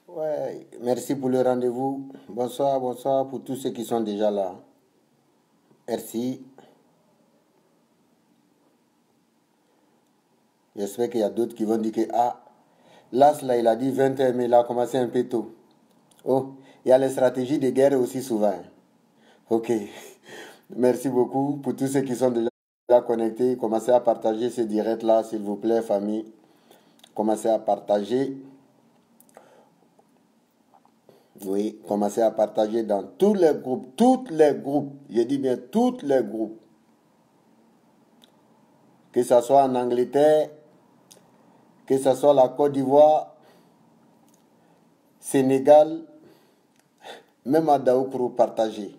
Ouais, merci pour le rendez-vous. Bonsoir, bonsoir pour tous ceux qui sont déjà là. Merci. J'espère qu'il y a d'autres qui vont dire que, ah, là, il a dit 20h, mais il a commencé un peu tôt. Oh, il y a les stratégies de guerre aussi souvent. Ok. Merci beaucoup pour tous ceux qui sont déjà connectés. Commencez à partager ce direct-là, s'il vous plaît, famille. Commencez à partager. Oui, commencez à partager dans tous les groupes. Tous les groupes. Je dis bien tous les groupes. Que ce soit en Angleterre, que ce soit la Côte d'Ivoire, Sénégal, même à Daoukro, partagez.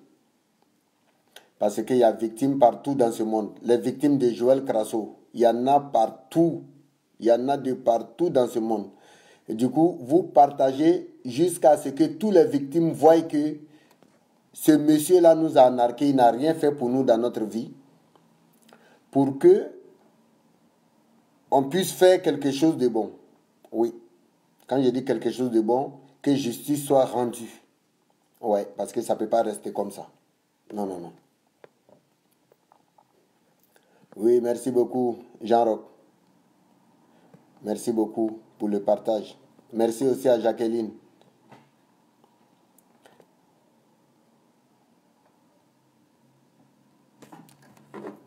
Parce qu'il y a victimes partout dans ce monde. Les victimes de Joël Crasso, il y en a partout. Il y en a de partout dans ce monde. Et du coup, vous partagez jusqu'à ce que tous les victimes voient que ce monsieur-là nous a narqué, il n'a rien fait pour nous dans notre vie. Pour que on puisse faire quelque chose de bon. Oui. Quand je dis quelque chose de bon, que justice soit rendue. Ouais, parce que ça ne peut pas rester comme ça. Non, non, non. Oui, merci beaucoup, Jean-Roch. Merci beaucoup pour le partage. Merci aussi à Jacqueline.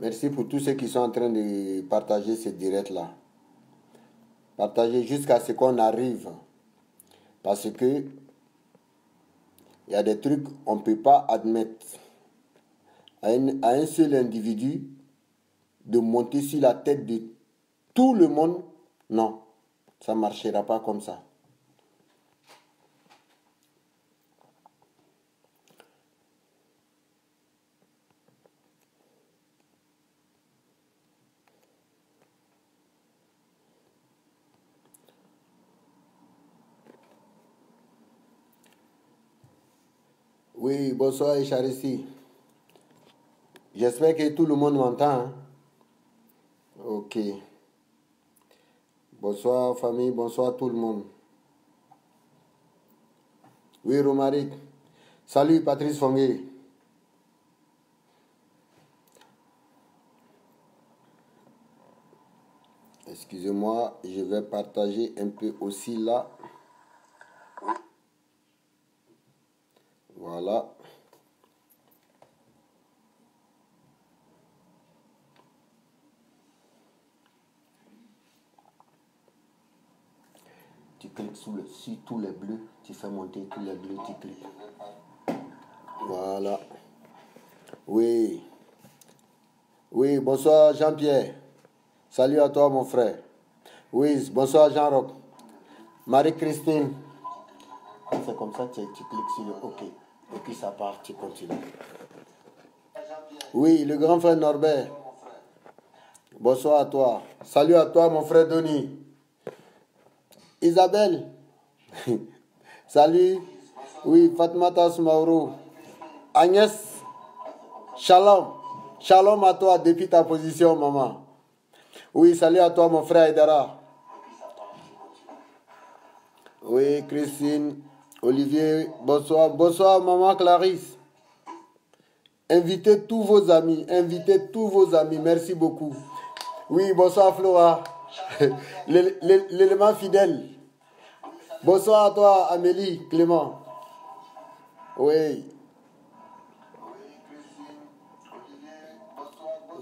Merci pour tous ceux qui sont en train de partager ce direct-là. Partagez jusqu'à ce qu'on arrive. Parce que il y a des trucs qu'on ne peut pas admettre à un seul individu de monter sur la tête de tout le monde. Non, ça ne marchera pas comme ça. Oui, bonsoir Echarisi. J'espère que tout le monde m'entend. Hein? Ok. Bonsoir famille, bonsoir tout le monde. Oui, Romaric. Salut Patrice Fongué. Excusez-moi, je vais partager un peu aussi là. Voilà. Tu cliques sur tous les bleus, tu fais monter tous les bleus, tu cliques. Voilà. Oui. Oui, bonsoir Jean-Pierre. Salut à toi mon frère. Oui, bonsoir Jean-Roch. Marie-Christine. C'est comme ça, tu cliques sur le OK. Et puis ça part, tu continues. Oui, le grand frère Norbert. Bonsoir à toi. Salut à toi mon frère Denis. Isabelle. Salut. Oui, Fatmata Soumaoro. Agnès. Shalom. Shalom à toi depuis ta position, maman. Oui, salut à toi, mon frère Aïdara. Oui, Christine, Olivier, bonsoir. Bonsoir, maman Clarisse. Invitez tous vos amis. Invitez tous vos amis. Merci beaucoup. Oui, bonsoir, Flora. L'élément fidèle. Bonsoir à toi, Amélie, Clément. Oui.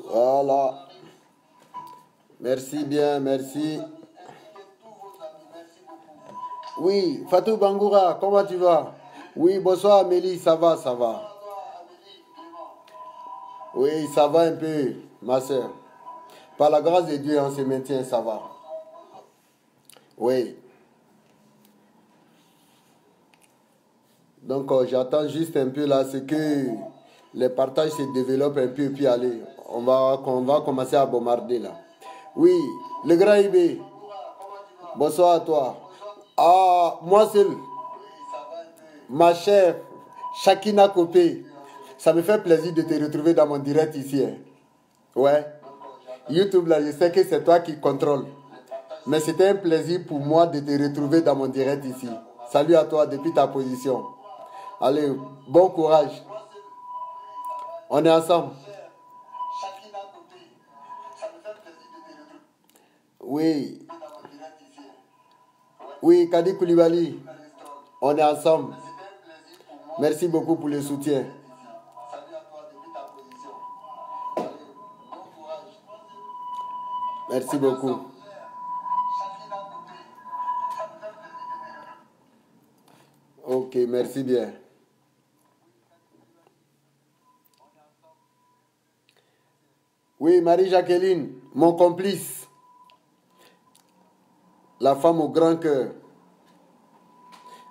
Voilà. Merci bien, merci. Oui, Fatou Bangoura, comment tu vas? Oui, bonsoir Amélie, ça va, ça va. Oui, ça va un peu, ma soeur. Par la grâce de Dieu, on se maintient, ça va. Oui. Donc, j'attends juste un peu là, c'est que les partages se développent un peu, puis allez, on va commencer à bombarder là. Oui, le grand IB, bonsoir à toi. Ah, moi seul, ma chère Shakina Kopé, ça me fait plaisir de te retrouver dans mon direct ici. Hein. Ouais. YouTube là, je sais que c'est toi qui contrôles. Mais c'était un plaisir pour moi de te retrouver dans mon direct ici. salut à toi depuis ta position. Allez, bon courage. On est ensemble. Oui. Oui, Kadi Koulibaly. On est ensemble. Merci beaucoup pour le soutien. Merci beaucoup. Ok, merci bien. Oui, Marie-Jacqueline, mon complice. La femme au grand cœur.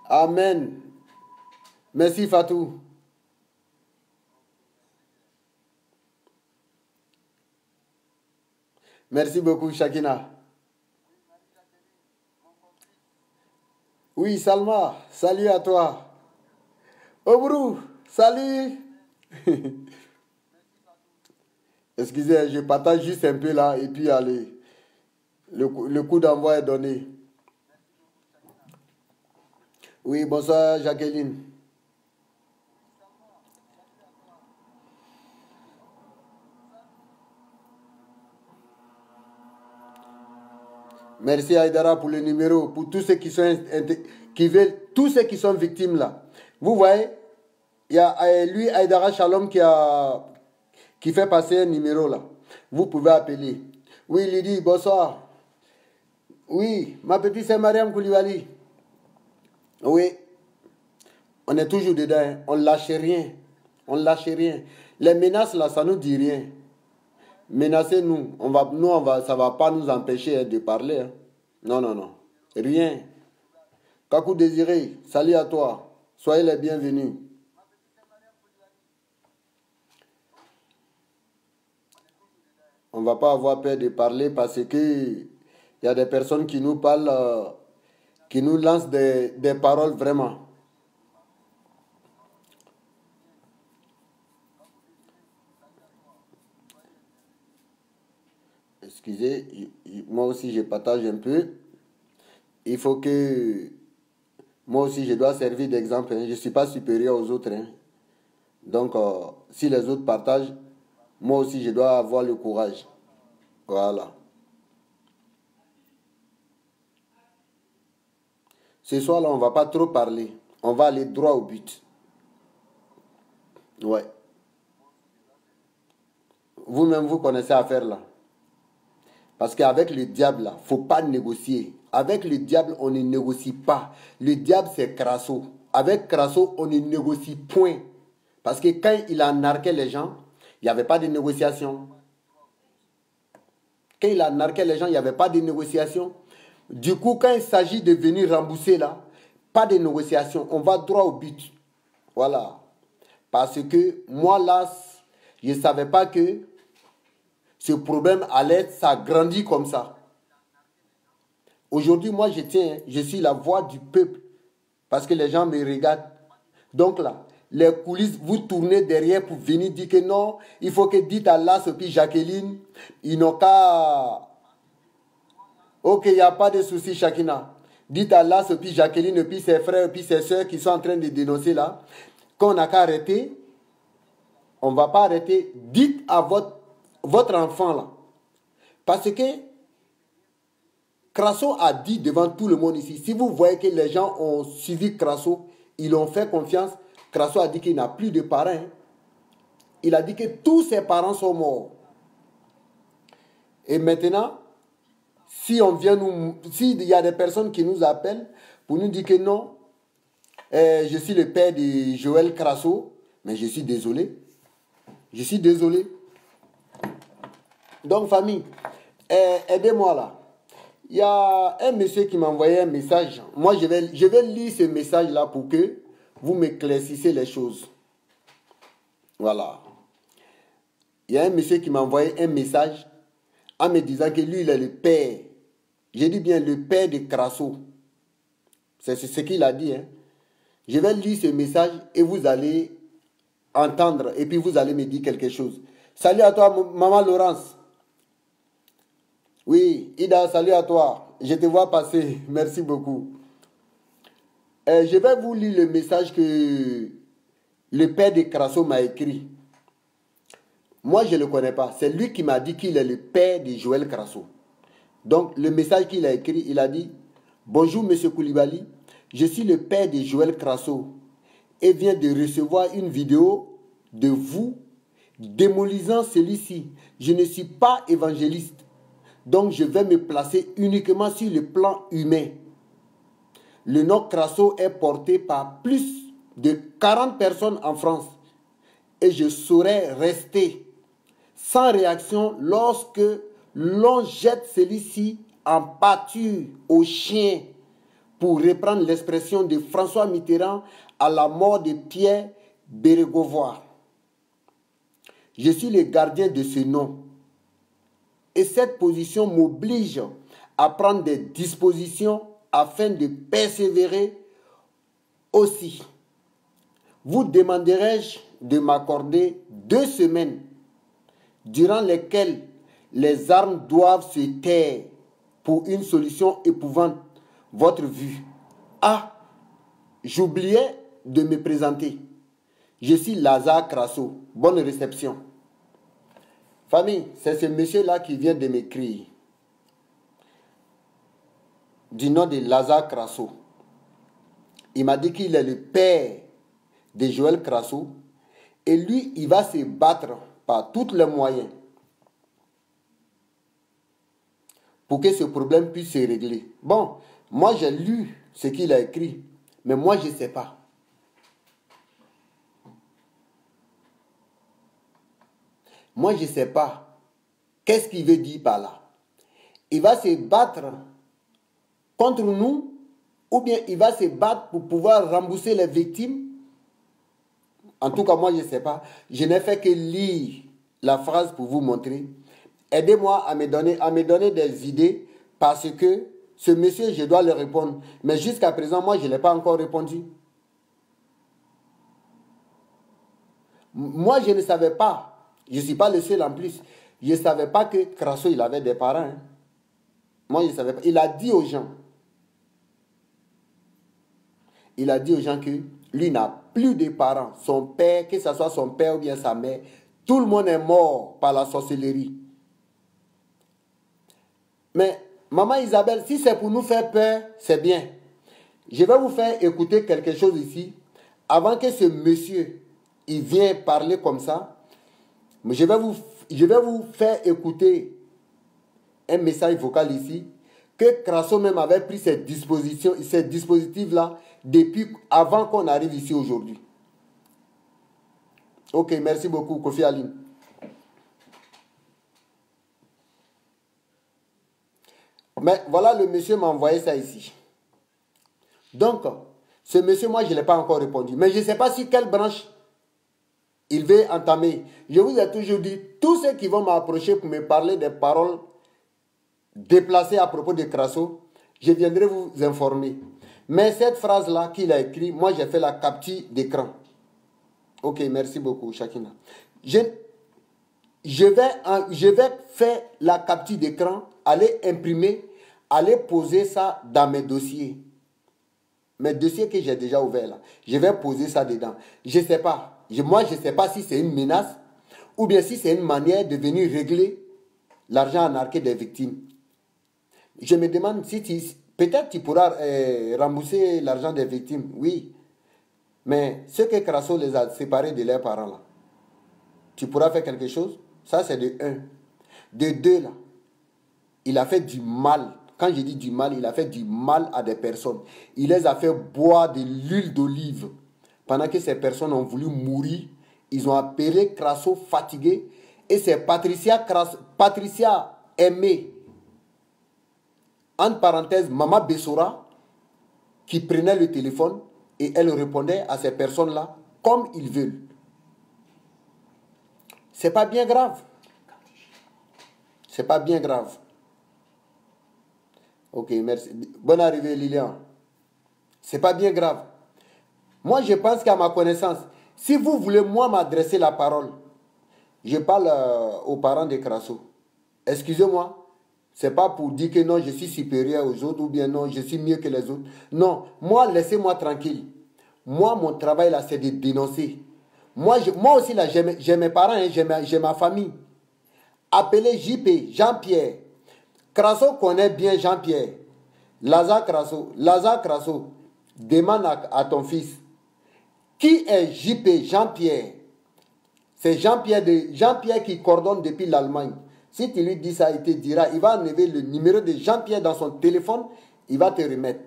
Amen. Merci Fatou. Merci beaucoup Shakina. Oui, Salma, salut à toi. Obrou, salut. Excusez, je partage juste un peu là et puis allez. Le coup d'envoi est donné. Oui, bonsoir Jacqueline. Merci Aïdara pour le numéro, pour tous ceux qui sont qui veulent, tous ceux qui sont victimes là. Vous voyez, il y a lui Aïdara Shalom qui fait passer un numéro là. Vous pouvez appeler. Oui, Lydie, bonsoir. Oui, ma petite c'est Mariam Koulibaly. Oui, on est toujours dedans, hein. On ne lâche rien. On ne lâche rien. Les menaces là, ça ne nous dit rien. Menacez nous, ça va pas nous empêcher de parler. Hein. Non, non, non. Rien. Kakou Désiré, salut à toi. Soyez les bienvenus. On ne va pas avoir peur de parler parce que il y a des personnes qui nous parlent, qui nous lancent des paroles vraiment. Excusez, moi aussi je partage un peu. Il faut que moi aussi je dois servir d'exemple. Hein. Je ne suis pas supérieur aux autres. Hein. Donc, si les autres partagent, moi aussi je dois avoir le courage. Voilà. Ce soir-là, on ne va pas trop parler. On va aller droit au but. Ouais. Vous-même, vous connaissez l'affaire là. Parce qu'avec le diable, là, il ne faut pas négocier. Avec le diable, on ne négocie pas. Le diable, c'est Crasso. Avec Crasso, on ne négocie point. Parce que quand il a narqué les gens, il n'y avait pas de négociation. Quand il a narqué les gens, il n'y avait pas de négociation. Du coup, quand il s'agit de venir rembourser là, pas de négociation. On va droit au but. Voilà. Parce que moi là, je ne savais pas que ce problème allait s'agrandir comme ça. Aujourd'hui, moi, je suis la voix du peuple. Parce que les gens me regardent. Donc là, les coulisses, vous tournez derrière pour venir dire que non, il faut que dites à Las et puis Jacqueline, ils n'ont qu'à... Ok, il n'y a pas de souci, Shakina. Dites à Las et puis Jacqueline et puis ses frères et puis ses soeurs qui sont en train de dénoncer là, qu'on n'a qu'à arrêter. On ne va pas arrêter. Dites à votre enfant là. Parce que Crasso a dit devant tout le monde ici, si vous voyez que les gens ont suivi Crasso, ils ont fait confiance, Crasso a dit qu'il n'a plus de parents. Hein. Il a dit que tous ses parents sont morts. Et maintenant, s'il y a des personnes qui nous appellent pour nous dire que non, je suis le père de Joël Crasso, mais je suis désolé. Je suis désolé. Donc, famille, aidez-moi là. Il y a un monsieur qui m'a envoyé un message. Moi, je vais lire ce message-là pour que vous m'éclaircissez les choses. Voilà. Il y a un monsieur qui m'a envoyé un message en me disant que lui, il est le père. J'ai dit bien le père de Crasso. C'est ce qu'il a dit. Hein. Je vais lire ce message et vous allez entendre et puis vous allez me dire quelque chose. Salut à toi, maman Laurence. Oui, Ida, salut à toi. Je te vois passer. Merci beaucoup. Je vais vous lire le message que le père de Crasso m'a écrit. Moi, je ne le connais pas. C'est lui qui m'a dit qu'il est le père de Joël Crasso. Donc, le message qu'il a écrit, il a dit: bonjour, monsieur Koulibaly. Je suis le père de Joël Crasso et viens de recevoir une vidéo de vous démolisant celui-ci. Je ne suis pas évangéliste. Donc, je vais me placer uniquement sur le plan humain. Le nom Crasso est porté par plus de 40 personnes en France. Et je saurais rester sans réaction lorsque l'on jette celui-ci en pâture aux chiens, pour reprendre l'expression de François Mitterrand à la mort de Pierre Bérégovoy. Je suis le gardien de ce nom. Et cette position m'oblige à prendre des dispositions afin de persévérer aussi. Vous demanderai-je de m'accorder 2 semaines durant lesquelles les armes doivent se taire pour une solution épouvante votre vue. Ah, j'oubliais de me présenter. Je suis Lazare Crasso. Bonne réception. Famille, c'est ce monsieur-là qui vient de m'écrire. Du nom de Lazare Crasso. Il m'a dit qu'il est le père de Joël Crasso. Et lui, il va se battre par tous les moyens pour que ce problème puisse se régler. Bon, moi j'ai lu ce qu'il a écrit, mais moi je ne sais pas. Moi je ne sais pas. Qu'est-ce qu'il veut dire par là? Il va se battre contre nous, ou bien il va se battre pour pouvoir rembourser les victimes? En tout cas, moi je ne sais pas. Je n'ai fait que lire la phrase pour vous montrer. Aidez-moi à me donner des idées, parce que ce monsieur, je dois le répondre. Mais jusqu'à présent, moi, je ne l'ai pas encore répondu. Moi, je ne savais pas. Je ne suis pas le seul en plus. Je ne savais pas que Crasso, il avait des parents. Hein. Moi, je ne savais pas. Il a dit aux gens. Il a dit aux gens que lui n'a plus de parents. Son père, que ce soit son père ou bien sa mère, tout le monde est mort par la sorcellerie. Mais, maman Isabelle, si c'est pour nous faire peur, c'est bien. Je vais vous faire écouter quelque chose ici. Avant que ce monsieur, il vienne parler comme ça, je vais vous faire écouter un message vocal ici, que Crasso même avait pris ces dispositifs-là depuis avant qu'on arrive ici aujourd'hui. Ok, merci beaucoup, Kofi Aline. Mais voilà, le monsieur m'a envoyé ça ici. Donc, ce monsieur, moi, je ne l'ai pas encore répondu. Mais je ne sais pas si quelle branche il veut entamer. Je vous ai toujours dit, tous ceux qui vont m'approcher pour me parler des paroles déplacées à propos de Crasso, je viendrai vous informer. Mais cette phrase-là qu'il a écrite, moi, j'ai fait la capture d'écran. Ok, merci beaucoup, Shakina. Je vais faire la capture d'écran, aller imprimer, aller poser ça dans mes dossiers. Mes dossiers que j'ai déjà ouverts là. Je vais poser ça dedans. Je ne sais pas. Moi, je ne sais pas si c'est une menace ou bien si c'est une manière de venir régler l'argent anarqué des victimes. Je me demande si peut-être tu pourras rembourser l'argent des victimes. Oui. Mais ceux que Crasso les a séparés de leurs parents là, tu pourras faire quelque chose? Ça, c'est de 1. De 2, là, il a fait du mal. Quand je dis du mal, il a fait du mal à des personnes. Il les a fait boire de l'huile d'olive. Pendant que ces personnes ont voulu mourir, ils ont appelé Crasso fatigué. Et c'est Patricia Aimé, entre parenthèses, Maman Bessora, qui prenait le téléphone et elle répondait à ces personnes-là comme ils veulent. C'est pas bien grave. C'est pas bien grave. Ok, merci. Bonne arrivée, Lilian. C'est pas bien grave. Moi, je pense qu'à ma connaissance, si vous voulez, moi, m'adresser la parole, je parle aux parents de Crasso. Excusez-moi, C'est pas pour dire que non, je suis supérieur aux autres ou bien non, je suis mieux que les autres. Non, moi, laissez-moi tranquille. Moi, mon travail là, c'est de dénoncer. Moi aussi, là, j'ai mes parents, hein, j'ai ma famille. Appelez JP, Jean-Pierre. Crasso connaît bien Jean-Pierre. Lazare Crasso, demande à ton fils. Qui est JP, Jean-Pierre? C'est Jean-Pierre qui coordonne depuis l'Allemagne. Si tu lui dis ça, il te dira, il va enlever le numéro de Jean-Pierre dans son téléphone, il va te remettre.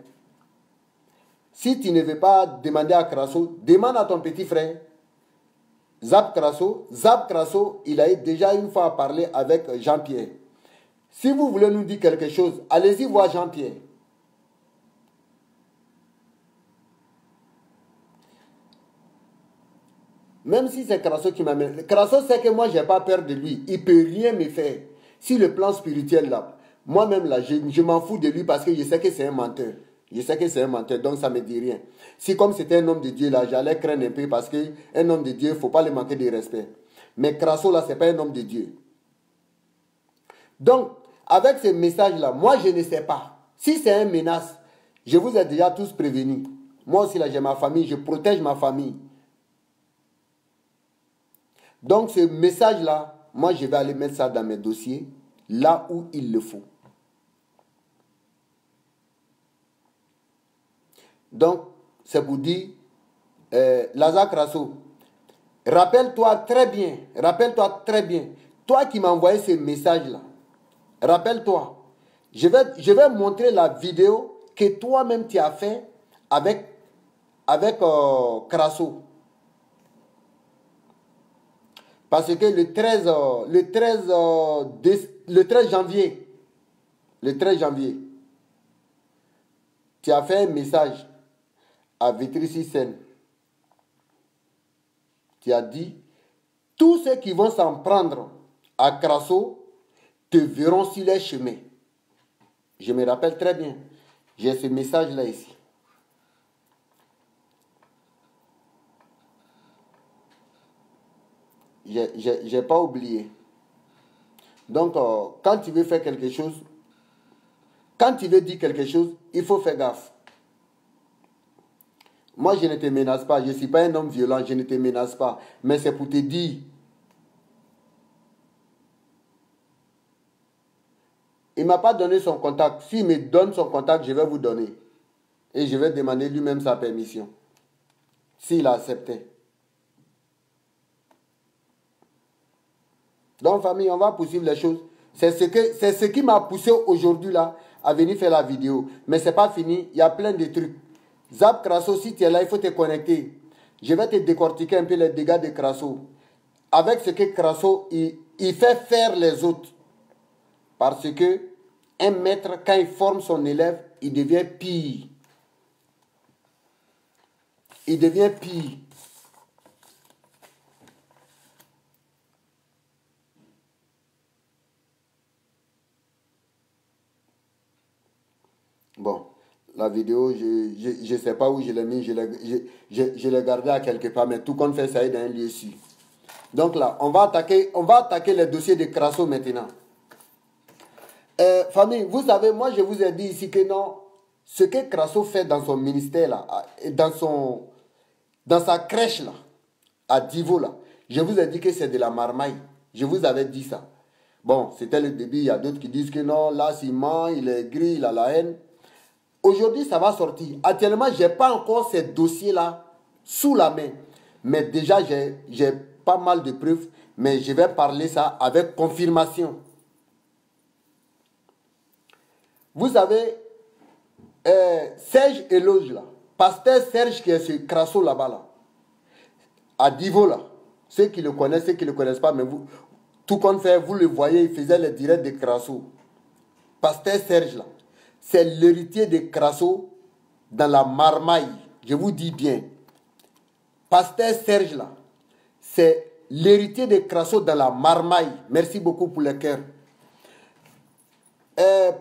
Si tu ne veux pas demander à Crasso, demande à ton petit frère, Zap Crasso. Zap Crasso, il a déjà une fois parlé avec Jean-Pierre. Si vous voulez nous dire quelque chose, allez-y voir Jean-Pierre. Même si c'est Crasso qui m'amène. Crasso sait que moi, je n'ai pas peur de lui. Il ne peut rien me faire. Si le plan spirituel là, moi-même là, je m'en fous de lui parce que je sais que c'est un menteur. Je sais que c'est un menteur, donc ça ne me dit rien. Si comme c'était un homme de Dieu là, j'allais craindre un peu parce qu'un homme de Dieu, il ne faut pas le manquer de respect. Mais Crasso là, ce n'est pas un homme de Dieu. Donc, avec ce message là, moi je ne sais pas. Si c'est une menace, je vous ai déjà tous prévenus. Moi aussi là, j'ai ma famille, je protège ma famille. Donc ce message-là, moi je vais aller mettre ça dans mes dossiers, là où il le faut. Donc, c'est pour dire, Lazare Crasso, rappelle-toi très bien, toi qui m'as envoyé ce message-là, rappelle-toi, je vais montrer la vidéo que toi-même tu as fait avec Crasso. Parce que le 13 janvier, tu as fait un message à Vitry-sur-Seine. Tu as dit, tous ceux qui vont s'en prendre à Crasso te verront sur les chemins. Je me rappelle très bien. J'ai ce message-là ici. Je n'ai pas oublié. Donc, quand tu veux faire quelque chose, quand tu veux dire quelque chose, il faut faire gaffe. Moi, je ne te menace pas. Je ne suis pas un homme violent. Je ne te menace pas. Mais c'est pour te dire. Il ne m'a pas donné son contact. S'il me donne son contact, je vais vous donner. Et je vais demander lui-même sa permission. S'il a accepté. Donc, famille, on va poursuivre les choses. C'est ce qui m'a poussé aujourd'hui là à venir faire la vidéo. Mais ce n'est pas fini. Il y a plein de trucs. Zap Crasso, si tu es là, il faut te connecter. Je vais te décortiquer un peu les dégâts de Crasso. Avec ce que Crasso, il fait faire les autres. Parce que un maître, quand il forme son élève, il devient pire. Il devient pire. Bon, la vidéo, je ne sais pas où je l'ai mis, je l'ai gardé à quelque part, mais tout compte fait, ça est dans un lieu ici. Donc là, on va attaquer les dossiers de Crasso maintenant. Famille, vous savez, moi je vous ai dit ici que non, ce que Crasso fait dans son ministère là, dans sa crèche là, à Divo là, je vous ai dit que c'est de la marmaille. Je vous avais dit ça. Bon, c'était le début, il y a d'autres qui disent que non, là, il ment, il est gris, il a la haine. Aujourd'hui, ça va sortir. Actuellement, je n'ai pas encore ces dossiers-là sous la main. Mais déjà, j'ai pas mal de preuves. Mais je vais parler ça avec confirmation. Vous savez, Serge Eloge, là, pasteur Serge qui est sur Crasso là-bas, là, à Divo, là, ceux qui le connaissent, ceux qui ne le connaissent pas, mais vous, tout compte fait, vous le voyez, il faisait les directs de Crasso. Pasteur Serge, là, c'est l'héritier de Crasso dans la marmaille. Je vous dis bien. Pasteur Serge, là, c'est l'héritier de Crasso dans la marmaille. Merci beaucoup pour le cœur.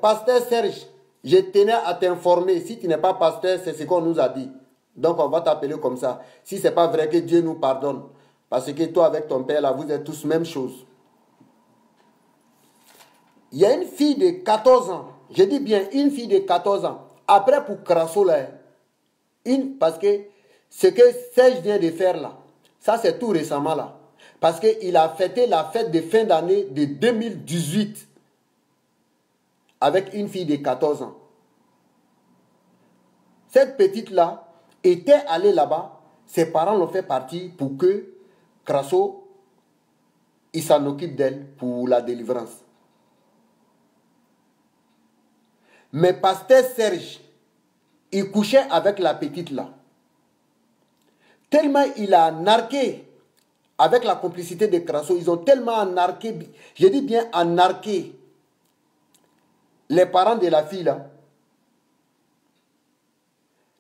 Pasteur Serge, je tenais à t'informer. Si tu n'es pas pasteur, c'est ce qu'on nous a dit. Donc on va t'appeler comme ça. Si ce n'est pas vrai, que Dieu nous pardonne. Parce que toi avec ton père, là, vous êtes tous même chose. Il y a une fille de 14 ans. Je dis bien une fille de 14 ans. Après, pour Crasso, là, parce que ce que Serge vient de faire là, ça c'est tout récemment là. Parce qu'il a fêté la fête de fin d'année de 2018 avec une fille de 14 ans. Cette petite-là était allée là-bas. Ses parents l'ont fait partir pour que Crasso, il s'en occupe d'elle pour la délivrance. Mais pasteur Serge, il couchait avec la petite-là. Tellement il a narqué avec la complicité de Crasso, ils ont tellement narqué, je dis bien narqué, les parents de la fille là.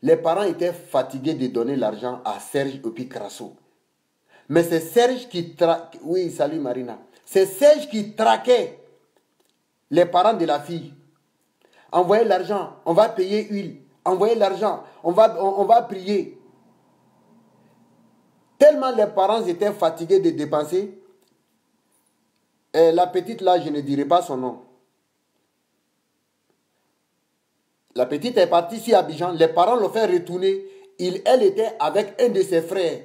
Les parents étaient fatigués de donner l'argent à Serge et puis Crasso. Mais c'est Serge qui traquait. Oui, salut Marina. C'est Serge qui traquait les parents de la fille. Envoyez l'argent, on va payer huile. Envoyez l'argent, on va prier. Tellement les parents étaient fatigués de dépenser. Et la petite là, je ne dirai pas son nom. La petite est partie sur Abidjan. Les parents l'ont fait retourner. Elle était avec un de ses frères.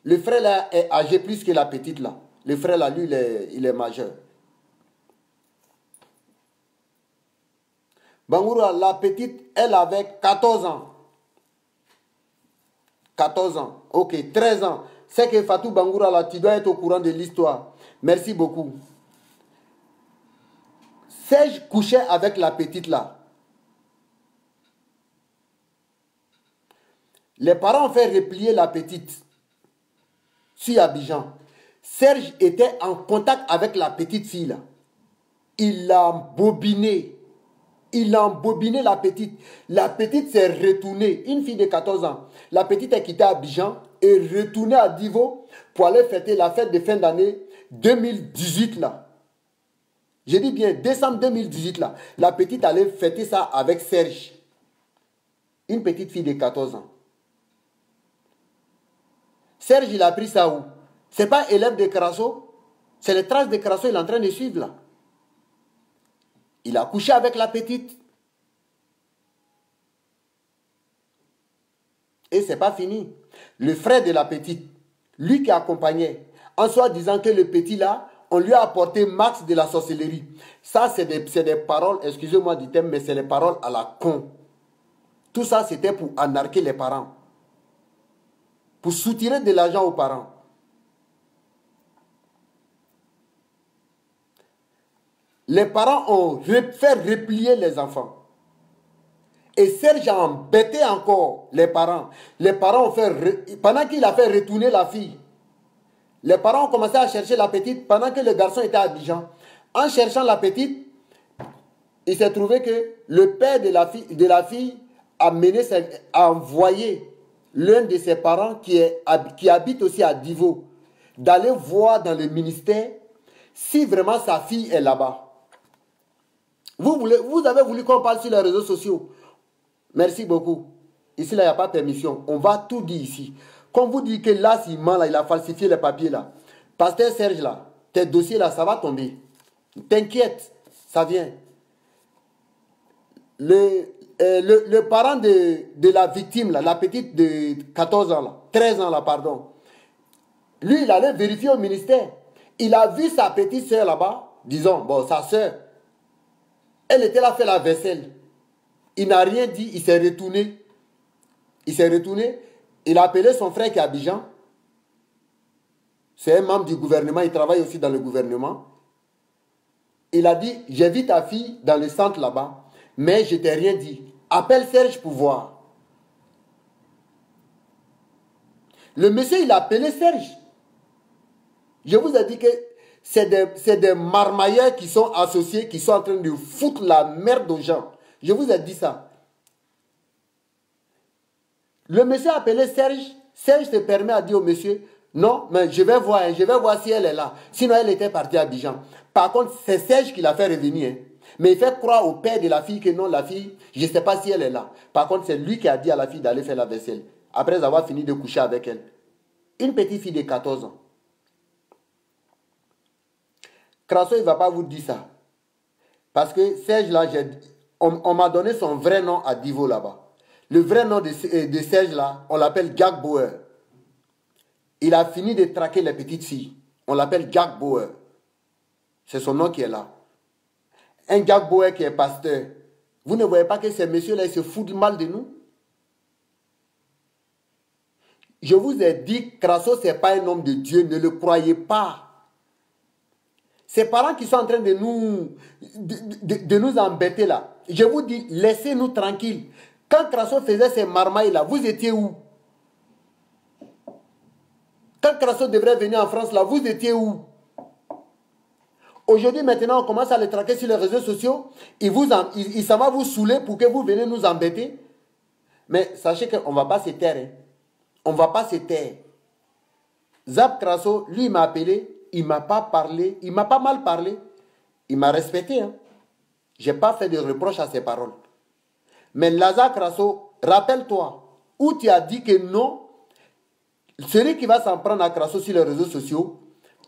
Le frère là est âgé plus que la petite là. Le frère là, lui, il est majeur. Bangoura, la petite, elle avait 14 ans. 14 ans. Ok, 13 ans. C'est que Fatou Bangoura là, tu dois être au courant de l'histoire. Merci beaucoup. Serge couchait avec la petite là. Les parents ont fait replier la petite sur Abidjan. Serge était en contact avec la petite fille là. Il l'a embobiné. Il a embobiné la petite. La petite s'est retournée. Une fille de 14 ans. La petite a quitté Abidjan et retournée à Divo pour aller fêter la fête de fin d'année 2018 là. Je dis bien décembre 2018 là. La petite allait fêter ça avec Serge. Une petite fille de 14 ans. Serge, il a pris ça où? Ce n'est pas élève de Crasso. C'est les traces de Crasso qu'il est en train de suivre là. Il a couché avec la petite. Et ce n'est pas fini. Le frère de la petite, lui qui accompagnait, en soi disant que le petit là, on lui a apporté max de la sorcellerie. Ça, c'est des paroles, excusez-moi du thème, mais c'est les paroles à la con. Tout ça, c'était pour anarquer les parents. Pour soutirer de l'argent aux parents. Les parents ont fait replier les enfants. Et Serge a embêté encore les parents. Les parents ont fait... Pendant qu'il a fait retourner la fille, les parents ont commencé à chercher la petite pendant que le garçon était à Abidjan. En cherchant la petite, il s'est trouvé que le père de la fille a envoyé l'un de ses parents qui habite aussi à Divo d'aller voir dans le ministère si vraiment sa fille est là-bas. Vous avez voulu qu'on parle sur les réseaux sociaux. Merci beaucoup. Ici, là, il n'y a pas de permission. On va tout dire ici. Comme vous dites que là, s'il ment, là, il a falsifié les papiers, là. Pasteur Serge, là, tes dossiers, là, ça va tomber. T'inquiète, ça vient. Le parent de la victime, là, la petite de 14 ans, là, 13 ans, là, pardon, lui, il allait vérifier au ministère. Il a vu sa petite soeur là-bas, disons, bon, sa soeur, elle était là, fait la vaisselle. Il n'a rien dit, il s'est retourné. Il a appelé son frère qui est à Abidjan. C'est un membre du gouvernement, il travaille aussi dans le gouvernement. Il a dit, j'ai vu ta fille dans le centre là-bas, mais je t'ai rien dit. Appelle Serge pour voir. Le monsieur, il a appelé Serge. Je vous ai dit que c'est des marmailleurs qui sont associés, qui sont en train de foutre la merde aux gens. Je vous ai dit ça. Le monsieur a appelé Serge. Serge se permet à dire au monsieur, non, mais je vais voir si elle est là. Sinon, elle était partie à Abidjan. Par contre, c'est Serge qui l'a fait revenir. Mais il fait croire au père de la fille que non, la fille, je ne sais pas si elle est là. Par contre, c'est lui qui a dit à la fille d'aller faire la vaisselle. Après avoir fini de coucher avec elle. Une petite fille de 14 ans. Crasso, il ne va pas vous dire ça. Parce que Serge, là, on m'a donné son vrai nom à Divo, là-bas. Le vrai nom de Serge, là, on l'appelle Jack Bauer. Il a fini de traquer les petites filles. On l'appelle Jack Bauer. C'est son nom qui est là. Un Jack Bauer qui est pasteur. Vous ne voyez pas que ces messieurs-là, ils se foutent mal de nous? Je vous ai dit, Crasso, ce n'est pas un homme de Dieu. Ne le croyez pas. Ces parents qui sont en train de nous embêter là. Je vous dis, laissez-nous tranquilles. Quand Crasso faisait ces marmailles-là, vous étiez où? Quand Crasso devrait venir en France, là, vous étiez où? Aujourd'hui, maintenant, on commence à les traquer sur les réseaux sociaux. Il s'en va vous saouler pour que vous venez nous embêter. Mais sachez qu'on ne va pas se taire. Hein. On ne va pas se taire. Zap Crasso, lui, il m'a appelé. Il ne m'a pas parlé. Il ne m'a pas mal parlé. Il m'a respecté. Hein. Je n'ai pas fait de reproche à ses paroles. Mais Lazare Crasso, rappelle-toi, où tu as dit que non, celui qui va s'en prendre à Crasso sur les réseaux sociaux,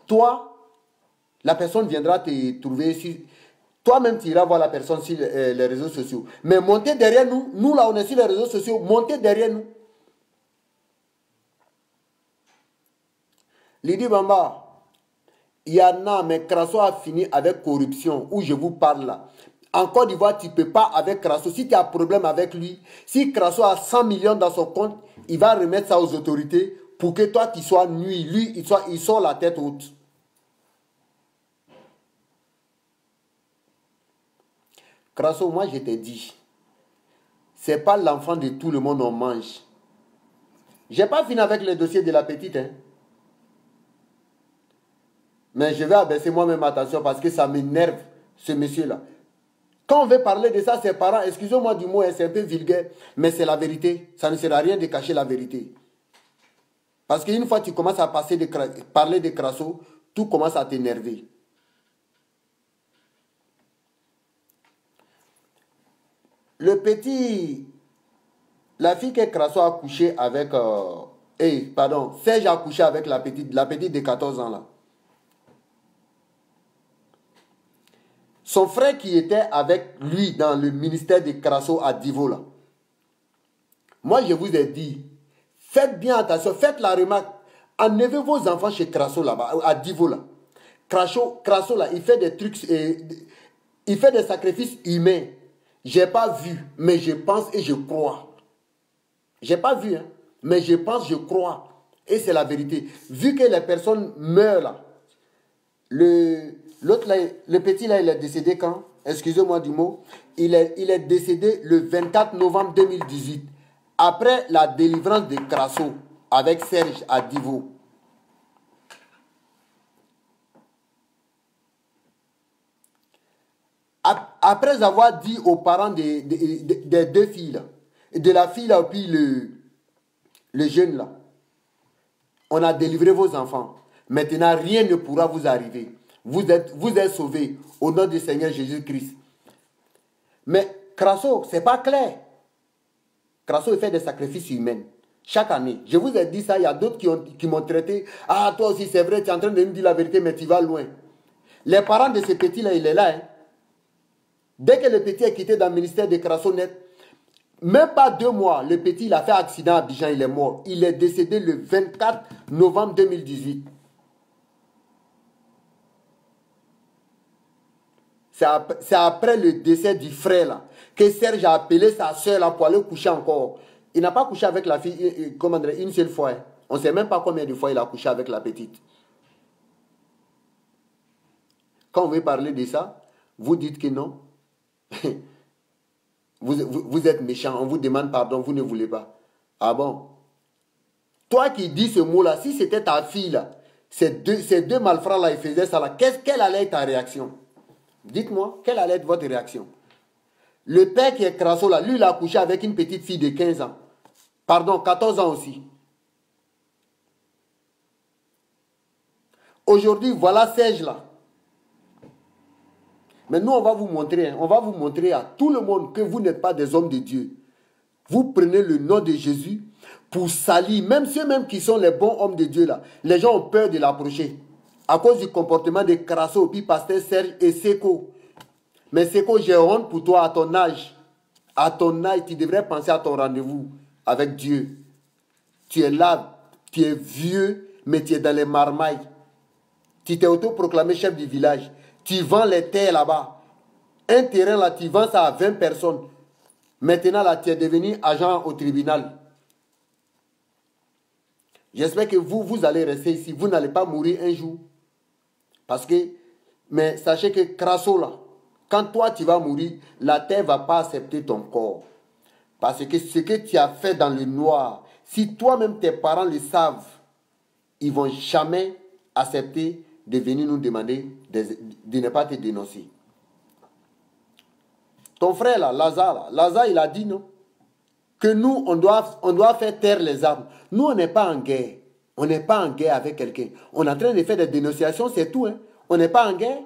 toi, la personne viendra te trouver ici. Toi-même, tu iras voir la personne sur les réseaux sociaux. Mais montez derrière nous. Nous, là, on est sur les réseaux sociaux. Montez derrière nous. Lydie Bamba, il y en a, mais Crasso a fini avec corruption, où je vous parle là. En Côte d'Ivoire, tu ne peux pas avec Crasso. Si tu as un problème avec lui, si Crasso a 100 millions dans son compte, il va remettre ça aux autorités pour que toi, tu sois nuit. Lui, il sort la tête haute. Crasso, moi, je t'ai dit, ce n'est pas l'enfant de tout le monde on mange. Je n'ai pas fini avec le dossier de la petite. Hein. Mais je vais abaisser moi-même attention parce que ça m'énerve, ce monsieur-là. Quand on veut parler de ça, ses parents, excusez-moi du mot, c'est un peu vulgaire, mais c'est la vérité. Ça ne sert à rien de cacher la vérité. Parce qu'une fois que tu commences à parler de Crasso, tout commence à t'énerver. Le petit, la fille que Crasso a couché avec, Serge a couché avec la petite de 14 ans là. Son frère qui était avec lui dans le ministère de Crasso à Divo là. Moi je vous ai dit, faites bien attention, faites la remarque. Enlevez vos enfants chez Crasso là-bas, à Divo là. Crasso là, il fait des trucs, il fait des sacrifices humains. Je n'ai pas vu, mais je pense et je crois. Je n'ai pas vu, hein, mais je pense, je crois. Et c'est la vérité. Vu que les personnes meurent là, l'autre là, le petit là, il est décédé quand? Excusez-moi du mot. Il est décédé le 24 novembre 2018. Après la délivrance de Crasso avec Serge à Divo. Après avoir dit aux parents des deux filles là, de la fille là, puis le jeune là, on a délivré vos enfants. Maintenant, rien ne pourra vous arriver. Vous êtes sauvés au nom du Seigneur Jésus-Christ. Mais Crasso, ce n'est pas clair. Crasso, il fait des sacrifices humains. Chaque année. Je vous ai dit ça, il y a d'autres qui m'ont traité. Ah, toi aussi, c'est vrai, tu es en train de me dire la vérité, mais tu vas loin. Les parents de ce petit-là, il est là. Hein. Dès que le petit est quitté dans le ministère de Crasso net, même pas 2 mois, le petit, il a fait accident à Abidjan, il est mort. Il est décédé le 24 novembre 2018. C'est après le décès du frère là, que Serge a appelé sa soeur là pour aller coucher encore. Il n'a pas couché avec la fille une seule fois. Hein. On ne sait même pas combien de fois il a couché avec la petite. Quand on veut parler de ça, vous dites que non. Vous êtes méchant, on vous demande pardon, vous ne voulez pas. Ah bon? Toi qui dis ce mot-là, si c'était ta fille là, ces deux malfrats là, ils faisaient ça là, quelle allait être ta réaction? Dites-moi, quelle allait être votre réaction? Le père qui est Crasso là, lui il a couché avec une petite fille de 15 ans. Pardon, 14 ans aussi. Aujourd'hui, voilà Serge là. Mais nous, on va vous montrer, hein, on va vous montrer à tout le monde que vous n'êtes pas des hommes de Dieu. Vous prenez le nom de Jésus pour salir, même ceux-mêmes qui sont les bons hommes de Dieu là. Les gens ont peur de l'approcher à cause du comportement de Crasso, puis Pasteur Serge et Seko. Mais c'est que j'ai honte pour toi à ton âge. À ton âge, tu devrais penser à ton rendez-vous avec Dieu. Tu es là, tu es vieux, mais tu es dans les marmailles. Tu t'es autoproclamé chef du village. Tu vends les terres là-bas. Un terrain là, tu vends ça à 20 personnes. Maintenant là, tu es devenu agent au tribunal. J'espère que vous allez rester ici. Vous n'allez pas mourir un jour. Parce que, mais sachez que Crasso là, quand toi tu vas mourir, la terre ne va pas accepter ton corps. Parce que ce que tu as fait dans le noir, si toi-même tes parents le savent, ils ne vont jamais accepter de venir nous demander de ne pas te dénoncer. Ton frère là, Lazare, il a dit non. Que nous, on doit faire taire les armes. Nous, on n'est pas en guerre. On n'est pas en guerre avec quelqu'un. On est en train de faire des dénonciations, c'est tout. Hein. On n'est pas en guerre.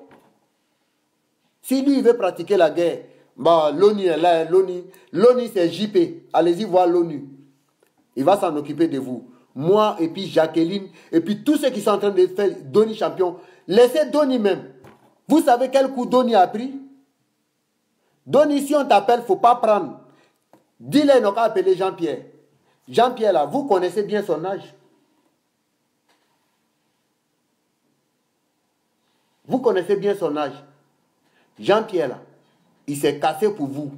Si lui, il veut pratiquer la guerre, bah, l'ONU est là. L'ONU, c'est JP. Allez-y voir l'ONU. Il va s'en occuper de vous. Moi, et puis Jacqueline, et puis tous ceux qui sont en train de faire Donny champion. Laissez Donny même. Vous savez quel coup Donny a pris? Donny, si on t'appelle, il ne faut pas prendre. Dis-le, il n'a qu'à appeler Jean-Pierre. Jean-Pierre, là, vous connaissez bien son âge. Vous connaissez bien son âge. Jean-Pierre, là, il s'est cassé pour vous.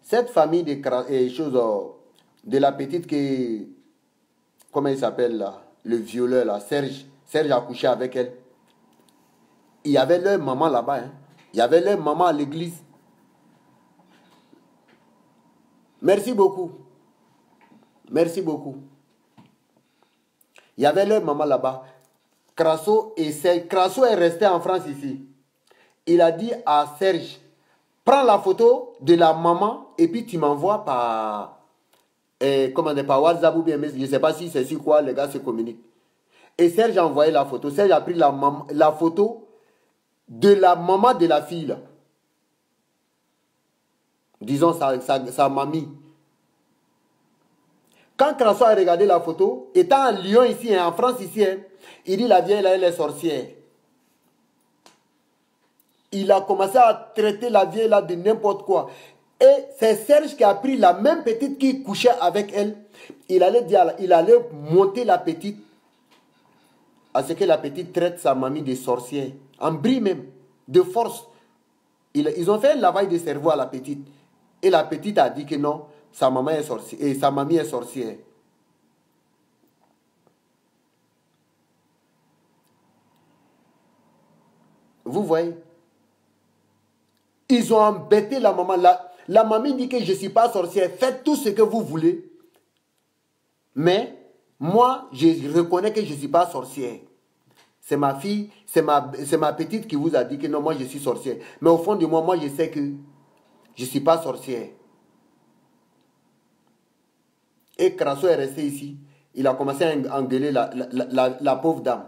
Cette famille de choses, de la petite qui, comment il s'appelle là, le violeur là, Serge a couché avec elle. Il y avait leur maman là-bas. Hein. Il y avait leur maman à l'église. Merci beaucoup. Merci beaucoup. Il y avait leur maman là-bas. Crasso est resté en France ici. Il a dit à Serge, prends la photo de la maman et puis tu m'envoies par, par WhatsApp ou bien, je ne sais pas si c'est sur quoi les gars se communiquent. Et Serge a envoyé la photo. Serge a pris la photo de la maman de la fille. Là. Disons sa mamie. Quand Crasso a regardé la photo, étant en Lyon ici, hein, en France ici, hein, il dit la vieille là, elle est sorcière. Il a commencé à traiter la vieille là de n'importe quoi. Et c'est Serge qui a pris la même petite qui couchait avec elle. Il allait monter la petite à ce que la petite traite sa mamie de sorcière. En bris même, de force. Ils ont fait un lavage de cerveau à la petite. Et la petite a dit que non, sa maman est sorcière et sa mamie est sorcière. Vous voyez? Ils ont embêté la maman. La mamie dit que je ne suis pas sorcière. Faites tout ce que vous voulez. Mais moi, je reconnais que je ne suis pas sorcière. C'est ma fille, c'est ma petite qui vous a dit que non, moi je suis sorcière. Mais au fond de moi, je sais que je ne suis pas sorcière. Et Crasso est resté ici. Il a commencé à engueuler la pauvre dame.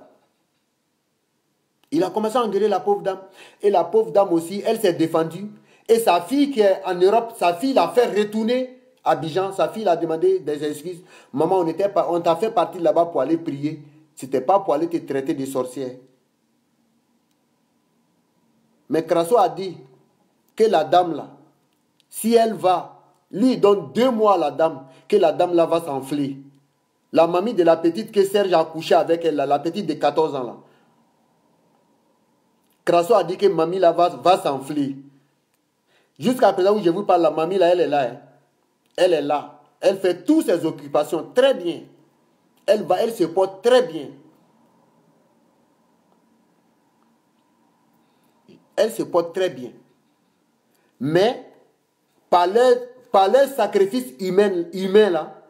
Il a commencé à engueuler la pauvre dame. Et la pauvre dame aussi, elle s'est défendue. Et sa fille qui est en Europe, sa fille l'a fait retourner à Abidjan. Sa fille a demandé des excuses. Maman, on t'a fait partir là-bas pour aller prier. Ce n'était pas pour aller te traiter de sorcière. Mais Crasso a dit que la dame là, si elle va, lui il donne 2 mois à la dame, que la dame là va s'enfler. La mamie de la petite que Serge a couché avec elle, là, la petite de 14 ans là. Crasso a dit que mamie là va s'enfler. Jusqu'à présent où je vous parle, la mamie là, elle est là. Hein. Elle est là. Elle fait toutes ses occupations très bien. Elle se porte très bien. Elle se porte très bien. Mais, par leur sacrifice humain là,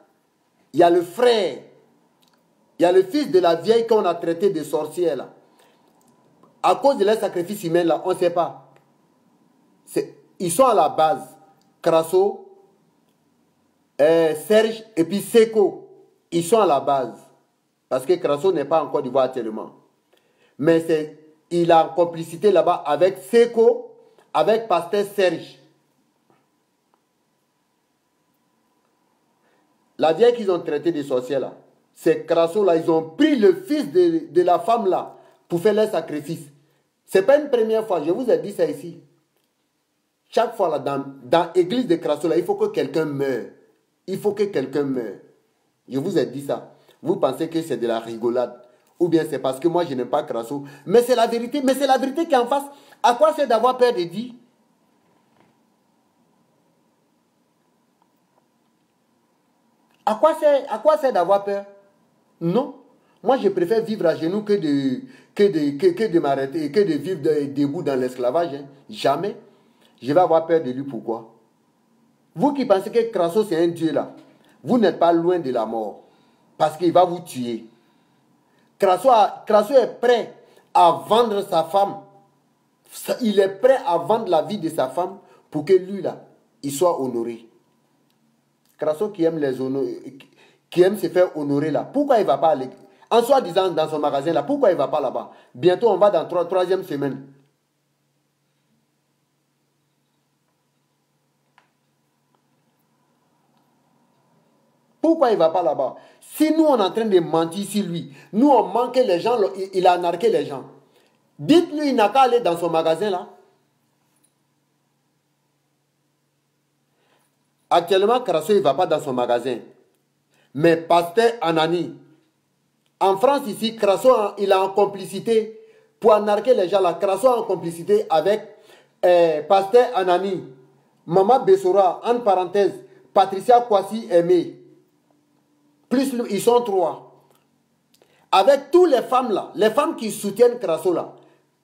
il y a le frère, il y a le fils de la vieille qu'on a traité de sorcière là. À cause de leur sacrifice humain là, on ne sait pas. Ils sont à la base. Crasso, Serge et puis Seko. Ils sont à la base. Parce que Crasso n'est pas en Côte d'Ivoire actuellement. Mais il a en complicité là-bas avec Seko, avec Pasteur Serge. La vieille qu'ils ont traité de sorcière là, c'est Crasso là, ils ont pris le fils de la femme là pour faire leur sacrifice. Ce n'est pas une première fois, je vous ai dit ça ici. Chaque fois, là, dans l'église de Crasso, là, il faut que quelqu'un meure. Il faut que quelqu'un meure. Je vous ai dit ça. Vous pensez que c'est de la rigolade. Ou bien c'est parce que moi, je n'aime pas Crasso. Mais c'est la vérité. Mais c'est la vérité qui est en face. À quoi c'est d'avoir peur de dire? À quoi c'est d'avoir peur? Non. Moi, je préfère vivre à genoux que de m'arrêter, que de vivre debout dans l'esclavage. Hein. Jamais. Je vais avoir peur de lui. Pourquoi? Vous qui pensez que Crasso, c'est un dieu là, vous n'êtes pas loin de la mort. Parce qu'il va vous tuer. Crasso est prêt à vendre sa femme. Il est prêt à vendre la vie de sa femme pour que lui là, il soit honoré. Crasso qui aime les honorer, qui aime se faire honorer là, pourquoi il ne va pas aller? En soi disant dans son magasin là, pourquoi il ne va pas là-bas? Bientôt on va dans la troisième semaine. Pourquoi il ne va pas là-bas? Si nous on est en train de mentir sur lui, nous on manque les gens, il a narqué les gens. Dites-lui il n'a qu'à aller dans son magasin là. Actuellement, Crasso, il ne va pas dans son magasin. Mais Pasteur Anani, en France ici, Crasso, il a en complicité, pour narquer les gens là, Crasso a en complicité avec Pasteur Anani, Maman Bessora, en parenthèse, Patricia Kwasi Aimé. Plus, ils sont 3. Avec toutes les femmes là, les femmes qui soutiennent Crasso là,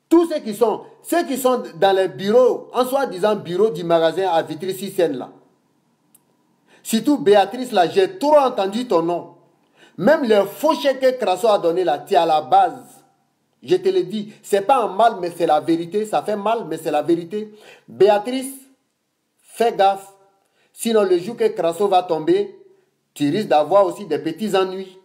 tous ceux qui sont dans les bureaux, en soi-disant bureau du magasin à Vitry-sur-Seine là. Surtout Béatrice là, j'ai trop entendu ton nom. Même le faux chèque que Crasso a donné là, tu es à la base. Je te le dis, c'est pas un mal, mais c'est la vérité. Ça fait mal, mais c'est la vérité. Béatrice, fais gaffe. Sinon, le jour que Crasso va tomber, tu risques d'avoir aussi des petits ennuis.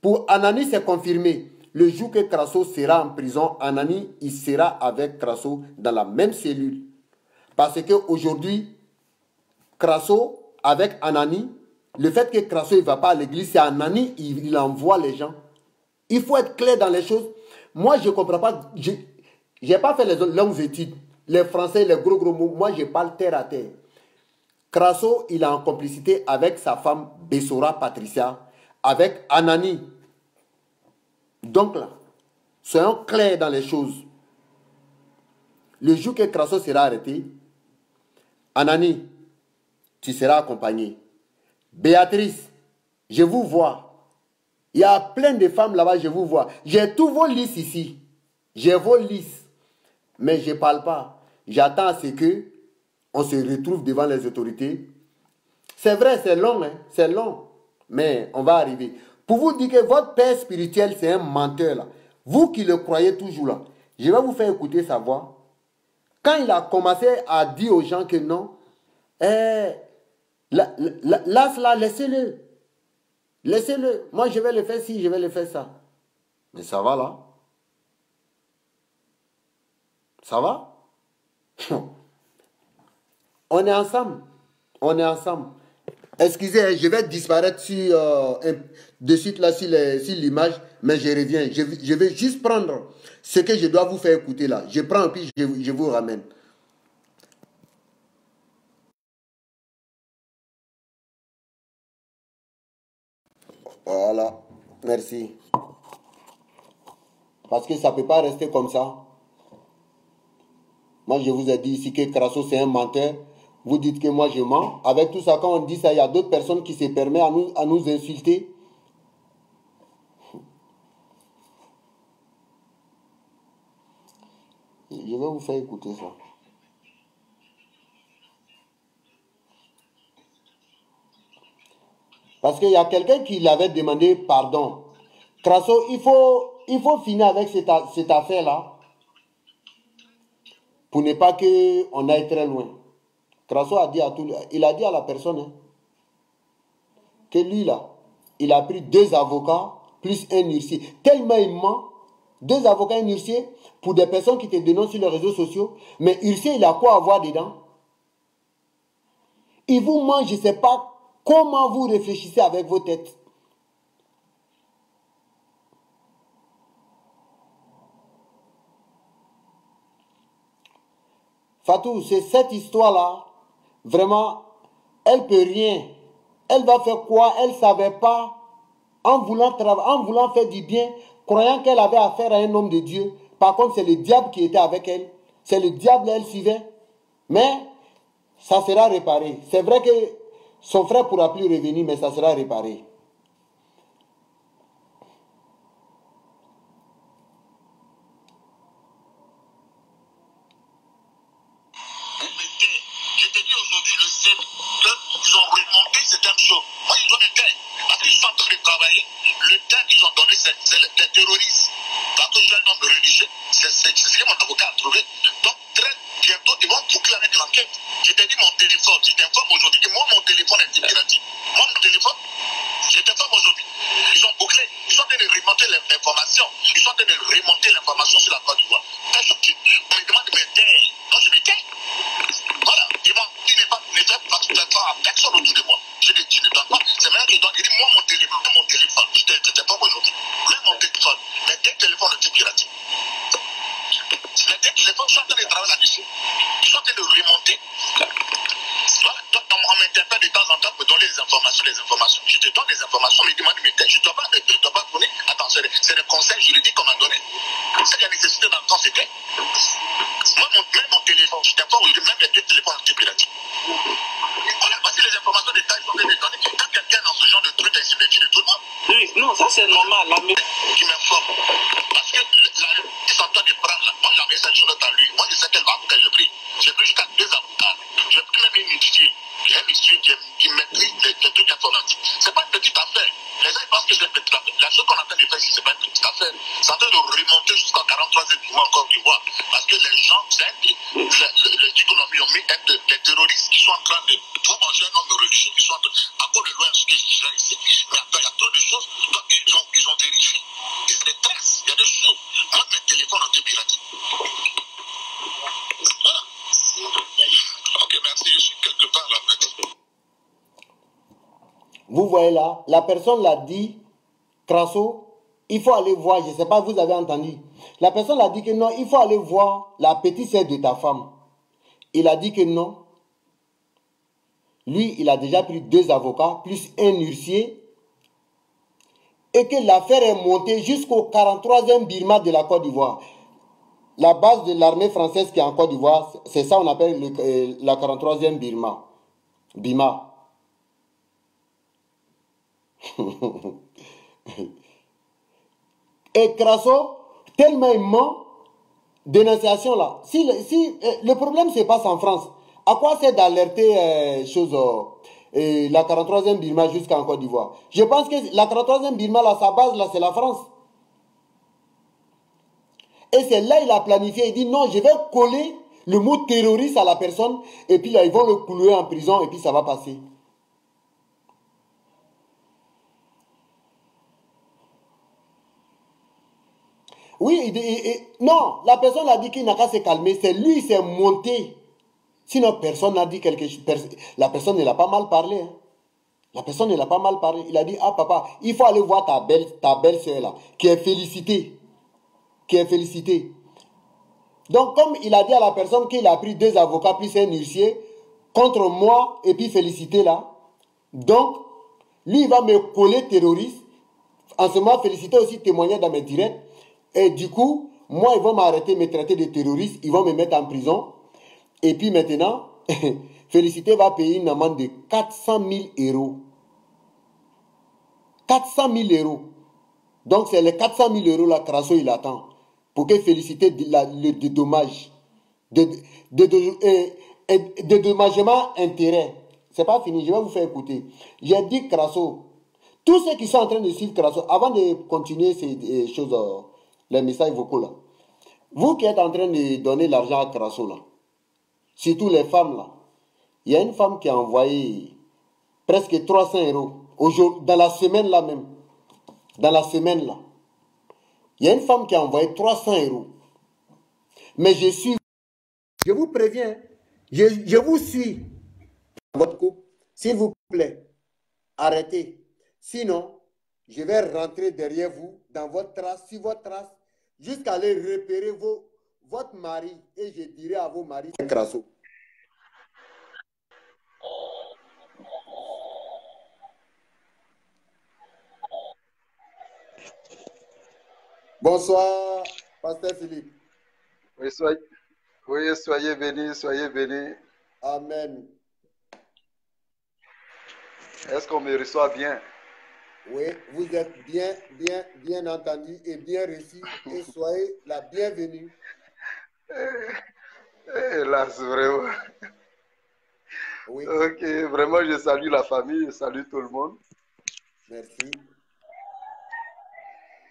Pour Anani, c'est confirmé. Le jour que Crasso sera en prison, Anani, il sera avec Crasso dans la même cellule. Parce qu'aujourd'hui, Crasso, avec Anani, le fait que Crasso ne va pas à l'église, c'est Anani, il envoie les gens. Il faut être clair dans les choses. Moi, je ne comprends pas. Je n'ai pas fait les longues études. Les français, les gros mots. Moi, je parle terre à terre. Crasso, il est en complicité avec sa femme Bessora Patricia, avec Anani. Donc là, soyons clairs dans les choses. Le jour que Crasso sera arrêté, Anani, tu seras accompagné. Béatrice, je vous vois. Il y a plein de femmes là-bas, je vous vois. J'ai tous vos listes ici. J'ai vos listes. Mais je ne parle pas. J'attends à ce que on se retrouve devant les autorités. C'est vrai, c'est long, hein? C'est long. Mais on va arriver. Pour vous dire que votre père spirituel, c'est un menteur là. Vous qui le croyez toujours là. Je vais vous faire écouter sa voix. Quand il a commencé à dire aux gens que non, là, laissez-le. Laissez-le. Moi, je vais le faire ci, je vais le faire ça. Mais ça va là? Ça va? On est ensemble. On est ensemble. Excusez, je vais disparaître de suite là sur l'image, mais je reviens. Je vais juste prendre ce que je dois vous faire écouter là. Je prends puis je vous ramène. Voilà. Merci. Parce que ça ne peut pas rester comme ça. Moi, je vous ai dit ici que Crasso, c'est un menteur. Vous dites que moi, je mens. Avec tout ça, quand on dit ça, il y a d'autres personnes qui se permettent à nous insulter. Je vais vous faire écouter ça. Parce qu'il y a quelqu'un qui l'avait demandé pardon. Crasso, il faut finir avec cette affaire-là. Pour ne pas qu'on aille très loin. Crasso a dit il a dit à la personne hein, que lui là, il a pris 2 avocats plus un huissier. Tellement il ment, 2 avocats et un huissier pour des personnes qui te dénoncent sur les réseaux sociaux. Mais huissier, il a quoi à voir dedans? Il vous ment, je ne sais pas comment vous réfléchissez avec vos têtes. Fatou, c'est cette histoire-là, vraiment, elle peut rien. Elle va faire quoi? Elle ne savait pas, en voulant faire du bien, croyant qu'elle avait affaire à un homme de Dieu. Par contre, c'est le diable qui était avec elle. C'est le diable elle suivait. Mais ça sera réparé. C'est vrai que son frère ne pourra plus revenir, mais ça sera réparé. Je te dis aujourd'hui, le 7, ils ont remonté certaines choses. Moi, ils ont du temps. Parce qu'ils sont en train de travailler. Le temps qu'ils ont donné, c'est les terroristes. Parce que je suis un homme religieux, c'est ce que mon avocat a trouvé. Donc, très bientôt, ils vont boucler avec l'enquête. Je t'ai dit mon téléphone. Je t'informe aujourd'hui que moi, mon téléphone est piraté. Moi, mon téléphone, je t'informe aujourd'hui. Ils ont bouclé. Ils sont en train de remonter l'information. Ils sont en train de remonter l'information sur la Côte d'Ivoire. On me demande de me taire. Donc, je me tais. Voilà, il n'est pas à personne autour de moi. Je ne donne pas. C'est maintenant qu'il donne. Il dit, moi, mon téléphone, je ne t'ai pas aujourd'hui. Même mon téléphone. Mais dès que le téléphone était piraté. Les deux téléphones sont en train de travailler là-dessus. Ils sont en train de remonter. Voilà, donc on m'interpelle de temps en temps pour donner des informations. Je te donne des informations, mais demande, mais je ne dois pas donner. Attends, c'est des conseils juridiques qu'on m'a donné. C'est la nécessité dans le temps, c'était. Moi, même mon téléphone, je t'informe aujourd'hui, même les deux téléphones ont été piratés. Voilà, voici les informations de taille qu'on vient de donner. Quand quelqu'un dans ce genre de truc, il se méfie de tout le monde. Oui, non, ça c'est normal. Qui m'informe. Parce que ils sont en train de prendre là. Moi, j'avais cette chose à lui. Moi, je sais quel avocat j'ai pris. J'ai pris jusqu'à 2 avocats. J'ai pris même une étudiante. Un monsieur qui maîtrise les trucs informatiques. C'est pas une petite affaire. Les gens pensent que c'est une petite affaire. La chose qu'on est en train de faire ici, c'est pas une petite affaire. C'est en train de remonter jusqu'en 43e du mois encore du mois. Parce que les gens, les économies ont mis des terroristes qui sont en train de tout manger un homme religieux, qui sont en train, à cause de loin ce que je disais ici. Mais après, il y a trop de choses. Donc, ils ont vérifié. Il y a des traces, il y a des choses. Moi, mes téléphones ont été piratés. Voilà. Ok, merci, je suis quelque part là. Vous voyez là, la personne l'a dit, Crasso, il faut aller voir, je ne sais pas, vous avez entendu. La personne l'a dit que non, il faut aller voir la petite sœur de ta femme. Il a dit que non. Lui, il a déjà pris 2 avocats, plus un huissier. Et que l'affaire est montée jusqu'au 43e Birma de la Côte d'Ivoire. La base de l'armée française qui est en Côte d'Ivoire, c'est ça on appelle la 43e Birma. Bima. Et Crasso, tellement il ment, dénonciation là. Si le problème se passe en France, à quoi c'est d'alerter la 43e Birma jusqu'en Côte d'Ivoire? Je pense que la 43e Birma, là, sa base là, c'est la France. Et c'est là il a planifié, il dit non, je vais coller le mot terroriste à la personne, et puis là, ils vont le clouer en prison, et puis ça va passer. Oui, non, la personne a dit qu'il n'a qu'à se calmer, c'est lui qui s'est monté. Sinon, personne n'a dit quelque chose. La personne ne l'a pas mal parlé. Hein. La personne ne l'a pas mal parlé. Il a dit, ah papa, il faut aller voir ta belle-sœur là, qui est félicitée. Qui est félicitée. Donc, comme il a dit à la personne qu'il a pris 2 avocats plus un huissier contre moi et puis félicité là, donc, lui, il va me coller terroriste. En ce moment, félicité aussi témoigner dans mes directs. Et du coup, moi, ils vont m'arrêter, me traiter de terroriste. Ils vont me mettre en prison. Et puis maintenant, Félicité va payer une amende de 400 000 euros. 400 000 euros. Donc, c'est les 400 000 euros là, Crasso, il attend. Pour que Félicité le dédommage. Dédommagement intérêt. C'est pas fini, je vais vous faire écouter. J'ai dit Crasso. Tous ceux qui sont en train de suivre Crasso, avant de continuer ces choses, les messages vocaux là, vous qui êtes en train de donner l'argent à Crasso là, surtout les femmes là, il y a une femme qui a envoyé presque 300 euros dans la semaine là même. Dans la semaine là. Il y a une femme qui a envoyé 300 euros. Mais je vous préviens, je vous suis. Votre couple, s'il vous plaît, arrêtez. Sinon, je vais rentrer derrière vous, dans votre trace, sur votre trace, jusqu'à aller repérer votre mari et je dirai à vos maris Crasso. Bonsoir, Pasteur Philippe. Oui, soyez bénis, soyez bénis. Amen. Est-ce qu'on me reçoit bien? Oui, vous êtes bien entendu et bien reçu et soyez la bienvenue. Hélas, vraiment. Oui. Ok, vraiment, je salue la famille, je salue tout le monde. Merci.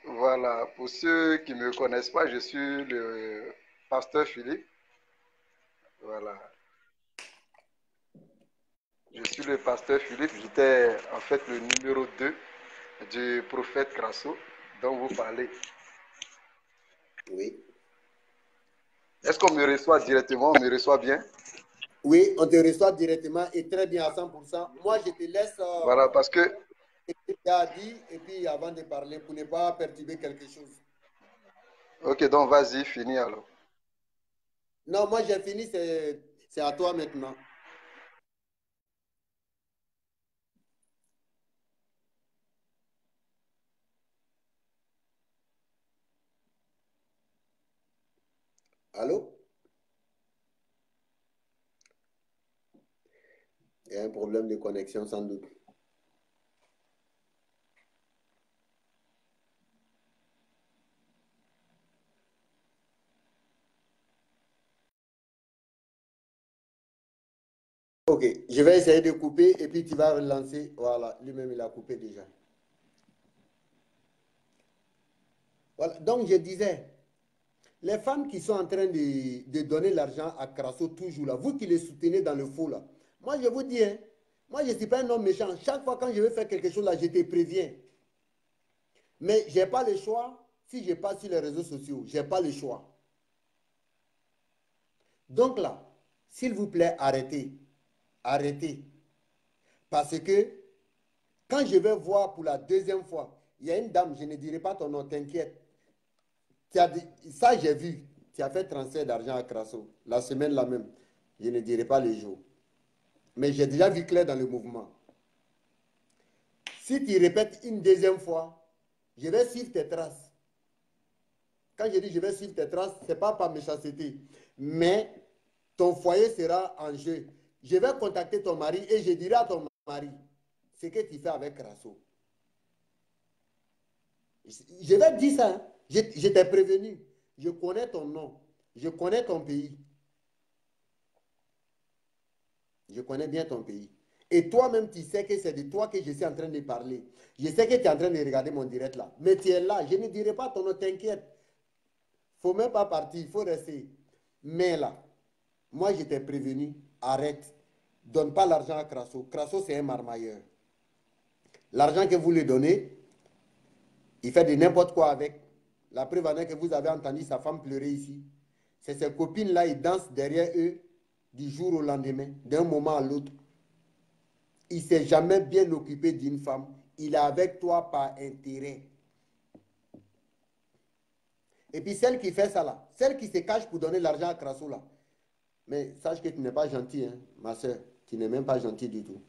Voilà, pour ceux qui ne me connaissent pas, je suis le pasteur Philippe. Voilà. Je suis le pasteur Philippe. J'étais en fait le numéro 2 du prophète Crasso dont vous parlez. Oui. Est-ce qu'on me reçoit directement? On me reçoit bien? Oui, on te reçoit directement et très bien à 100%. Moi, je te laisse Voilà, parce que... ce que tu as dit et puis avant de parler pour ne pas perturber quelque chose. Ok, donc vas-y, finis alors. Non, moi j'ai fini, c'est à toi maintenant. Allô? Il y a un problème de connexion sans doute. Ok, je vais essayer de couper et puis tu vas relancer. Voilà, lui-même il a coupé déjà. Voilà, donc je disais, les femmes qui sont en train de donner l'argent à Crasso toujours là, vous qui les soutenez dans le faux là, moi je vous dis, hein, moi je ne suis pas un homme méchant. Chaque fois quand je veux faire quelque chose là, je te préviens. Mais je n'ai pas le choix si je passe sur les réseaux sociaux. Je n'ai pas le choix. Donc là, s'il vous plaît, arrêtez. Arrêtez. Parce que quand je vais voir pour la deuxième fois, il y a une dame, je ne dirai pas ton nom, t'inquiète. Ça, j'ai vu. Tu as fait transfert d'argent à Crasso. La semaine là même. Je ne dirai pas les jours. Mais j'ai déjà vu clair dans le mouvement. Si tu répètes une deuxième fois, je vais suivre tes traces. Quand je dis je vais suivre tes traces, ce n'est pas par méchanceté. Mais ton foyer sera en jeu. Je vais contacter ton mari et je dirai à ton mari ce que tu fais avec Crasso. Je vais te dire ça. Hein. Je t'ai prévenu. Je connais ton nom. Je connais ton pays. Je connais bien ton pays. Et toi-même, tu sais que c'est de toi que je suis en train de parler. Je sais que tu es en train de regarder mon direct là. Mais tu es là. Je ne dirai pas ton nom, t'inquiète. Il ne faut même pas partir, il faut rester. Mais là, moi, je t'ai prévenu, arrête. Donne pas l'argent à Crasso. Crasso, c'est un marmailleur. L'argent que vous lui donnez, il fait de n'importe quoi avec. La preuve en est que vous avez entendu sa femme pleurer ici. C'est ses copines-là, ils dansent derrière eux du jour au lendemain, d'un moment à l'autre. Il ne s'est jamais bien occupé d'une femme. Il est avec toi par intérêt. Et puis celle qui fait ça là, celle qui se cache pour donner l'argent à Crasso là, mais sache que tu n'es pas gentil, hein, ma soeur. Tu n'es même pas gentil du tout.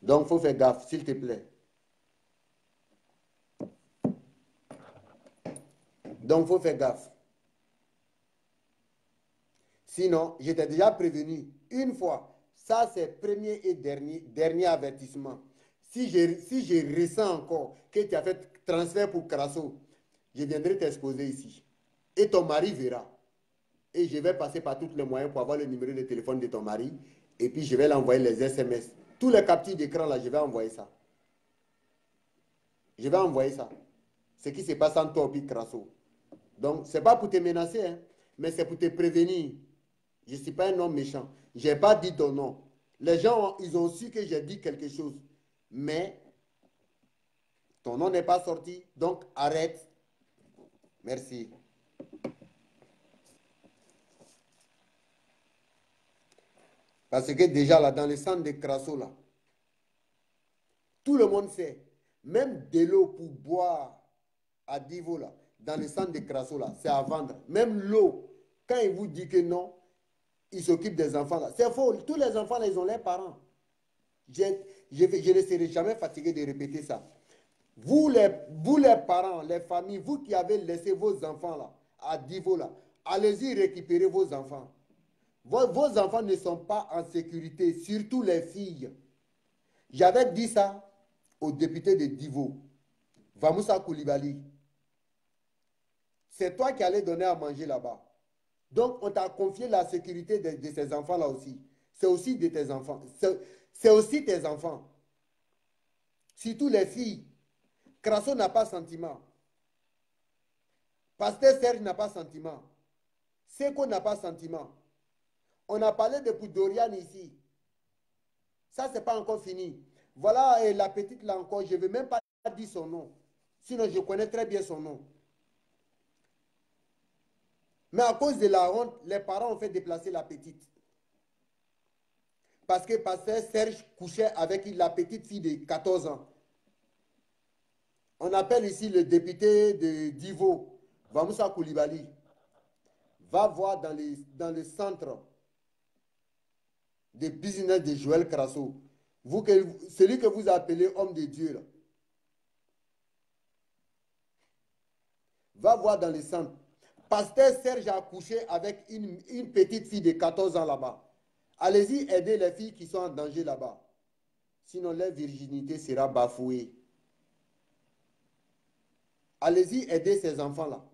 Donc, il faut faire gaffe, s'il te plaît. Donc, il faut faire gaffe. Sinon, je t'ai déjà prévenu une fois. Ça, c'est premier et dernier avertissement. Si je ressens encore que tu as fait transfert pour Crasso, je viendrai t'exposer ici. Et ton mari verra. Et je vais passer par tous les moyens pour avoir le numéro de téléphone de ton mari. Et puis, je vais l'envoyer les SMS. Tous les captures d'écran, là, je vais envoyer ça. Je vais envoyer ça. Ce qui se passe entre toi et Crasso. Donc, ce n'est pas pour te menacer, hein, mais c'est pour te prévenir. Je ne suis pas un homme méchant. Je n'ai pas dit ton nom. Les gens, ils ont su que j'ai dit quelque chose. Mais ton nom n'est pas sorti. Donc, arrête. Merci. Parce que déjà, là, dans le centre de Crasso, là, tout le monde sait. Même de l'eau pour boire à Divo, là. dans le centre de Crasso, là, c'est à vendre. Même l'eau, quand il vous dit que non, il s'occupe des enfants, là. C'est faux. Tous les enfants, là, ils ont leurs parents. Je ne serai jamais fatigué de répéter ça. Vous les parents, les familles, vous qui avez laissé vos enfants là, à Divo là, allez-y récupérer vos enfants. Vos enfants ne sont pas en sécurité, surtout les filles. J'avais dit ça au député de Divo, Vamoussa Koulibaly. C'est toi qui allais donner à manger là-bas. Donc, on t'a confié la sécurité de ces enfants-là aussi. C'est aussi de tes enfants. C'est aussi tes enfants. Surtout les filles. Crasso n'a pas sentiment. Pasteur Serge n'a pas sentiment. Seko n'a pas sentiment. On a parlé de Poudorian ici. Ça, c'est pas encore fini. Voilà la petite là encore. Je ne vais même pas dire son nom. Sinon, je connais très bien son nom. Mais à cause de la honte, les parents ont fait déplacer la petite. Parce que pasteur Serge couchait avec la petite fille de 14 ans. On appelle ici le député de Divo, Vamoussa Koulibaly. Va voir dans le centre de business de Joël Crasso. Celui que vous appelez homme de Dieu, là. Va voir dans le centre. Pasteur Serge a couché avec une petite fille de 14 ans là-bas. Allez-y aider les filles qui sont en danger là-bas. Sinon, leur virginité sera bafouée. Allez-y aider ces enfants-là.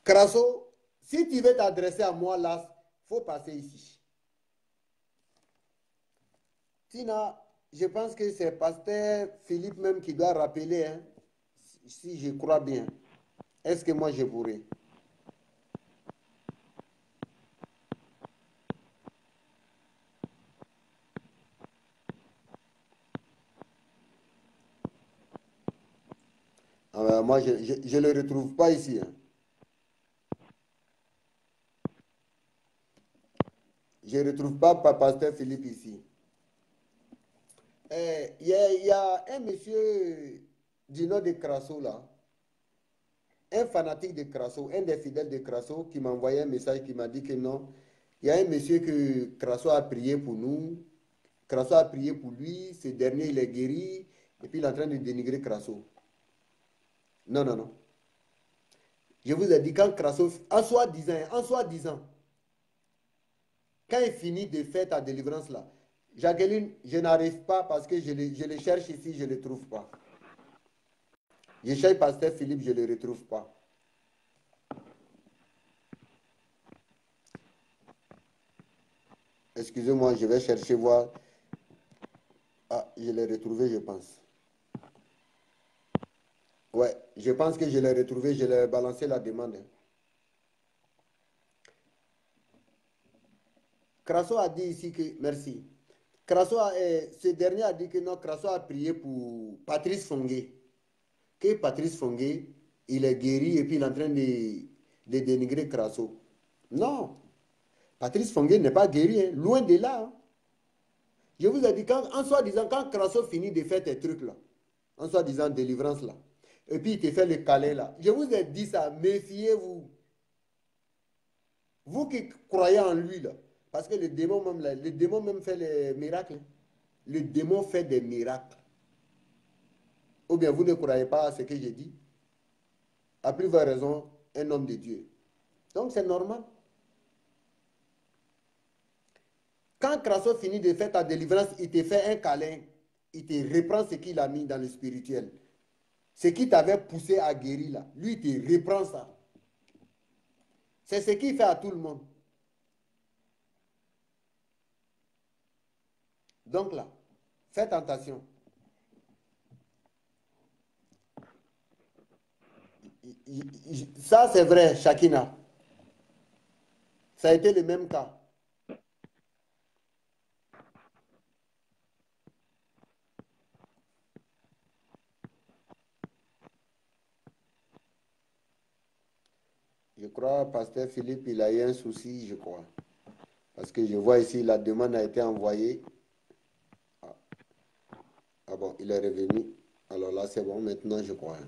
Crasso, si tu veux t'adresser à moi là, il faut passer ici. Sinon, je pense que c'est pasteur Philippe même qui doit rappeler, hein, si je crois bien. Est-ce que moi je pourrais? Moi, je ne le retrouve pas ici. Hein. Je ne retrouve pas pasteur Philippe ici. Il y a un monsieur du nom de Crasso là, un fanatique de Crasso, un des fidèles de Crasso qui m'a envoyé un message qui m'a dit que non, il y a un monsieur que Crasso a prié pour nous, Crasso a prié pour lui, ce dernier il est guéri, et puis il est en train de dénigrer Crasso. Non, non, non. Je vous ai dit quand Crasso, en soi-disant, quand il finit de faire ta délivrance là, Jacqueline, je n'arrive pas parce que je le cherche ici, je ne le trouve pas. Je cherche pasteur Philippe, je ne le retrouve pas. Excusez-moi, je vais chercher voir. Ah, je l'ai retrouvé, je pense. Ouais, je pense que je l'ai retrouvé, je l'ai balancé la demande. Crasso a dit ici que, merci. Ce dernier a dit que non, Crasso a prié pour Patrice Fongué. Que Patrice Fongué, il est guéri et puis il est en train de dénigrer Crasso. Non, Patrice Fongué n'est pas guéri, hein, loin de là. Hein. Je vous ai dit, en soi-disant, quand Crasso finit de faire tes trucs là, en soi-disant délivrance là, et puis il te fait le calais là, je vous ai dit ça, méfiez-vous. Vous qui croyez en lui là, parce que le démon même fait les miracles. Le démon fait des miracles. Ou bien vous ne croyez pas à ce que j'ai dit. À plus forte raison, un homme de Dieu. Donc c'est normal. Quand Crasso finit de faire ta délivrance, il te fait un câlin. Il te reprend ce qu'il a mis dans le spirituel. Ce qui t'avait poussé à guérir là. Lui, il te reprend ça. C'est ce qu'il fait à tout le monde. Donc là, faites attention. Ça, c'est vrai, Shakina. Ça a été le même cas. Je crois, pasteur Philippe, il a eu un souci, je crois. Parce que je vois ici, la demande a été envoyée. Ah bon, il est revenu. Alors là, c'est bon, maintenant je crois.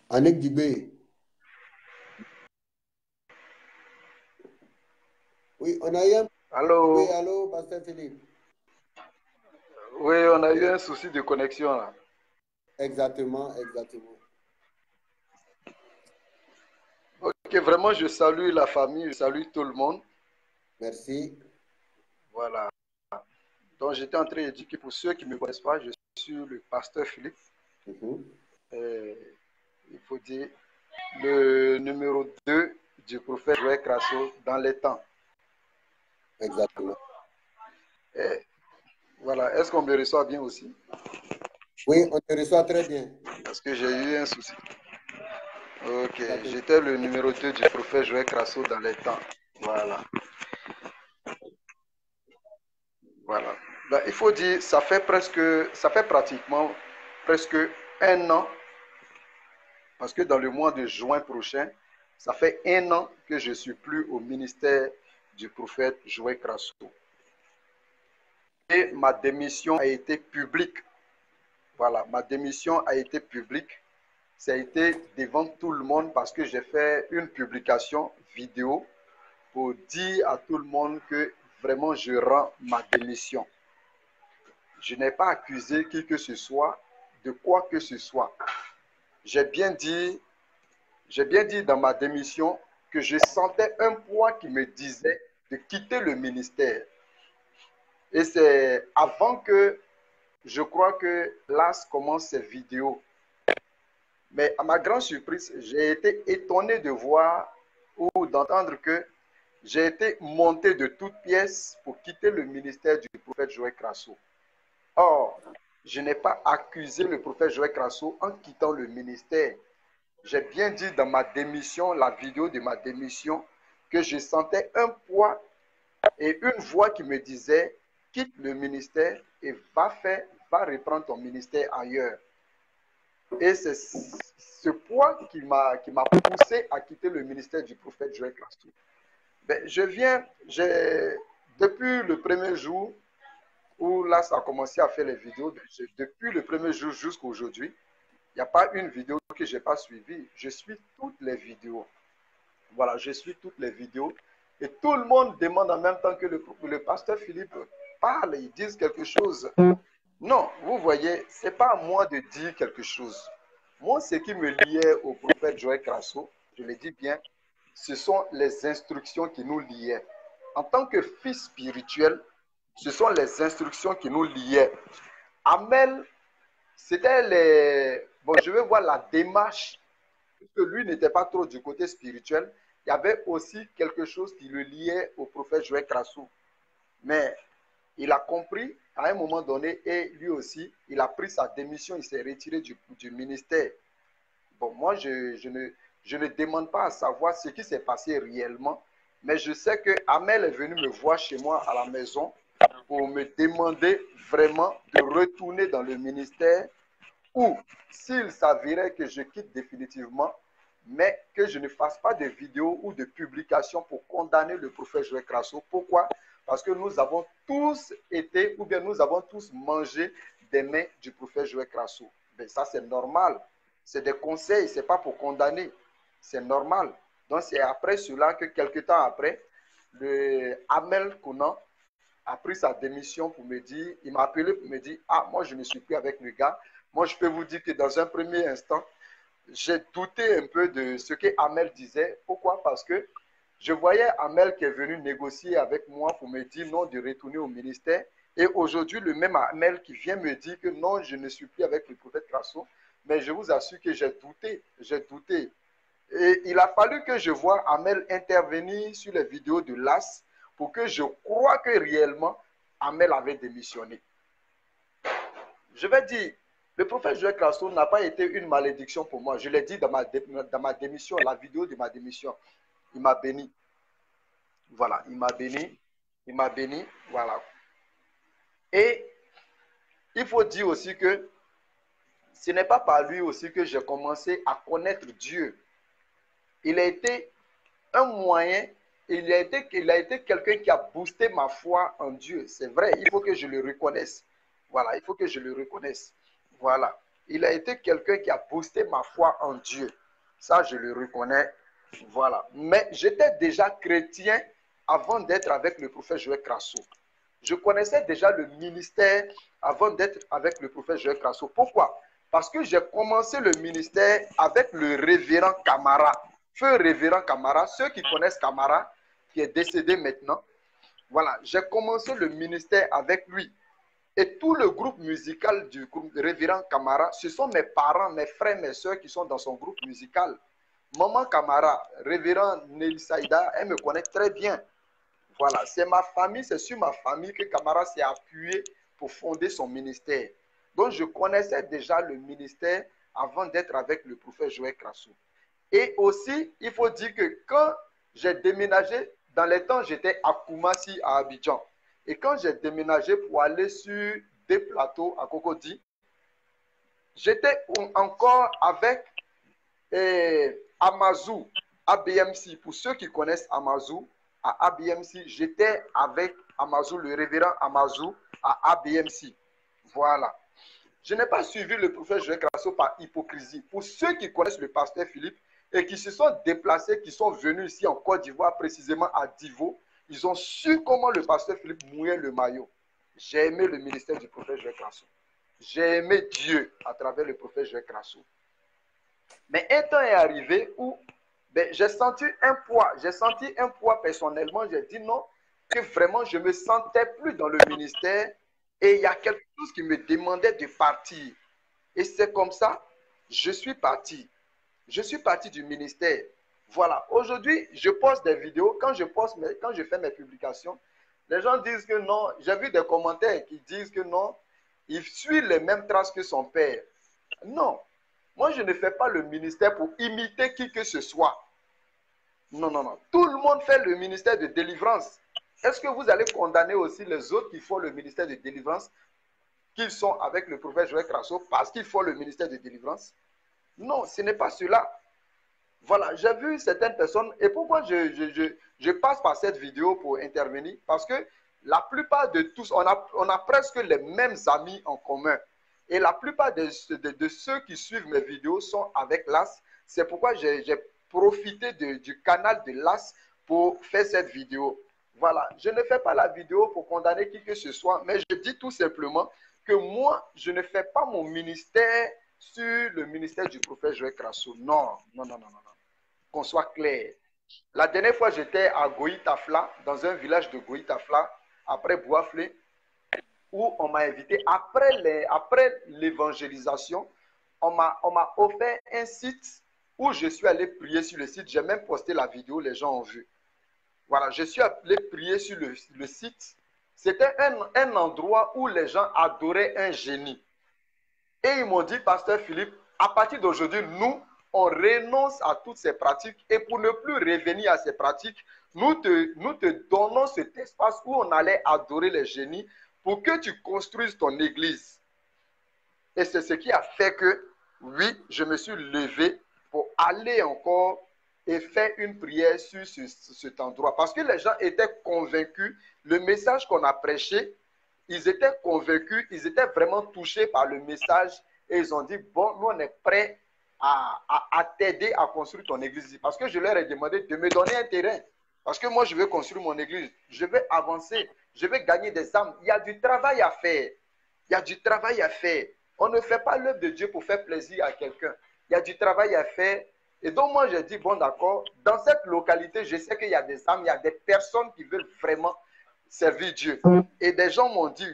Anek Dubé. Oui, on a eu un... Oui, Allô? allô, Pasteur Philippe. Oui, on a eu Oui, un souci de connexion là. exactement, exactement. Ok, vraiment, je salue la famille, je salue tout le monde. Merci. Voilà. Donc, j'étais en train de dire que pour ceux qui ne me connaissent pas, je suis le pasteur Philippe. Mhm. Il faut dire le numéro 2 du prophète Joël Crasso dans les temps. Exactement. Et voilà. Est-ce qu'on me reçoit bien aussi? Oui, on te reçoit très bien. Parce que j'ai eu un souci. Ok, Ça te- j'étais le numéro 2 du prophète Joël Crasso dans les temps. Voilà. Voilà. Ben, il faut dire, ça fait pratiquement presque un an, parce que dans le mois de juin prochain, ça fait un an que je ne suis plus au ministère du prophète Joël Crasso. Et ma démission a été publique. Voilà, ma démission a été publique. Ça a été devant tout le monde parce que j'ai fait une publication vidéo pour dire à tout le monde que vraiment je rends ma démission. Je n'ai pas accusé qui que ce soit de quoi que ce soit. J'ai bien dit dans ma démission que je sentais un poids qui me disait de quitter le ministère. Et c'est avant que je crois que l'AS commence ses vidéos. Mais à ma grande surprise, j'ai été étonné de voir ou d'entendre que j'ai été monté de toutes pièces pour quitter le ministère du prophète Joël Crasso. Or, je n'ai pas accusé le prophète Joël Crasso en quittant le ministère. J'ai bien dit dans ma démission, la vidéo de ma démission, que je sentais un poids et une voix qui me disait quitte le ministère et va reprendre ton ministère ailleurs. Et c'est ce poids qui m'a poussé à quitter le ministère du prophète Joël Crasso. Ben, depuis le premier jour où là ça a commencé à faire les vidéos, depuis le premier jour jusqu'à aujourd'hui, il n'y a pas une vidéo que je n'ai pas suivie. Je suis toutes les vidéos. Voilà, je suis toutes les vidéos. Et tout le monde demande en même temps que le pasteur Philippe parle, il dise quelque chose. Non, vous voyez, ce n'est pas à moi de dire quelque chose. Moi, ce qui me liait au prophète Joël Crasso, je le dis bien, ce sont les instructions qui nous liaient. En tant que fils spirituel, ce sont les instructions qui nous liaient. Amel, c'était les... Bon, je vais voir la démarche, puisque lui n'était pas trop du côté spirituel. Il y avait aussi quelque chose qui le liait au prophète Joël Crasso. Mais il a compris à un moment donné et lui aussi, il a pris sa démission, il s'est retiré du ministère. Bon, moi, je ne demande pas à savoir ce qui s'est passé réellement, mais je sais que Amel est venu me voir chez moi à la maison pour me demander vraiment de retourner dans le ministère ou s'il s'avérait que je quitte définitivement, mais que je ne fasse pas de vidéos ou de publications pour condamner le prophète Joël Crasso. Pourquoi? Parce que nous avons tous été, ou bien nous avons tous mangé des mains du prophète Joël Crasso. Mais ça, c'est normal. C'est des conseils, ce n'est pas pour condamner. C'est normal. Donc, c'est après cela que, quelque temps après, le Amel Kounan a pris sa démission pour me dire, il m'a appelé pour me dire, ah, moi, je ne suis plus avec le gars. Moi, je peux vous dire que dans un premier instant, j'ai douté un peu de ce que Amel disait. Pourquoi? Parce que je voyais Amel qui est venu négocier avec moi pour me dire non de retourner au ministère. Et aujourd'hui, le même Amel qui vient me dire que non, je ne suis plus avec le prophète Crasso. Mais je vous assure que j'ai douté. J'ai douté. Et il a fallu que je voie Amel intervenir sur les vidéos de l'AS pour que je croie que réellement Amel avait démissionné. Je vais dire, le prophète Joël Crasso n'a pas été une malédiction pour moi. Je l'ai dit dans ma démission, la vidéo de ma démission. Il m'a béni. Voilà, il m'a béni. Il m'a béni. Voilà. Et il faut dire aussi que ce n'est pas par lui aussi que j'ai commencé à connaître Dieu. Il a été un moyen, il a été quelqu'un qui a boosté ma foi en Dieu. C'est vrai, il faut que je le reconnaisse. Voilà, il faut que je le reconnaisse. Voilà, il a été quelqu'un qui a boosté ma foi en Dieu. Ça, je le reconnais. Voilà, mais j'étais déjà chrétien avant d'être avec le prophète Joël Crasso. Je connaissais déjà le ministère avant d'être avec le prophète Joël Crasso. Pourquoi? Parce que j'ai commencé le ministère avec le révérend Camara. Feu révérend Camara, ceux qui connaissent Camara, qui est décédé maintenant. Voilà, j'ai commencé le ministère avec lui. Et tout le groupe musical du révérend Camara, ce sont mes parents, mes frères, mes soeurs qui sont dans son groupe musical. Maman Camara, révérend Nelly Saïda, elle me connaît très bien. Voilà, c'est ma famille, c'est sur ma famille que Camara s'est appuyé pour fonder son ministère. Donc, je connaissais déjà le ministère avant d'être avec le prophète Joël Crasso. Et aussi, il faut dire que quand j'ai déménagé, dans les temps, j'étais à Koumassi, à Abidjan. Et quand j'ai déménagé pour aller sur des plateaux à Cocody, j'étais encore avec Amazou, ABMC. Pour ceux qui connaissent Amazou, à ABMC, j'étais avec Amazou, le révérend Amazou, à ABMC. Voilà. Je n'ai pas suivi le prophète Joël Crasso par hypocrisie. Pour ceux qui connaissent le pasteur Philippe et qui se sont déplacés, qui sont venus ici en Côte d'Ivoire, précisément à Divo, ils ont su comment le pasteur Philippe mouillait le maillot. J'ai aimé le ministère du prophète Joël Crasso. J'ai aimé Dieu à travers le prophète Joël Crasso. Mais un temps est arrivé où j'ai senti un poids. J'ai senti un poids personnellement. J'ai dit non, que vraiment je ne me sentais plus dans le ministère. Et il y a quelque chose qui me demandait de partir. Et c'est comme ça, je suis parti. Je suis parti du ministère. Voilà. Aujourd'hui, je poste des vidéos. Quand je fais mes publications, les gens disent que non. J'ai vu des commentaires qui disent que non, il suit les mêmes traces que son père. Non. Moi, je ne fais pas le ministère pour imiter qui que ce soit. Non, non, non. Tout le monde fait le ministère de délivrance. Est-ce que vous allez condamner aussi les autres qui font le ministère de délivrance, qu'ils sont avec le prophète Joël Crasso, parce qu'ils font le ministère de délivrance? Non, ce n'est pas cela. Voilà, j'ai vu certaines personnes, et pourquoi je passe par cette vidéo pour intervenir? Parce que la plupart de tous, on a presque les mêmes amis en commun. Et la plupart de ceux qui suivent mes vidéos sont avec l'AS. C'est pourquoi j'ai profité du canal de l'AS pour faire cette vidéo. Voilà, je ne fais pas la vidéo pour condamner qui que ce soit, mais je dis tout simplement que moi, je ne fais pas mon ministère sur le ministère du prophète Joël Crasso. Non, non, non, non, non, non. Qu'on soit clair. La dernière fois, j'étais à Goïtafla, dans un village de Goïtafla, après Boisflé, où on m'a invité. Après l'évangélisation, on m'a offert un site où je suis allé prier sur le site. J'ai même posté la vidéo, les gens ont vu. Voilà, je suis allé prier sur le site. C'était un endroit où les gens adoraient un génie. Et ils m'ont dit, pasteur Philippe, à partir d'aujourd'hui, nous, on renonce à toutes ces pratiques. Et pour ne plus revenir à ces pratiques, nous te donnons cet espace où on allait adorer les génies pour que tu construises ton église. Et c'est ce qui a fait que, oui, je me suis levé pour aller encore et faire une prière sur cet endroit. Parce que les gens étaient convaincus, le message qu'on a prêché, ils étaient convaincus, ils étaient vraiment touchés par le message et ils ont dit, bon, nous on est prêts à t'aider à construire ton église. Parce que je leur ai demandé de me donner un terrain. Parce que moi, je veux construire mon église. Je veux avancer. Je veux gagner des âmes. Il y a du travail à faire. Il y a du travail à faire. On ne fait pas l'œuvre de Dieu pour faire plaisir à quelqu'un. Il y a du travail à faire. Et donc, moi, j'ai dit, bon, d'accord, dans cette localité, je sais qu'il y a des âmes, il y a des personnes qui veulent vraiment servir Dieu. Et des gens m'ont dit,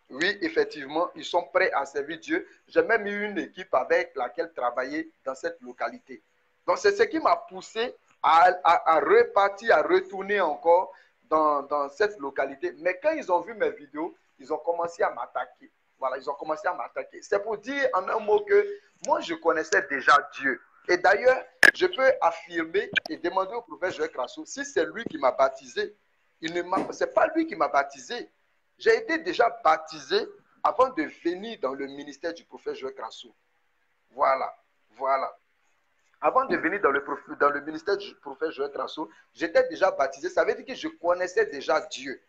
oui, effectivement, ils sont prêts à servir Dieu. J'ai même eu une équipe avec laquelle travailler dans cette localité. Donc, c'est ce qui m'a poussé à repartir, à retourner encore dans cette localité. Mais quand ils ont vu mes vidéos, ils ont commencé à m'attaquer. Voilà, ils ont commencé à m'attaquer. C'est pour dire en un mot que moi, je connaissais déjà Dieu. Et d'ailleurs, je peux affirmer et demander au prophète Joël Crasso, si c'est lui qui m'a baptisé, ce n'est pas lui qui m'a baptisé. J'ai été déjà baptisé avant de venir dans le ministère du prophète Joël Crasso. Voilà, voilà. Avant de venir dans le ministère du prophète Joël Crasso, j'étais déjà baptisé. Ça veut dire que je connaissais déjà Dieu.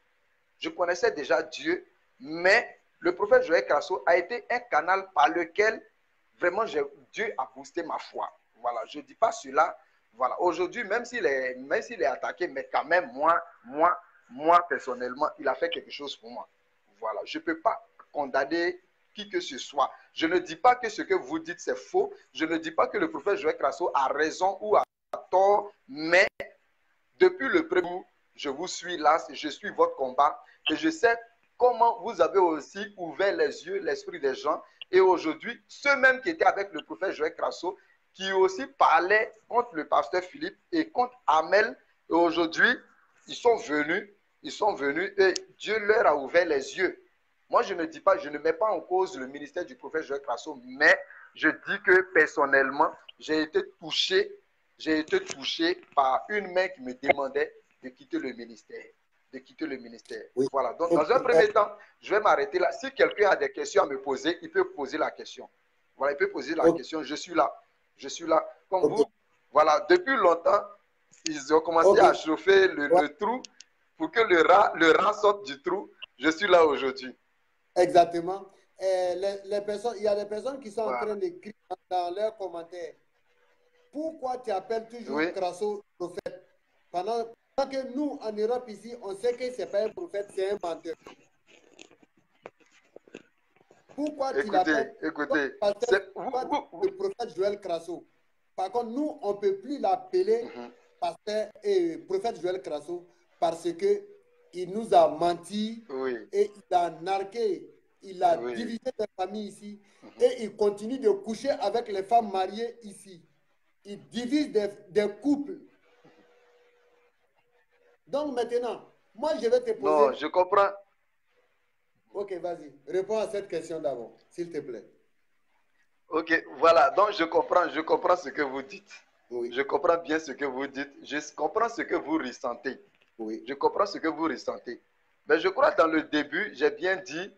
Je connaissais déjà Dieu, mais le prophète Joël Crasso a été un canal par lequel vraiment Dieu a boosté ma foi. Voilà, je ne dis pas cela. Voilà, aujourd'hui, même s'il est attaqué, mais quand même, moi, personnellement, il a fait quelque chose pour moi. Voilà, je ne peux pas condamner qui que ce soit. Je ne dis pas que ce que vous dites, c'est faux. Je ne dis pas que le prophète Joël Crasso a raison ou a tort, mais depuis le premier jour, je vous suis là, je suis votre combat et je sais comment vous avez aussi ouvert les yeux, l'esprit des gens. Et aujourd'hui, ceux mêmes qui étaient avec le prophète Joël Crasso, qui aussi parlaient contre le pasteur Philippe et contre Amel, et aujourd'hui, ils sont venus et Dieu leur a ouvert les yeux. Moi, je ne dis pas, je ne mets pas en cause le ministère du prophète Joël Crasso, mais je dis que personnellement, j'ai été touché par une main qui me demandait de quitter le ministère. Oui. Voilà. Donc, dans un premier temps, je vais m'arrêter là. Si quelqu'un a des questions à me poser, il peut poser la question. Voilà, il peut poser la question. Je suis là. Comme vous. Voilà. Depuis longtemps, ils ont commencé à chauffer le trou pour que le rat sorte du trou. Je suis là aujourd'hui. Exactement. Les personnes, il y a des personnes qui sont en train d'écrire dans leurs commentaires. Pourquoi tu appelles toujours Crasso prophète? Pendant que nous, en Europe ici, on sait que ce n'est pas un prophète, c'est un menteur. Pourquoi tu l'appelles le prophète Joël Crasso? Par contre, nous, on ne peut plus l'appeler pasteur et prophète Joël Crasso parce qu'il nous a menti et il a narqué, il a divisé les familles ici et il continue de coucher avec les femmes mariées ici. Il divise des couples. Donc maintenant, moi je vais te poser... Non, je comprends. Ok, vas-y. Réponds à cette question d'abord, s'il te plaît. Ok, voilà. Donc je comprends ce que vous dites. Oui. Je comprends bien ce que vous dites. Je comprends ce que vous ressentez. Oui. Je comprends ce que vous ressentez. Mais je crois que dans le début, j'ai bien dit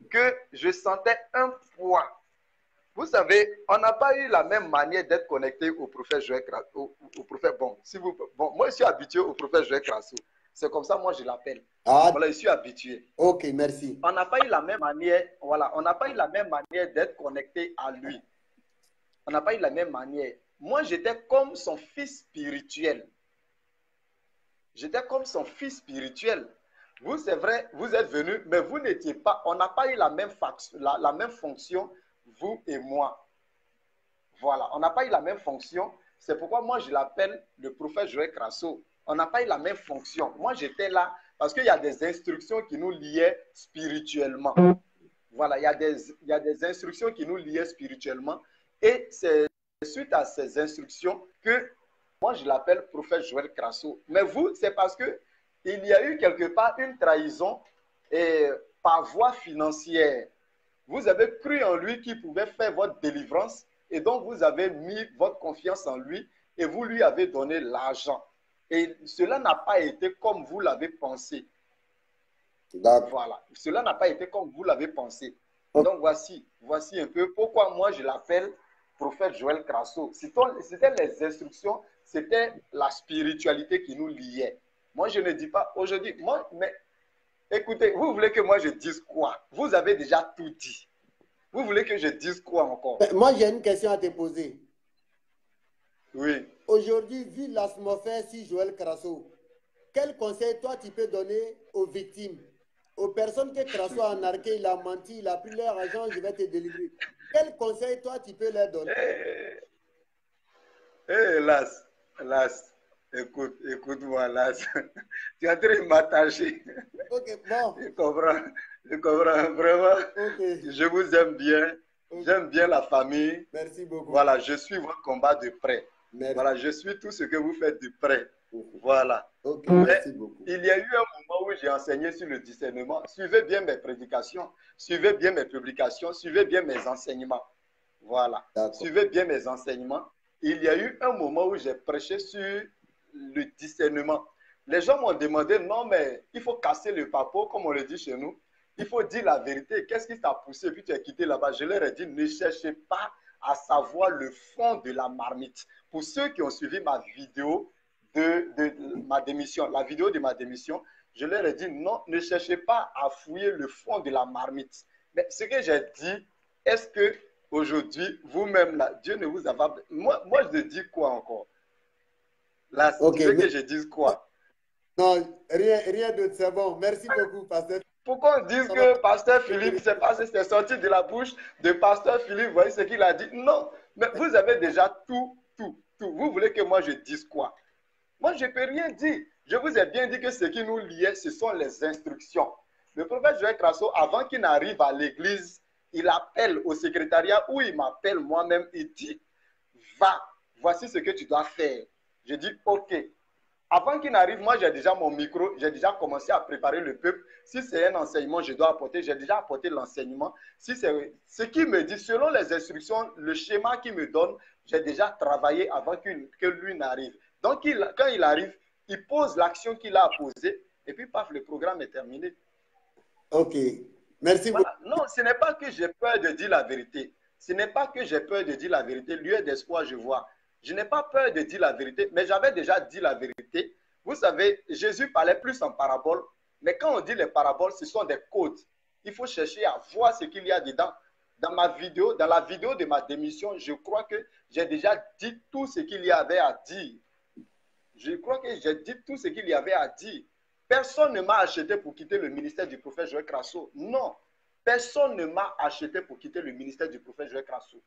que je sentais un poids. Vous savez, on n'a pas eu la même manière d'être connecté au prophète Joël Crasso. Au prophète, moi, je suis habitué au prophète Joël Crasso. C'est comme ça, moi, je l'appelle. Voilà, je suis habitué. Ok, merci. On n'a pas eu la même manière, on n'a pas eu la même manière d'être connecté à lui. On n'a pas eu la même manière. Moi, j'étais comme son fils spirituel. Vous, c'est vrai, vous êtes venus, mais vous n'étiez pas, on n'a pas eu la même fonction, vous et moi. Voilà, on n'a pas eu la même fonction. C'est pourquoi moi, je l'appelle le prophète Joël Crasso. On n'a pas eu la même fonction. Moi, j'étais là parce qu'il y a des instructions qui nous liaient spirituellement. Voilà, il y a des instructions qui nous liaient spirituellement. Et c'est suite à ces instructions que moi, je l'appelle prophète Joël Crasso. Mais vous, c'est parce que il y a eu quelque part une trahison par voie financière. Vous avez cru en lui qui pouvait faire votre délivrance et donc vous avez mis votre confiance en lui et vous lui avez donné l'argent. Et cela n'a pas été comme vous l'avez pensé. Voilà. Cela n'a pas été comme vous l'avez pensé. Donc voici un peu pourquoi moi je l'appelle prophète Joël Crasso. C'était les instructions, c'était la spiritualité qui nous liait. Moi je ne dis pas aujourd'hui, mais écoutez, vous voulez que moi je dise quoi? Vous avez déjà tout dit. Vous voulez que je dise quoi encore? Moi j'ai une question à te poser. Oui. Aujourd'hui, vu l'atmosphère si Joël Crasso, quel conseil toi tu peux donner aux victimes, aux personnes que Crasso a narqué, il a menti, il a pris leur argent, je vais te délivrer. Quel conseil toi tu peux leur donner? Las, écoute-moi, Las. Tu es en train de m'attacher. Ok, bon. Je comprends vraiment. Okay. Je vous aime bien. Okay. J'aime bien la famille. Merci beaucoup. Voilà, je suis votre combat de près. Merci. Voilà, je suis tout ce que vous faites de près. Voilà. Okay, merci beaucoup. Il y a eu un moment où j'ai enseigné sur le discernement. Suivez bien mes prédications, suivez bien mes publications, suivez bien mes enseignements. Voilà. Suivez bien mes enseignements. Il y a eu un moment où j'ai prêché sur le discernement. Les gens m'ont demandé, non, mais il faut casser le papeau, comme on le dit chez nous. Il faut dire la vérité. Qu'est-ce qui t'a poussé et puis tu as quitté là-bas? Je leur ai dit, ne cherchez pas à savoir le fond de la marmite. Pour ceux qui ont suivi ma vidéo de ma démission, la vidéo de ma démission, je leur ai dit, non, ne cherchez pas à fouiller le fond de la marmite. Mais ce que j'ai dit, est-ce que aujourd'hui, vous-même, là, Dieu ne vous a pas... Moi, je dis quoi encore? Là, Ok, tu veux que je dise quoi? non, rien d'autre, c'est bon. Merci beaucoup, pasteur. Pourquoi on dise que pasteur Philippe, c'est parce que c'est sorti de la bouche de pasteur Philippe, vous voyez ce qu'il a dit? Non, mais vous avez déjà tout. Vous voulez que moi je dise quoi? Moi, je ne peux rien dire. Je vous ai bien dit que ce qui nous liait, ce sont les instructions. Le prophète Joël Crasso, avant qu'il n'arrive à l'église, il appelle au secrétariat ou il m'appelle moi-même, il dit, va, voici ce que tu dois faire. Je dis, ok. Avant qu'il n'arrive, moi, j'ai déjà mon micro, j'ai déjà commencé à préparer le peuple. Si c'est un enseignement, je dois apporter, j'ai déjà apporté l'enseignement. Si c'est ce qu'il me dit, selon les instructions, le schéma qu'il me donne, j'ai déjà travaillé avant que lui n'arrive. Donc, quand il arrive, il pose l'action qu'il a posée, et puis, paf, le programme est terminé. Ok, merci voilà. Beaucoup. Non, ce n'est pas que j'ai peur de dire la vérité. Ce n'est pas que j'ai peur de dire la vérité. Lieu d'espoir, je vois. Je n'ai pas peur de dire la vérité, mais j'avais déjà dit la vérité. Vous savez, Jésus parlait plus en parabole, mais quand on dit les paraboles, ce sont des codes. Il faut chercher à voir ce qu'il y a dedans. Dans la vidéo de ma démission, je crois que j'ai déjà dit tout ce qu'il y avait à dire. Je crois que j'ai dit tout ce qu'il y avait à dire. Personne ne m'a acheté pour quitter le ministère du prophète Joël Crasso. Non, personne ne m'a acheté pour quitter le ministère du prophète Joël Crasso.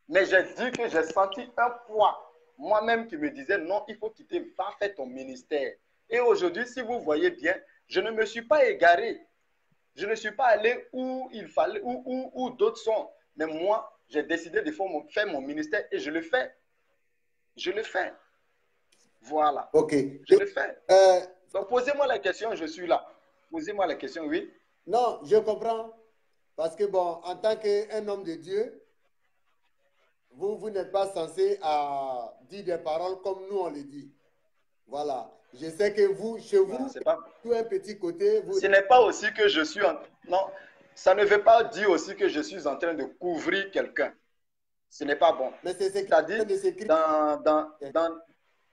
Mais j'ai dit que j'ai senti un poids, moi-même qui me disait, non, il faut quitter, va faire ton ministère. Et aujourd'hui, si vous voyez bien, je ne me suis pas égaré. Je ne suis pas allé où il fallait, où d'autres sont. Mais moi, j'ai décidé de faire mon ministère et je le fais. Je le fais. Voilà. Ok. Je le fais. Donc, posez-moi la question, je suis là. Posez-moi la question, oui. Non, je comprends. Parce que, bon, en tant qu'un homme de Dieu, vous n'êtes pas censé dire des paroles comme nous, on le dit. Voilà. Je sais que vous, chez vous, tout un petit côté... Ce n'est pas aussi que je suis... Non, ça ne veut pas dire aussi que je suis en train de couvrir quelqu'un. Ce n'est pas bon. Mais c'est ce c'est-à-dire,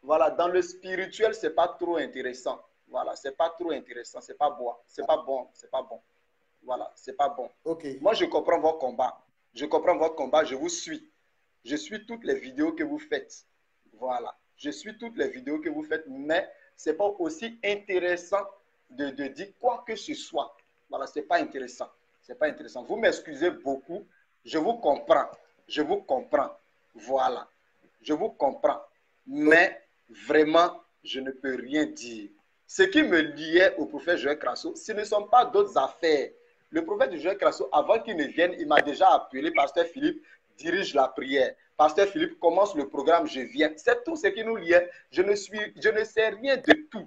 dans le spirituel, ce n'est pas trop intéressant. Voilà, c'est pas trop intéressant, c'est pas bon, c'est pas bon, c'est pas bon. Voilà, c'est pas bon. Okay. Moi, je comprends votre combat. Je comprends votre combat, je vous suis. Je suis toutes les vidéos que vous faites. Voilà, je suis toutes les vidéos que vous faites, mais c'est pas aussi intéressant de dire quoi que ce soit. Voilà, c'est pas intéressant. C'est pas intéressant. Vous m'excusez beaucoup, je vous comprends. Je vous comprends. Voilà, je vous comprends. Mais vraiment, je ne peux rien dire. Ce qui me liait au prophète Joël Crasso, ce ne sont pas d'autres affaires. Le prophète Joël Crasso, avant qu'il ne vienne, il m'a déjà appelé, pasteur Philippe, dirige la prière. Pasteur Philippe, commence le programme, je viens. C'est tout ce qui nous liait. Je ne sais rien de tout.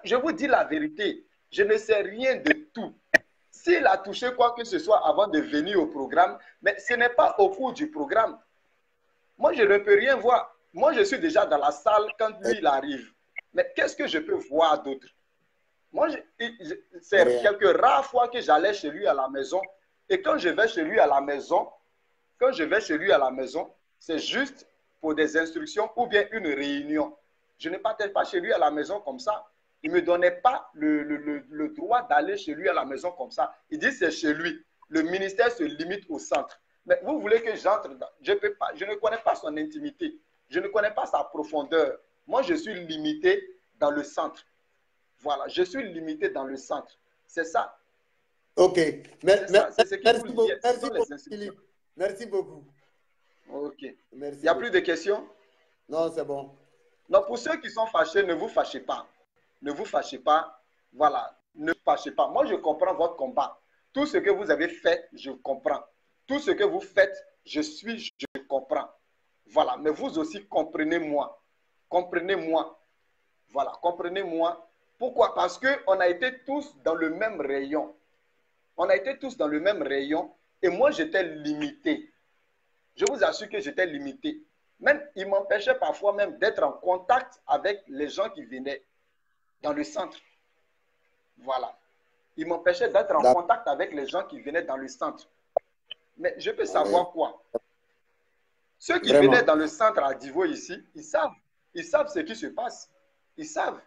Je vous dis la vérité, je ne sais rien de tout. S'il a touché quoi que ce soit avant de venir au programme, mais ce n'est pas au cours du programme. Moi, je ne peux rien voir. Moi, je suis déjà dans la salle quand lui, il arrive. Mais qu'est-ce que je peux voir d'autre? Moi, c'est quelques rares fois que j'allais chez lui à la maison. Et quand je vais chez lui à la maison, c'est juste pour des instructions ou bien une réunion. Je ne partais pas chez lui à la maison comme ça. Il ne me donnait pas le droit d'aller chez lui à la maison comme ça. Il dit c'est chez lui. Le ministère se limite au centre. Mais vous voulez que j'entre dans... Je ne connais pas son intimité. Je ne connais pas sa profondeur. Moi, je suis limité dans le centre. Voilà, je suis limité dans le centre. C'est ça. Ok. Merci beaucoup, Philippe. Merci beaucoup. Ok. Merci. Il n'y a plus de questions? Non, c'est bon. Non, pour ceux qui sont fâchés, ne vous fâchez pas. Ne vous fâchez pas. Voilà, ne vous fâchez pas. Moi, je comprends votre combat. Tout ce que vous avez fait, je comprends. Tout ce que vous faites, je comprends. Voilà, mais vous aussi, comprenez-moi. Comprenez-moi. Voilà, comprenez-moi. Pourquoi? Parce qu'on a été tous dans le même rayon. On a été tous dans le même rayon et moi, j'étais limité. Je vous assure que j'étais limité. Même, il m'empêchait parfois même d'être en contact avec les gens qui venaient dans le centre. Voilà. Il m'empêchait d'être en contact avec les gens qui venaient dans le centre. Mais je peux savoir quoi? Ceux qui venaient dans le centre à Divo ici, ils savent ce qui se passe. Ils savent.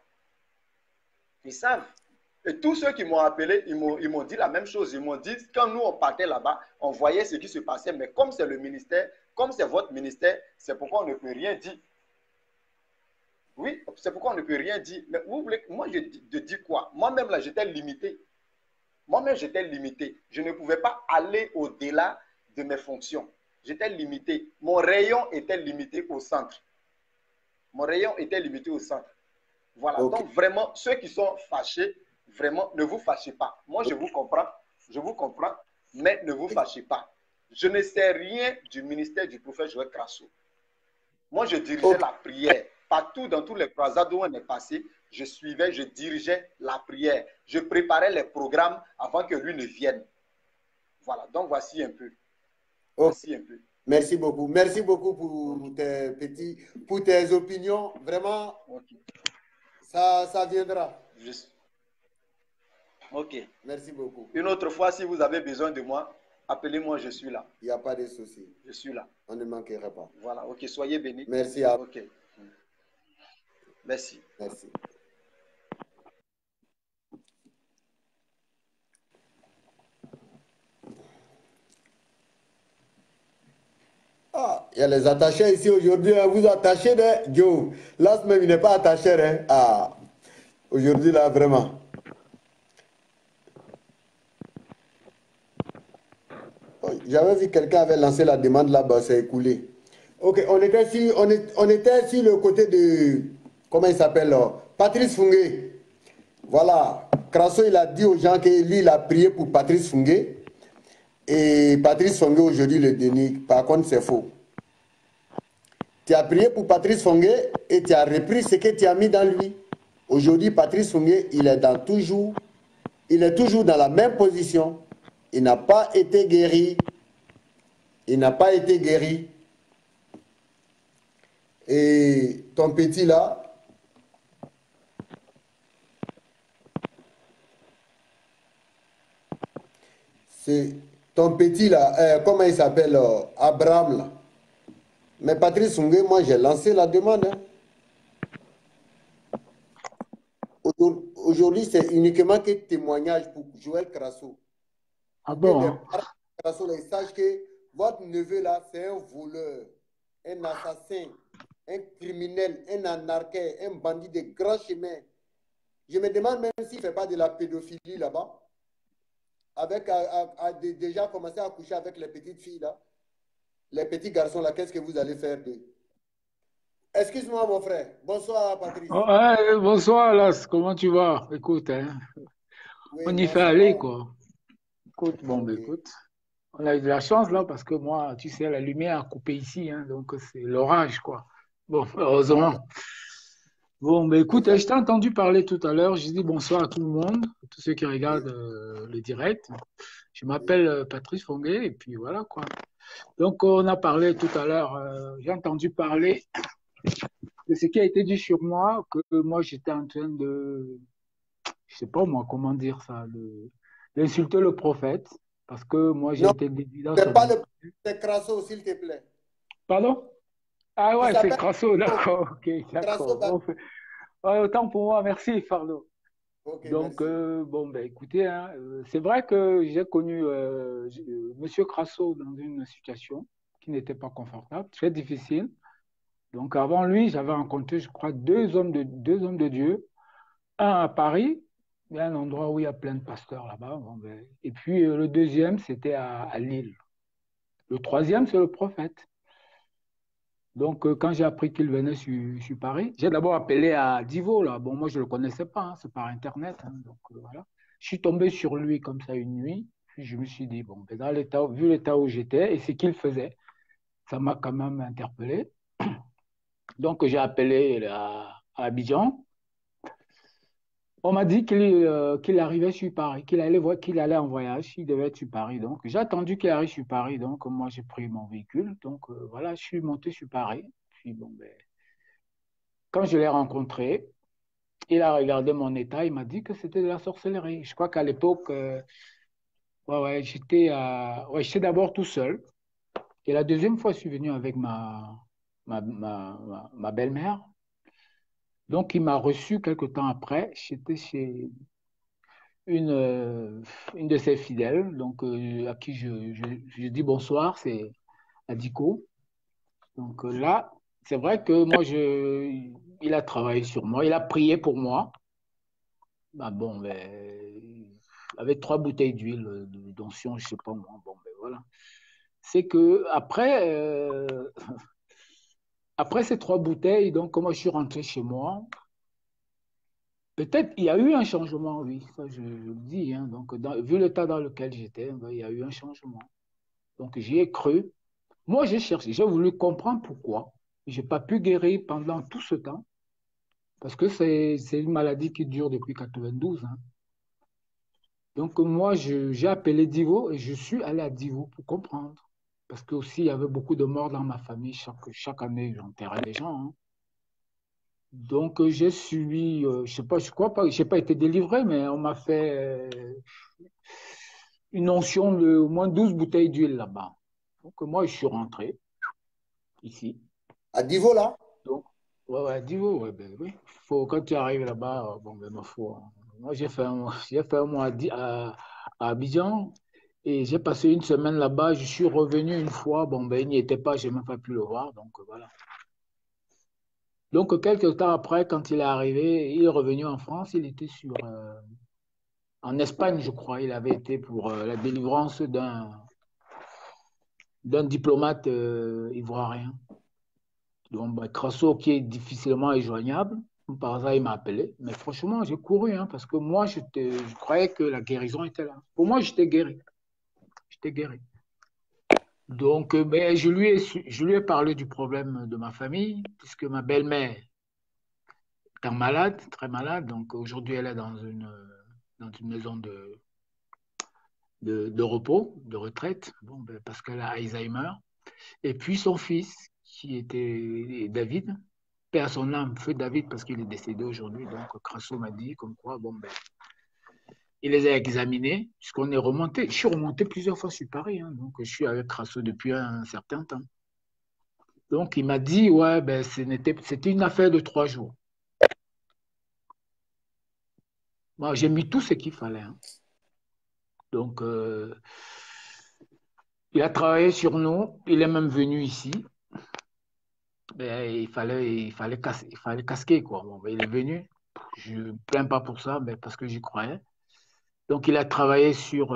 Ils savent. Et tous ceux qui m'ont appelé, ils m'ont dit la même chose. Ils m'ont dit, quand nous, on partait là-bas, on voyait ce qui se passait. Mais comme c'est le ministère, comme c'est votre ministère, c'est pourquoi on ne peut rien dire. Oui, c'est pourquoi on ne peut rien dire. Mais vous voulez, moi, je dis quoi? Moi-même, là, j'étais limité. Moi-même, j'étais limité. Je ne pouvais pas aller au-delà de mes fonctions. J'étais limité. Mon rayon était limité au centre. Mon rayon était limité au centre. Voilà. Okay. Donc, vraiment, ceux qui sont fâchés, vraiment, ne vous fâchez pas. Moi, je vous comprends, mais ne vous fâchez pas. Je ne sais rien du ministère du prophète Joël Crasso. Moi, je dirigeais la prière. Partout, dans tous les croisades où on est passé, je suivais, je dirigeais la prière. Je préparais les programmes avant que lui ne vienne. Voilà. Donc, voici un peu. Voici un peu. Merci beaucoup. Merci beaucoup pour tes opinions. Vraiment, ça viendra. Juste. OK. Merci beaucoup. Une autre fois, si vous avez besoin de moi, appelez-moi, je suis là. Il n'y a pas de souci. Je suis là. On ne manquera pas. Voilà, OK. Soyez bénis. Merci à vous. OK. Merci. Merci. Ah, il y a les attachés ici aujourd'hui. Vous attachez de Joe. Là, même, il n'est pas attaché. Hein? Ah, aujourd'hui, là, vraiment. Oh, j'avais vu quelqu'un avait lancé la demande là-bas, c'est écoulé. Ok, on était sur le côté de, comment il s'appelle, Patrice Fungué. Voilà, Crasso, il a dit aux gens que lui, il a prié pour Patrice Fungué. Et Patrice Fungué, aujourd'hui, le dénie. Par contre, c'est faux. Tu as prié pour Patrice Fungué et tu as repris ce que tu as mis dans lui. Aujourd'hui, Patrice Fungué, il est toujours dans la même position. Il n'a pas été guéri. Il n'a pas été guéri. Et ton petit là, c'est ton petit là, comment il s'appelle, Abraham là. Mais Patrice Fungué, moi j'ai lancé la demande. Hein. Aujourd'hui, c'est uniquement que témoignage pour Joël Crasso. Ah bon? Crasso, il sache que votre neveu là, c'est un voleur, un assassin, un criminel, un anarchiste, un bandit de grand chemin. Je me demande même s'il ne fait pas de la pédophilie là-bas. Avec a déjà commencé à coucher avec les petites filles là. Les petits garçons là, qu'est-ce que vous allez faire d'eux? Excuse-moi mon frère. Bonsoir Patrice. Oh, hey, bonsoir Las, comment tu vas? Écoute, hein, Oui, on y fait aller quoi. Écoute, bon, okay. Écoute, on a eu de la chance là parce que moi, tu sais, la lumière a coupé ici, hein, donc c'est l'orage quoi. Bon, heureusement. Bon, mais écoute, je t'ai entendu parler tout à l'heure. J'ai dit bonsoir à tout le monde, à tous ceux qui regardent le direct. Je m'appelle Patrice Fungué et puis voilà quoi. Donc, on a parlé tout à l'heure, j'ai entendu parler de ce qui a été dit sur moi, que moi j'étais en train de, je sais pas moi comment dire ça, d'insulter le prophète, parce que moi j'ai été dédié dans son... C'est Crasso, s'il te plaît. Pardon? Ah ouais, c'est Crasso, d'accord, ok, d'accord. Autant pour moi, merci Fardo. Okay, donc, bon, ben écoutez, hein, c'est vrai que j'ai connu Monsieur Crasso dans une situation qui n'était pas confortable, très difficile. Donc, avant lui, j'avais rencontré, je crois, deux hommes de Dieu. Un à Paris, il y a un endroit où il y a plein de pasteurs là-bas. Bon, ben, et puis, le deuxième, c'était à Lille. Le troisième, c'est le prophète. Donc, quand j'ai appris qu'il venait sur Paris, j'ai d'abord appelé à Divo, là. Bon, moi, je ne le connaissais pas, hein, c'est par Internet. Hein, donc, voilà. Je suis tombé sur lui comme ça une nuit. Puis, je me suis dit, bon, ben, vu l'état où j'étais et ce qu'il faisait, ça m'a quand même interpellé. Donc, j'ai appelé à Abidjan. On m'a dit qu'il arrivait sur Paris, qu'il allait en voyage, il devait être sur Paris. Donc, j'ai attendu qu'il arrive sur Paris. Donc, moi, j'ai pris mon véhicule. Donc, voilà, je suis monté sur Paris. Puis, bon, ben, quand je l'ai rencontré, Il a regardé mon état, il m'a dit que c'était de la sorcellerie. Je crois qu'à l'époque, j'étais d'abord tout seul. Et la deuxième fois, je suis venu avec ma belle-mère. Donc, il m'a reçu quelque temps après. J'étais chez une, euh, une de ses fidèles, donc à qui je dis bonsoir, c'est Adiko. Donc là, c'est vrai que il a travaillé sur moi, il a prié pour moi. Bah bon, avec 3 bouteilles d'huile d'onction, je sais pas moi. Bon, ben voilà. C'est que après ces 3 bouteilles, donc comment je suis rentré chez moi, peut-être il y a eu un changement, oui, ça je le dis. Hein. Donc vu l'état dans lequel j'étais, ben, il y a eu un changement. Donc j'y ai cru. Moi, j'ai cherché, j'ai voulu comprendre pourquoi. Je n'ai pas pu guérir pendant tout ce temps, parce que c'est une maladie qui dure depuis 92. Hein. Donc moi, j'ai appelé Divo et je suis allé à Divo pour comprendre. Parce que aussi, il y avait beaucoup de morts dans ma famille. Chaque année, j'enterrais des gens. Hein. Donc j'ai suivi, je sais pas, je crois pas, je n'ai pas été délivré, mais on m'a fait une onction de au moins 12 bouteilles d'huile là-bas. Donc moi, je suis rentré ici. À Divo, là? Donc, ouais, Divo, ouais, ben, oui. Quand tu arrives là-bas, bon, ben, ma foi. Moi, j'ai fait un mois à Abidjan et j'ai passé une semaine là-bas. Je suis revenu une fois. Bon, ben, il n'y était pas, j'ai même pas pu le voir. Donc, voilà. Donc, quelques temps après, quand il est arrivé, il est revenu en France. Il était en Espagne, je crois. Il avait été pour la délivrance d'un diplomate ivoirien. Donc, bah, Crasso, qui est difficilement joignable, par hasard, il m'a appelé. Mais franchement, j'ai couru, hein, parce que moi, je croyais que la guérison était là. Pour moi, j'étais guéri. J'étais guéri. Donc, ben, je lui ai parlé du problème de ma famille, puisque ma belle-mère est malade, très malade. Donc, aujourd'hui, elle est dans une maison de repos, de retraite, bon, ben, parce qu'elle a Alzheimer. Et puis, son fils, qui était David, paix à son âme, feu David, parce qu'il est décédé aujourd'hui. Donc, Crasso m'a dit comme quoi, bon, ben, il les a examinés, puisqu'on est remonté. Je suis remonté plusieurs fois sur Paris, hein, donc je suis avec Crasso depuis un certain temps. Donc, il m'a dit, ouais, ben, c'était une affaire de 3 jours. Moi, j'ai mis tout ce qu'il fallait. Hein. Donc, il a travaillé sur nous, il est même venu ici. Ben, il fallait casquer, quoi. Bon, ben, il est venu. Je ne me plains pas pour ça, mais parce que j'y croyais. Donc, il a travaillé sur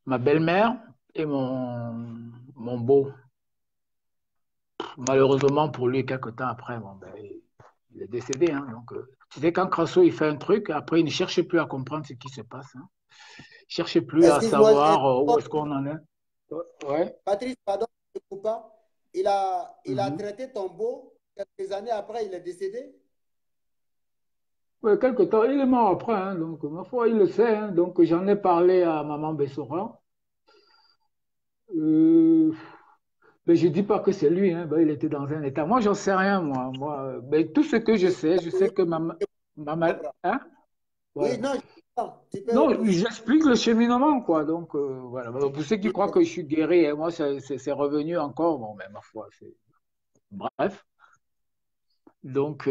ma belle-mère et mon beau. Malheureusement pour lui, quelques temps après, bon, ben, il est décédé. Hein, donc, tu sais, quand Crasso il fait un truc, après, il ne cherche plus à comprendre ce qui se passe. Hein. Il ne cherche plus à Excuse-moi, savoir où est-ce qu'on en est. Ouais. Patrice, pardon, je ne coupe pas. Il a Mhm. traité ton beau. Quelques années après, il est décédé. Ouais, quelque temps, il est mort après, hein, donc ma foi, il le sait. Hein, donc j'en ai parlé à maman Bessora. Euh, mais je ne dis pas que c'est lui, hein, ben, il était dans un état. Moi, j'en sais rien, moi. Ben, tout ce que je sais que maman, hein, Oui, voilà. non, je comprends. Tu Non, peux. j'explique le cheminement, quoi. Donc, voilà. Pour ceux qui croient que je suis guéri, et moi, c'est revenu encore. Bon, mais ma foi, c'est. Bref. Donc,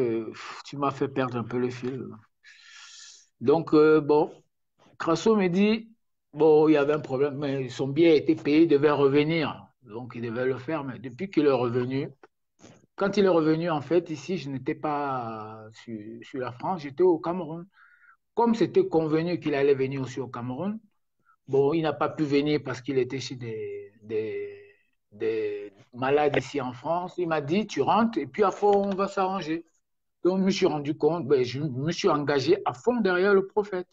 tu m'as fait perdre un peu le fil. Donc, bon, Crasso me dit, bon, il y avait un problème, mais son billet a été payé, il devait revenir. Donc, il devait le faire. Mais depuis qu'il est revenu, quand il est revenu, en fait, ici, je n'étais pas sur la France, j'étais au Cameroun. Comme c'était convenu qu'il allait venir aussi au Cameroun, bon, il n'a pas pu venir parce qu'il était chez des malades ici en France. Il m'a dit, tu rentres et puis à fond, on va s'arranger. Donc, je me suis rendu compte, ben, je me suis engagé à fond derrière le prophète.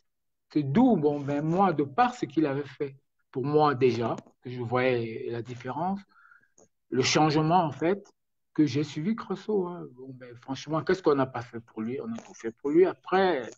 C'est d'où, bon, ben, moi, de par ce qu'il avait fait, pour moi déjà, que je voyais la différence, le changement, en fait, que j'ai suivi Creusot. Hein. Bon, ben, franchement, qu'est-ce qu'on n'a pas fait pour lui? On a tout fait pour lui. Après,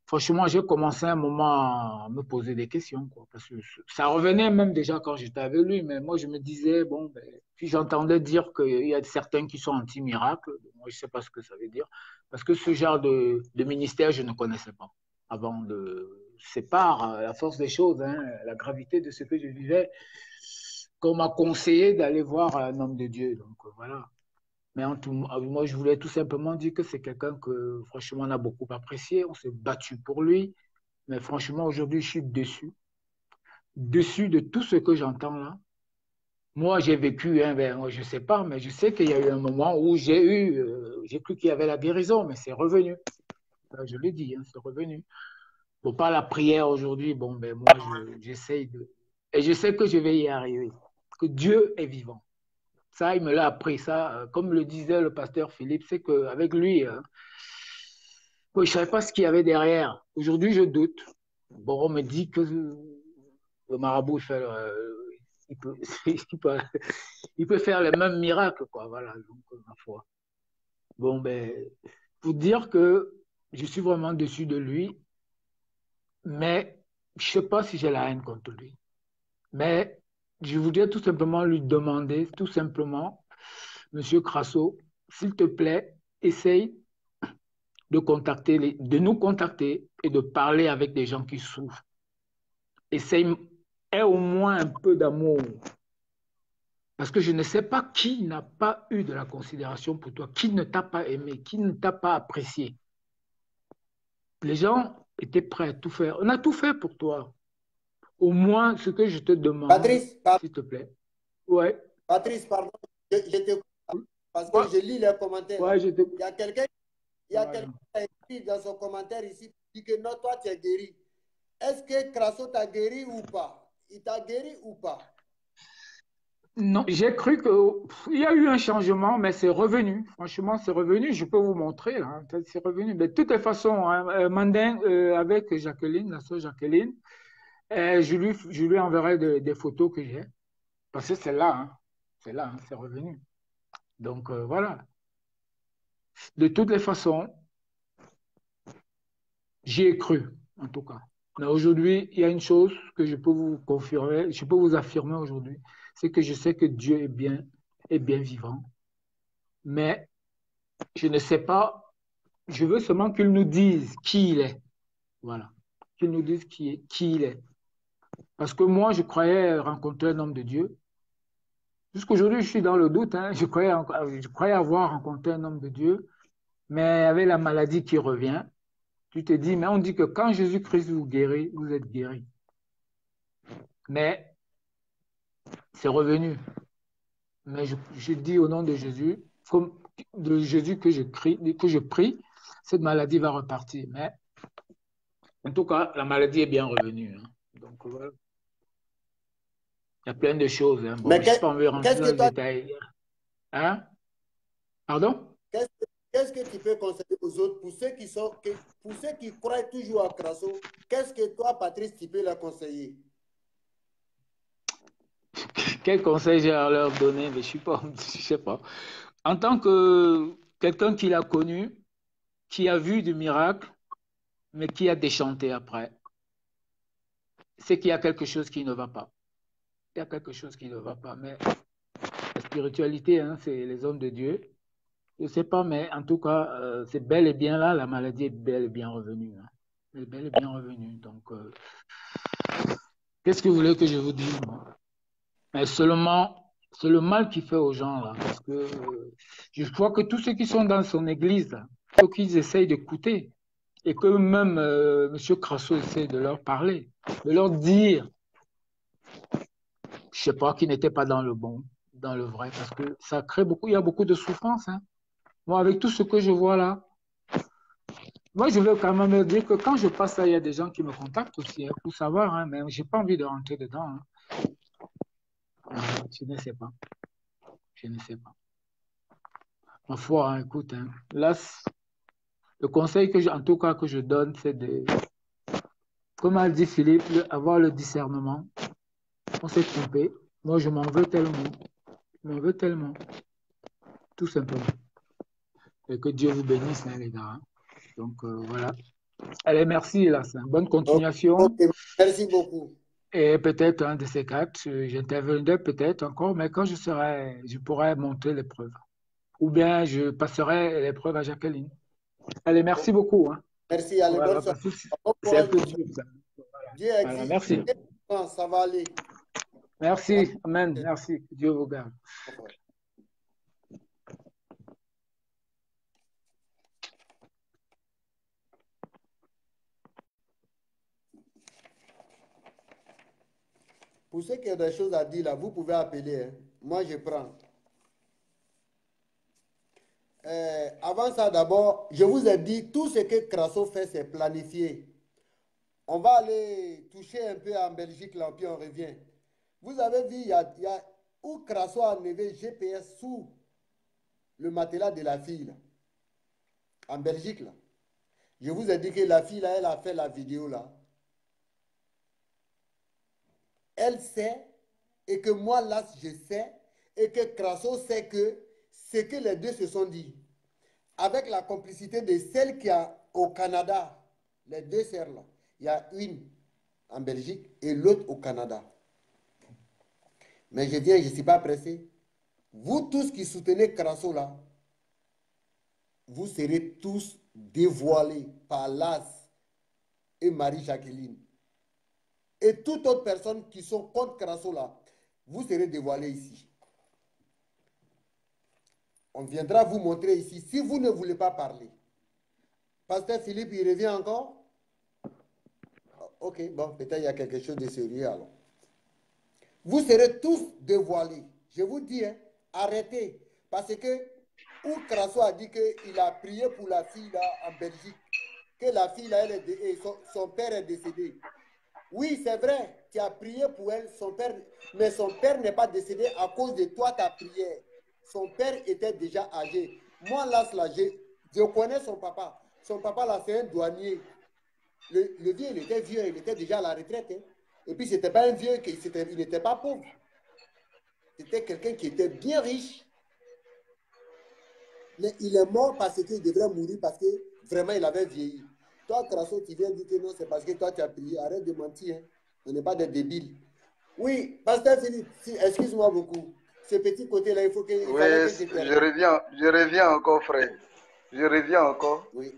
franchement, j'ai commencé un moment à me poser des questions, quoi, parce que ça revenait même déjà quand j'étais avec lui, mais moi je me disais, bon, ben, puis j'entendais dire qu'il y a certains qui sont anti-miracles, moi je ne sais pas ce que ça veut dire, Parce que ce genre de ministère, je ne connaissais pas avant de... C'est par la force des choses, hein, la gravité de ce que je vivais, qu'on m'a conseillé d'aller voir un homme de Dieu. Donc voilà. Mais moi, je voulais tout simplement dire que c'est quelqu'un que, franchement, on a beaucoup apprécié. On s'est battu pour lui. Mais franchement, aujourd'hui, je suis déçu. Déçu de tout ce que j'entends là. Moi, j'ai vécu, hein, ben, je ne sais pas, mais je sais qu'il y a eu un moment où j'ai cru qu'il y avait la guérison, mais c'est revenu. Là, je l'ai dit, hein, c'est revenu. Bon, pas la prière aujourd'hui, bon, ben, moi, j'essaye de... Et je sais que je vais y arriver, que Dieu est vivant. Ça, il me l'a appris, ça. Comme le disait le pasteur Philippe, c'est qu'avec lui, je ne savais pas ce qu'il y avait derrière. Aujourd'hui, je doute. Bon, on me dit que le marabout, il peut, il peut faire les mêmes miracles, quoi. Voilà, donc, ma foi. Bon, ben, pour dire que je suis vraiment déçu de lui, mais je ne sais pas si j'ai la haine contre lui. Mais je voudrais tout simplement lui demander, tout simplement, Monsieur Crasso, s'il te plaît, essaye de nous contacter et de parler avec des gens qui souffrent. Essaye, aie au moins un peu d'amour. Parce que je ne sais pas qui n'a pas eu de la considération pour toi, qui ne t'a pas aimé, qui ne t'a pas apprécié. Les gens étaient prêts à tout faire. On a tout fait pour toi. Au moins, ce que je te demande, Patrice, s'il te plaît. Ouais. Patrice, pardon, je te... Parce que je lis les commentaires. Ouais, Il y a quelqu'un qui a écrit dans son commentaire ici, qui dit que non, toi, tu es guéri. Est-ce que Crasso t'a guéri ou pas? Il t'a guéri ou pas? Non, j'ai cru qu'il y a eu un changement, mais c'est revenu. Franchement, c'est revenu. Je peux vous montrer, là. C'est revenu. Mais de toutes les façons, hein, Mandin, avec Jacqueline, la soeur Jacqueline, je lui enverrai des photos que j'ai. Parce que c'est là, hein. C'est là, hein, c'est revenu. Donc, voilà. De toutes les façons, j'y ai cru, en tout cas. Mais aujourd'hui, il y a une chose que je peux vous confirmer, je peux vous affirmer aujourd'hui, c'est que je sais que Dieu est bien vivant. Mais je ne sais pas, je veux seulement qu'il nous dise qui il est. Voilà. Qu'il nous dise qui il est. Parce que moi, je croyais rencontrer un homme de Dieu. Jusqu'aujourd'hui, je suis dans le doute, hein. Je croyais avoir rencontré un homme de Dieu, mais avec la maladie qui revient, tu te dis, mais on dit que quand Jésus-Christ vous guérit, vous êtes guéri. Mais c'est revenu. Mais je dis au nom de Jésus, comme de Jésus que je prie, cette maladie va repartir. Mais en tout cas, la maladie est bien revenue, hein. Donc voilà. Il y a plein de choses, hein. Bon, Mais je n'ai pas envie de rentrer dans les détails. Hein? Pardon? Qu'est-ce que tu peux conseiller aux autres, pour ceux qui croient toujours à Crasso, qu'est-ce que toi, Patrice, tu peux leur conseiller? Quel conseil j'ai à leur donner? Mais je ne sais pas. En tant que quelqu'un qui l'a connu, qui a vu du miracle, mais qui a déchanté après, c'est qu'il y a quelque chose qui ne va pas. Il y a quelque chose qui ne va pas. Mais la spiritualité, hein, c'est les hommes de Dieu. Je ne sais pas, mais en tout cas, c'est bel et bien là, la maladie est bel et bien revenue, hein. Elle est bel et bien revenue. Donc, qu'est-ce que vous voulez que je vous dise, moi? Mais seulement, c'est le mal qu'il fait aux gens, là. Parce que je crois que tous ceux qui sont dans son église, là, il faut qu'ils essayent d'écouter. Et que même M. Crasso essaie de leur parler, de leur dire, je ne sais pas, qu'ils n'étaient pas dans le bon, dans le vrai. Parce que ça crée beaucoup, il y a beaucoup de souffrance, hein. Moi, avec tout ce que je vois là, moi, je veux quand même dire que quand je passe là, il y a des gens qui me contactent aussi, hein, pour savoir, hein, mais je n'ai pas envie de rentrer dedans, hein. Je ne sais pas. Je ne sais pas. Ma foi, hein, écoute, hein, là, le conseil en tout cas, que je donne, c'est de, comme a dit Philippe, avoir le discernement. On s'est trompé. Moi, je m'en veux tellement. Je m'en veux tellement. Tout simplement. Et que Dieu vous bénisse, hein, les gars, hein. Donc, voilà. Allez, merci, là. Bonne continuation. Okay. Merci beaucoup. Et peut-être un de ces quatre, j'interviendrai peut-être encore, mais quand je pourrai montrer l'épreuve. Ou bien je passerai l'épreuve à Jacqueline. Allez, merci beaucoup. Hein. Merci, allez, bonne Voilà, soirée. parce que Bon c'est un courage, peu monsieur. dur, ça. Dieu Voilà, existe. merci. Ça va aller. Merci, Amen, merci. Dieu vous garde. Pour ceux qui ont des choses à dire, là, vous pouvez appeler. Hein. Moi, je prends. Avant ça, d'abord, je vous ai dit, tout ce que Crasso fait, c'est planifié. On va aller toucher un peu en Belgique, là, puis on revient. Vous avez vu, il y a où Crasso a enlevé GPS sous le matelas de la fille, là, en Belgique, là. Je vous ai dit que la fille, là, elle a fait la vidéo, là. Elle sait, et que moi, là, je sais, et que Crasso sait que ce que les deux se sont dit, avec la complicité de celle qui a au Canada, les deux sœurs, là, il y a une en Belgique et l'autre au Canada. Mais je viens, je ne suis pas pressé. Vous tous qui soutenez Crasso, là, vous serez tous dévoilés par Las et Marie-Jacqueline. Et toute autre personne qui sont contre Crasso, là, vous serez dévoilés ici. On viendra vous montrer ici, si vous ne voulez pas parler. Pasteur Philippe, il revient encore? Ok, bon, peut-être il y a quelque chose de sérieux alors. Vous serez tous dévoilés. Je vous dis, hein, arrêtez. Parce que, où Crasso a dit qu'il a prié pour la fille là en Belgique, que la fille là, son père est décédé. Oui, c'est vrai, tu as prié pour elle, son père, mais son père n'est pas décédé à cause de toi, ta prière. Son père était déjà âgé. Moi, là, je connais son papa. Son papa, là, c'est un douanier. Le vieux, il était vieux, il était déjà à la retraite. Hein. Et puis, ce n'était pas un vieux, il n'était pas pauvre. C'était quelqu'un qui était bien riche. Mais il est mort parce qu'il devrait mourir, parce que vraiment, il avait vieilli. Toi, Crasso, tu viens dire que non, c'est parce que toi, tu as prié. Arrête de mentir. Hein. On n'est pas des débiles. Oui, Pasteur Philippe, excuse-moi beaucoup. Ce petit côté-là, il fallait que je termine. Je reviens encore, frère. Je reviens encore. Oui.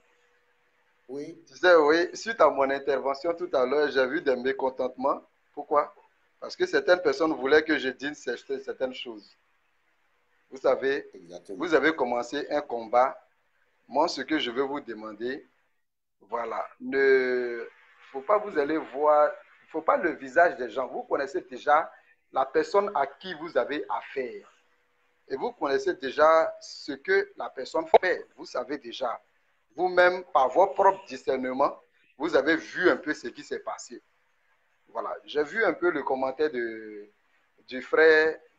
Oui. Tu sais, oui, suite à mon intervention tout à l'heure, j'ai vu des mécontentements. Pourquoi? Parce que certaines personnes voulaient que je dise certaines choses. Vous savez, Exactement. vous avez commencé un combat. Moi, ce que je veux vous demander, voilà, ne faut pas vous allez voir, il ne faut pas le visage des gens. Vous connaissez déjà la personne à qui vous avez affaire. Et vous connaissez déjà ce que la personne fait. Vous savez déjà. Vous-même, par votre propre discernement, vous avez vu un peu ce qui s'est passé. Voilà. J'ai vu un peu le commentaire du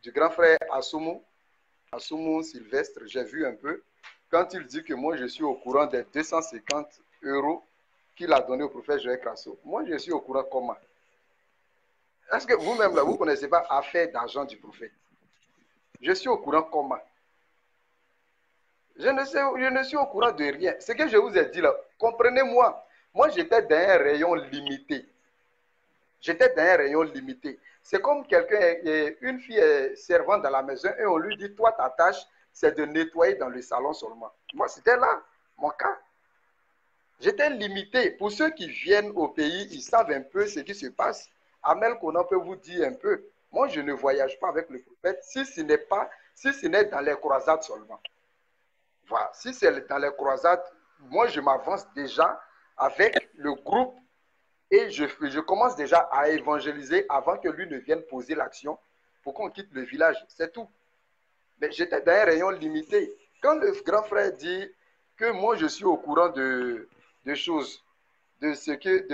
grand frère Assoumou Sylvestre. J'ai vu un peu. Quand il dit que moi, je suis au courant des 250 € qu'il a donné au prophète Joël Crasso. Moi, je suis au courant comment? Est-ce que vous-même, là, vous ne connaissez pas affaire d'argent du prophète? Je suis au courant comment? Je ne suis au courant de rien. Ce que je vous ai dit là, comprenez-moi. Moi, j'étais dans un rayon limité. J'étais dans un rayon limité. C'est comme une fille est servante dans la maison et on lui dit, toi, ta tâche, c'est de nettoyer dans le salon seulement. Moi, c'était là, mon cas. J'étais limité. Pour ceux qui viennent au pays, ils savent un peu ce qui se passe. Amel Konan peut vous dire un peu. Moi, je ne voyage pas avec le prophète si ce n'est dans les croisades seulement. Voilà. Si c'est dans les croisades, moi, je m'avance déjà avec le groupe et je commence déjà à évangéliser avant que lui ne vienne poser l'action pour qu'on quitte le village. C'est tout. Mais j'étais dans un rayon limité. Quand le grand frère dit que moi, je suis au courant de choses, de ce que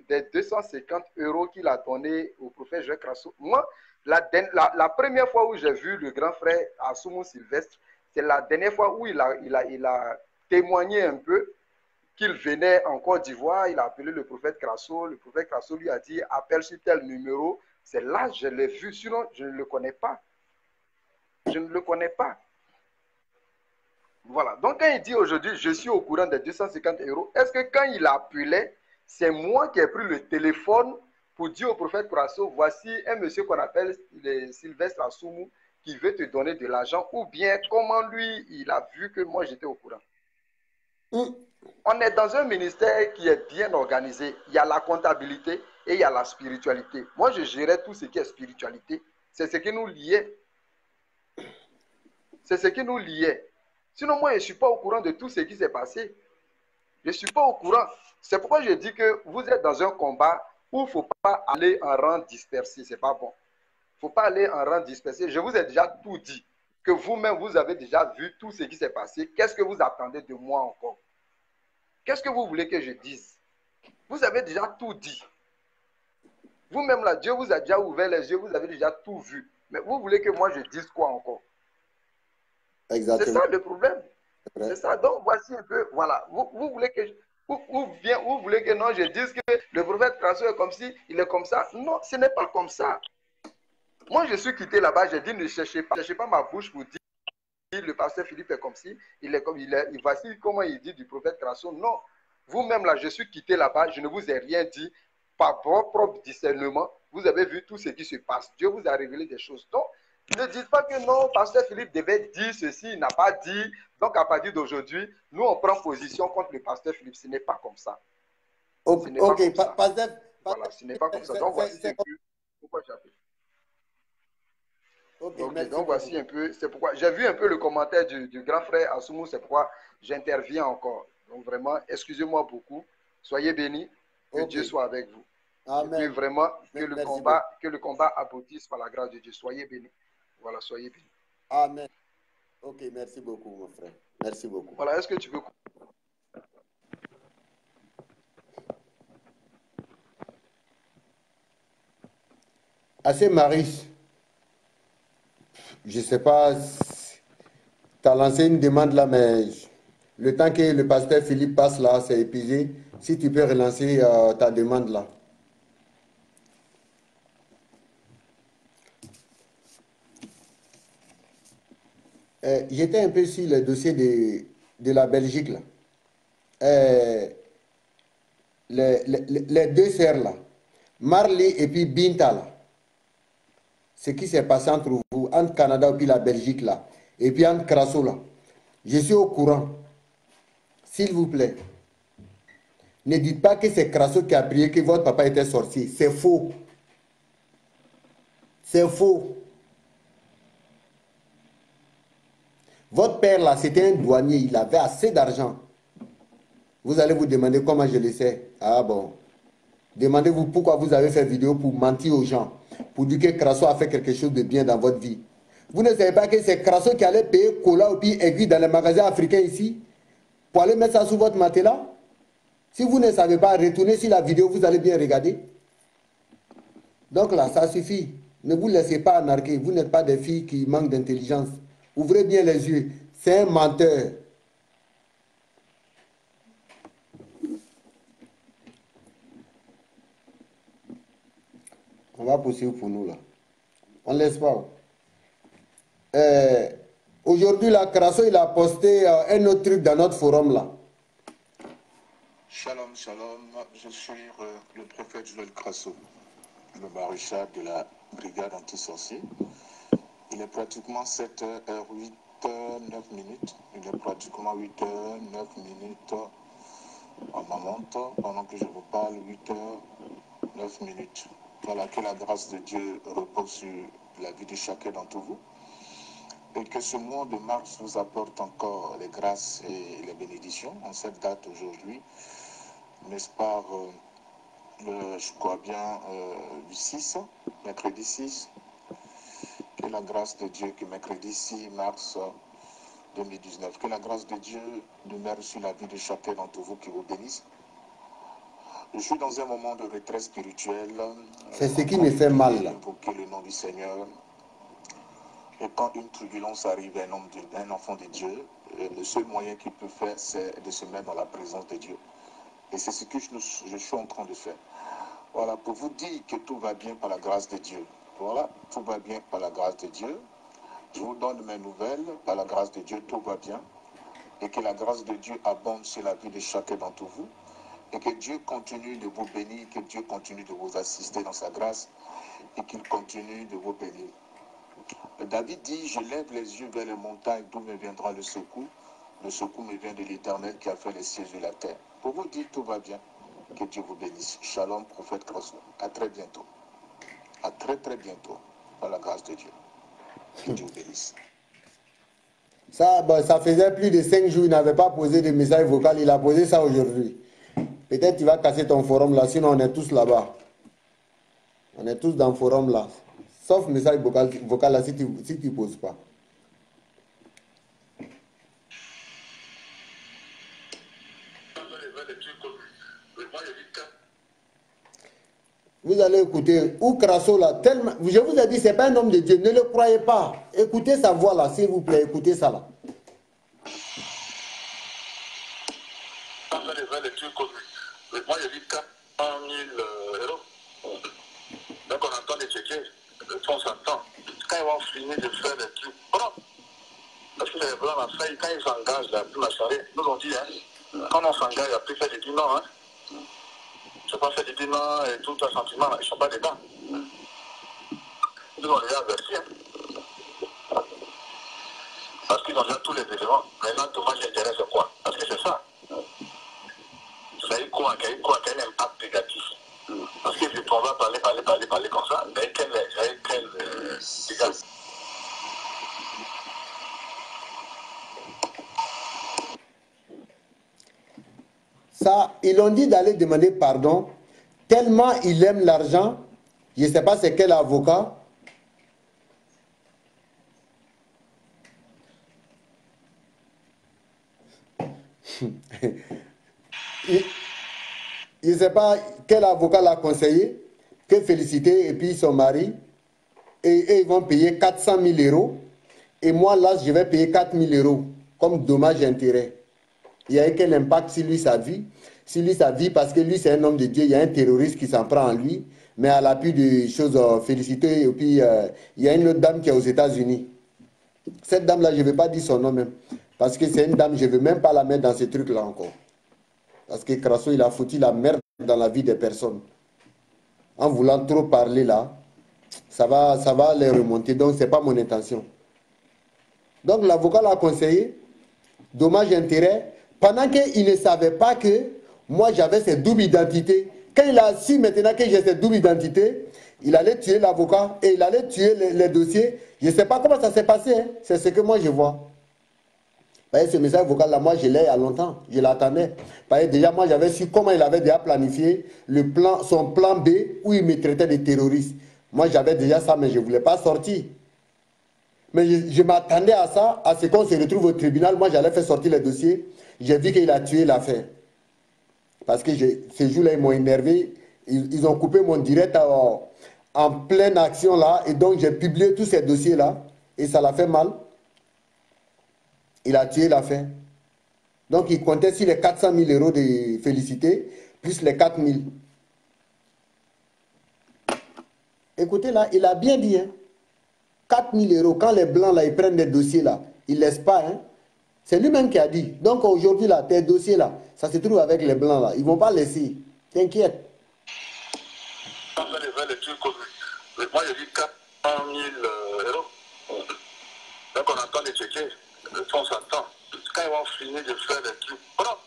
des 250 € qu'il a donné au prophète Joël Crasso, moi, la première fois où j'ai vu le grand frère Assoumou Sylvestre, c'est la dernière fois où il a témoigné un peu qu'il venait en Côte d'Ivoire, il a appelé le prophète Crasso lui a dit appelle sur tel numéro. C'est là que je l'ai vu, sinon je ne le connais pas. Je ne le connais pas. Voilà. Donc quand il dit aujourd'hui je suis au courant des 250 €, est-ce que quand il appelait, c'est moi qui ai pris le téléphone pour dire au prophète Crasso, voici un monsieur qu'on appelle Sylvestre Assoumou qui veut te donner de l'argent, ou bien comment lui, il a vu que moi j'étais au courant? On est dans un ministère qui est bien organisé. Il y a la comptabilité et il y a la spiritualité. Moi, je gérais tout ce qui est spiritualité. C'est ce qui nous liait. C'est ce qui nous liait. Sinon, moi, je ne suis pas au courant de tout ce qui s'est passé. Je ne suis pas au courant. C'est pourquoi je dis que vous êtes dans un combat où il ne faut pas aller en rang dispersé. Ce n'est pas bon. Il ne faut pas aller en rang dispersé. Je vous ai déjà tout dit. Que vous-même, vous avez déjà vu tout ce qui s'est passé. Qu'est-ce que vous attendez de moi encore? Qu'est-ce que vous voulez que je dise? Vous avez déjà tout dit. Vous-même, là, Dieu vous a déjà ouvert les yeux. Vous avez déjà tout vu. Mais vous voulez que moi, je dise quoi encore? Exactement. C'est ça le problème. C'est ça. Donc, voici un peu, voilà. Vous voulez que vous voulez que non, je dise que le prophète Krasso est comme si, il est comme ça. Non, ce n'est pas comme ça. Moi, je suis quitté là-bas, j'ai dit ne cherchez pas ma bouche pour dire le pasteur Philippe est comme si, il est comme il est. Voici comment il dit du prophète Krasso. Non. Vous-même là, je suis quitté là-bas, je ne vous ai rien dit. Par votre propre discernement, vous avez vu tout ce qui se passe. Dieu vous a révélé des choses. Donc, ne dites pas que non, pasteur Philippe devait dire ceci, il n'a pas dit. Donc, à partir d'aujourd'hui, nous, on prend position contre le pasteur Philippe. Ce n'est pas comme ça. Ok, ce n'est pas comme ça. pasteur. Voilà, ce n'est pas comme ça. Donc, voici un peu pourquoi j'appelle. Donc, voici un peu, c'est pourquoi j'ai vu un peu le commentaire du grand frère Assoumou, c'est pourquoi j'interviens encore. Donc, vraiment, excusez-moi beaucoup. Soyez bénis. Que Dieu soit avec vous. Amen. Et puis vraiment, que le combat aboutisse par la grâce de Dieu. Soyez bénis. Voilà, soyez bénis. Amen. Ok, merci beaucoup, mon frère. Merci beaucoup. Voilà, est-ce que tu veux... Assez Maris, je ne sais pas, tu as lancé une demande là, mais le temps que le pasteur Philippe passe là, c'est épuisé. Si tu peux relancer ta demande là. J'étais un peu sur le dossier de la Belgique là. Les deux sœurs là, Marley et puis Binta là. Ce qui s'est passé entre vous, entre Canada et puis la Belgique là, et puis entre Krasso là. Je suis au courant. S'il vous plaît, ne dites pas que c'est Krasso qui a prié que votre papa était sorcier. C'est faux. C'est faux. Votre père là, c'était un douanier. Il avait assez d'argent. Vous allez vous demander comment je le sais. Ah bon. Demandez-vous pourquoi vous avez fait vidéo pour mentir aux gens. Pour dire que Krasso a fait quelque chose de bien dans votre vie. Vous ne savez pas que c'est Krasso qui allait payer cola ou puis aiguille dans les magasins africains ici pour aller mettre ça sous votre matelas? Si vous ne savez pas, retournez sur la vidéo, vous allez bien regarder. Donc là, ça suffit. Ne vous laissez pas narguer. Vous n'êtes pas des filles qui manquent d'intelligence. Ouvrez bien les yeux. C'est un menteur. On va poursuivre pour nous là. On ne laisse pas. Aujourd'hui, là, Krasso, il a posté un autre truc dans notre forum là. Shalom, shalom. Je suis le prophète Joël Krasso, le maréchal de la brigade anti-sorcier. Il est pratiquement 7h08, 9 minutes. Il est pratiquement 8h, 9 minutes en ma montre, pendant que je vous parle, 8h, 9 minutes. Voilà, que la grâce de Dieu repose sur la vie de chacun d'entre vous. Et que ce mois de mars vous apporte encore les grâces et les bénédictions en cette date aujourd'hui, n'est-ce pas, je crois bien, du 6, mercredi 6. Que la grâce de Dieu, que mercredi 6 mars 2019, que la grâce de Dieu demeure sur la vie de chacun d'entre vous, qui vous bénisse. Je suis dans un moment de retrait spirituel. C'est ce qui me fait mal. Invoquer le nom du Seigneur. Et quand une turbulence arrive à un enfant de Dieu, le seul moyen qu'il peut faire, c'est de se mettre dans la présence de Dieu. Et c'est ce que je suis en train de faire. Voilà, pour vous dire que tout va bien par la grâce de Dieu. Voilà, tout va bien par la grâce de Dieu. Je vous donne mes nouvelles, par la grâce de Dieu, tout va bien. Et que la grâce de Dieu abonde sur la vie de chacun d'entre vous. Et que Dieu continue de vous bénir, que Dieu continue de vous assister dans sa grâce. Et qu'il continue de vous bénir. David dit, je lève les yeux vers les montagnes, d'où me viendra le secours. Le secours me vient de l'Éternel qui a fait les cieux et la terre. Pour vous dire, tout va bien. Que Dieu vous bénisse. Shalom, prophète Krasso. À très bientôt. À très très bientôt. Par la grâce de Dieu. Que Dieu vous bénisse. Ça, bon, ça faisait plus de 5 jours, il n'avait pas posé de message vocal, il a posé ça aujourd'hui. Peut-être tu vas casser ton forum là, sinon on est tous là-bas. On est tous dans le forum là. Sauf message vocal là si tu ne poses pas. Vous allez écouter, ou Krasso là, tellement, je vous ai dit, ce n'est pas un homme de Dieu, ne le croyez pas. Écoutez sa voix là, s'il vous plaît, écoutez ça là. Moi, j'ai dit 400 000 euros. Donc, on entend les checker, on s'entend. Quand ils vont finir de faire des trucs propres, parce que les blancs, quand ils s'engagent, la charrette, nous ont dit, hein, quand on s'engage, après, faire des dit non, hein. Je ne pas fait des dit non et tout un sentiment, ils ne sont pas dedans. Ils ont déjà averti, hein. Parce qu'ils ont déjà tous les éléments. Maintenant, tout le monde s'intéresse à quoi? Parce que c'est ça. Ça a eu quoi? Quel impact négatif? Parce que on va parler comme ça, mais quel dégât? Ça, ils ont dit d'aller demander pardon, tellement il aime l'argent, je ne sais pas c'est quel avocat. Je ne sais pas quel avocat l'a conseillé, que Félicité et puis son mari, et ils vont payer 400 000 euros, et moi là je vais payer 4 000 euros, comme dommage et intérêt. Il y a quel impact sur lui sa vie? Sur lui sa vie, parce que lui c'est un homme de Dieu, il y a un terroriste qui s'en prend en lui, mais à l'appui de choses Félicité, et puis il y a une autre dame qui est aux États-Unis. Cette dame-là, je ne vais pas dire son nom même, parce que c'est une dame, je ne veux même pas la mettre dans ce truc-là encore. Parce que Krasso, il a foutu la merde dans la vie des personnes. En voulant trop parler là, ça va les remonter, donc ce n'est pas mon intention. Donc l'avocat l'a conseillé, dommage intérêt, pendant qu'il ne savait pas que moi j'avais cette double identité. Quand il a su maintenant que j'ai cette double identité, il allait tuer l'avocat et il allait tuer les dossiers. Je ne sais pas comment ça s'est passé, hein. C'est ce que moi je vois. Vous voyez, ce message vocal là, moi je l'ai il y a longtemps, je l'attendais. Vous voyez, déjà moi j'avais su comment il avait déjà planifié son plan B où il me traitait de terroriste. Moi j'avais déjà ça, mais je ne voulais pas sortir. Mais je m'attendais à ça, à ce qu'on se retrouve au tribunal. Moi, j'allais faire sortir les dossiers. J'ai vu qu'il a tué l'affaire. Parce que ces jours-là, ils m'ont énervé. Ils ont coupé mon direct en pleine action là. Et donc, j'ai publié tous ces dossiers-là. Et ça l'a fait mal. Il a tué l'affaire. Donc, il comptait sur les 400 000 euros de Félicité, plus les 4 000. Écoutez là, il a bien dit, hein. 4 000 euros, quand les blancs là, ils prennent des dossiers là, ils ne laissent pas, hein. C'est lui-même qui a dit. Donc aujourd'hui là, tes dossiers là, ça se trouve avec les blancs là, ils ne vont pas laisser. T'inquiète. Moi j'ai dit 400 000 euros. Donc on entend les checker, on s'entend. Quand ils vont finir de faire des trucs propres,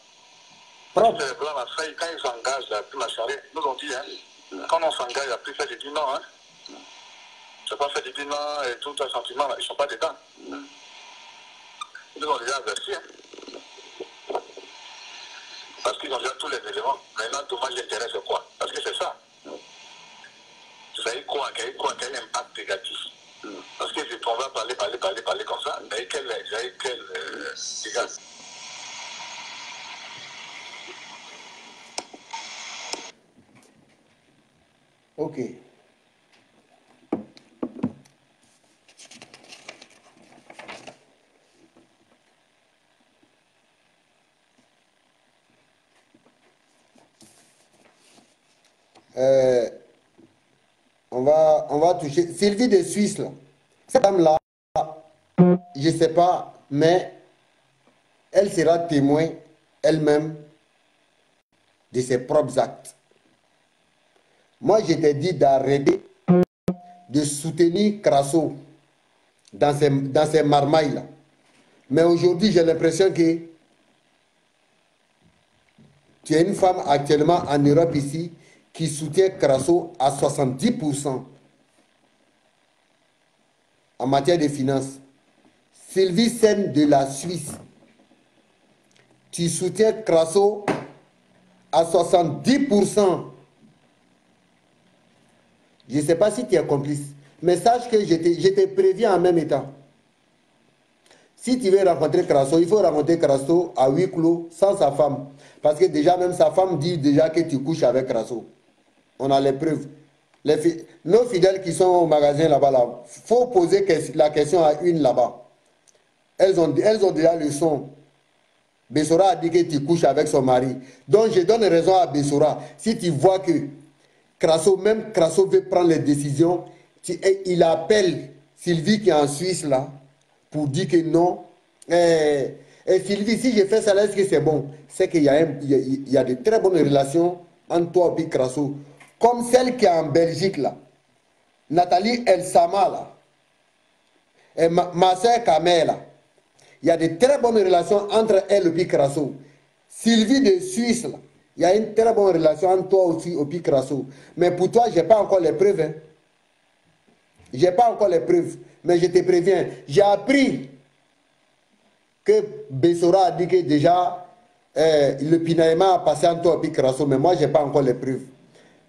parce que les blancs là, quand ils s'engagent là, puis la charrette, nous ont dit, hein, quand on s'engage, après faire des dîners, hein. Je n'ai pas fait des dîners et tout un sentiment, là, ils ne sont pas dedans. Ils ont déjà averti, hein. Parce qu'ils ont déjà tous les éléments. Maintenant, dommage intérêt, c'est quoi? Parce que c'est ça. Ça a eu quoi? Quel impact négatif? Parce que on va parler comme ça, mais quel dégât? Ok. On va toucher Sylvie de Suisse là. Cette dame là, je ne sais pas, mais elle sera témoin elle-même de ses propres actes. Moi, je t'ai dit d'arrêter de soutenir Krasso dans ces marmailles là. Mais aujourd'hui, j'ai l'impression que tu as une femme actuellement en Europe ici qui soutient Crasso à 70% en matière de finances. Sylvie Sen de la Suisse. Tu soutiens Crasso à 70%. Je ne sais pas si tu es complice. Mais sache que je te préviens en même état. Si tu veux rencontrer Crasso, il faut rencontrer Crasso à huis clos, sans sa femme. Parce que déjà, même sa femme dit déjà que tu couches avec Crasso. On a les preuves. Nos fidèles qui sont au magasin là-bas, il faut poser la question à une là-bas. Elles ont déjà le son. Bessora a dit que tu couches avec son mari. Donc je donne raison à Bessora. Si tu vois que Crasso, même Crasso veut prendre les décisions, il appelle Sylvie qui est en Suisse là, pour dire que non. Et Sylvie, si je fais ça, est-ce que c'est bon? C'est qu'il y a de très bonnes relations entre toi et Crasso. Comme celle qui est en Belgique là. Nathalie Elsama là. Et ma soeur Kamel là. Il y a de très bonnes relations entre elle et Crasso. Sylvie de Suisse là. Il y a une très bonne relation entre toi aussi et Crasso. Mais pour toi, je n'ai pas encore les preuves. Hein. Je n'ai pas encore les preuves. Mais je te préviens. J'ai appris que Bessora a dit que déjà le pinaillement a passé entre toi et Crasso. Mais moi, je n'ai pas encore les preuves.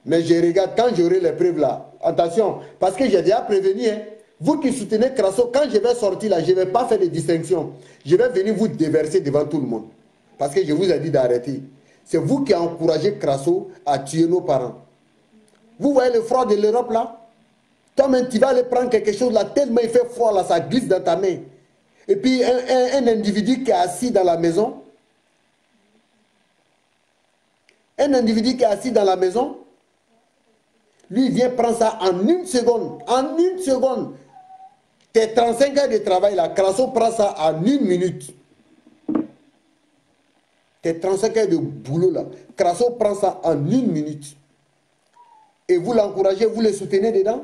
Mais je regarde, quand j'aurai les preuves là, attention, parce que j'ai déjà prévenu, hein, vous qui soutenez Crasso, quand je vais sortir là, je ne vais pas faire de distinction. Je vais venir vous déverser devant tout le monde. Parce que je vous ai dit d'arrêter. C'est vous qui avez encouragé Crasso à tuer nos parents. Vous voyez le froid de l'Europe là? Toi-même, tu vas aller prendre quelque chose là, tellement il fait froid là, ça glisse dans ta main. Et puis un individu qui est assis dans la maison, lui, il vient prendre ça en une seconde. En une seconde. Tes 35 heures de travail, là, Crasso prend ça en une minute. Tes 35 heures de boulot, là, Crasso prend ça en une minute. Et vous l'encouragez, vous le soutenez dedans?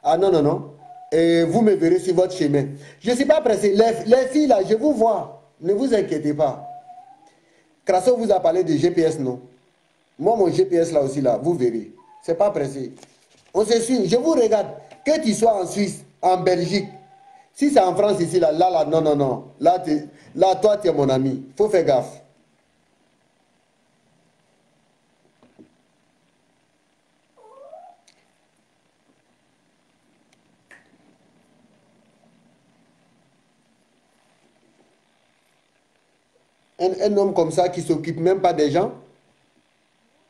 Ah non, non, non. Et vous me verrez sur votre chemin. Je ne suis pas pressé. Les filles, là, je vous vois. Ne vous inquiétez pas. Crasso vous a parlé de GPS, non? Moi, mon GPS, là aussi, là, vous verrez. C'est pas pressé. On se suit. Je vous regarde. Que tu sois en Suisse, en Belgique. Si c'est en France ici, là, non, non, non. Là, toi, tu es mon ami. Faut faire gaffe. Un homme comme ça qui ne s'occupe même pas des gens,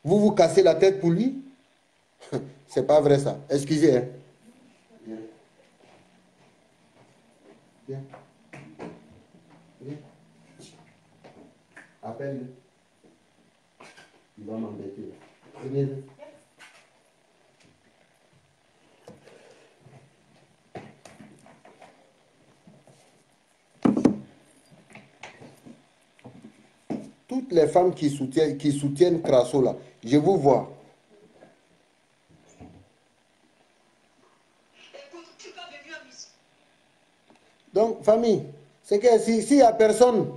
vous vous cassez la tête pour lui. C'est pas vrai ça. Excusez. Hein. Viens. Viens. Viens. Appelle-le. Il va m'embêter. Viens-le. Toutes les femmes qui soutiennent Crasso là, je vous vois. Donc, famille, c'est que s'il n'y a personne,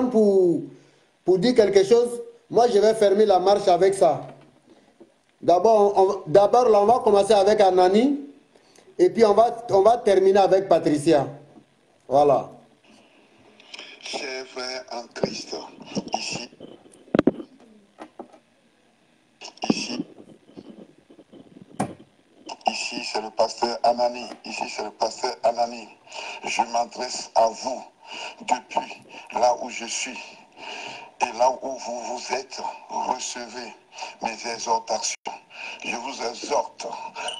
pour dire quelque chose, moi je vais fermer la marche avec ça. D'abord, là, on va commencer avec Anani, et puis on va terminer avec Patricia. Voilà. Chers frères en Christ, ici c'est le pasteur Anani. Je m'adresse à vous depuis là où je suis et là où vous êtes. Recevez mes exhortations. Je vous exhorte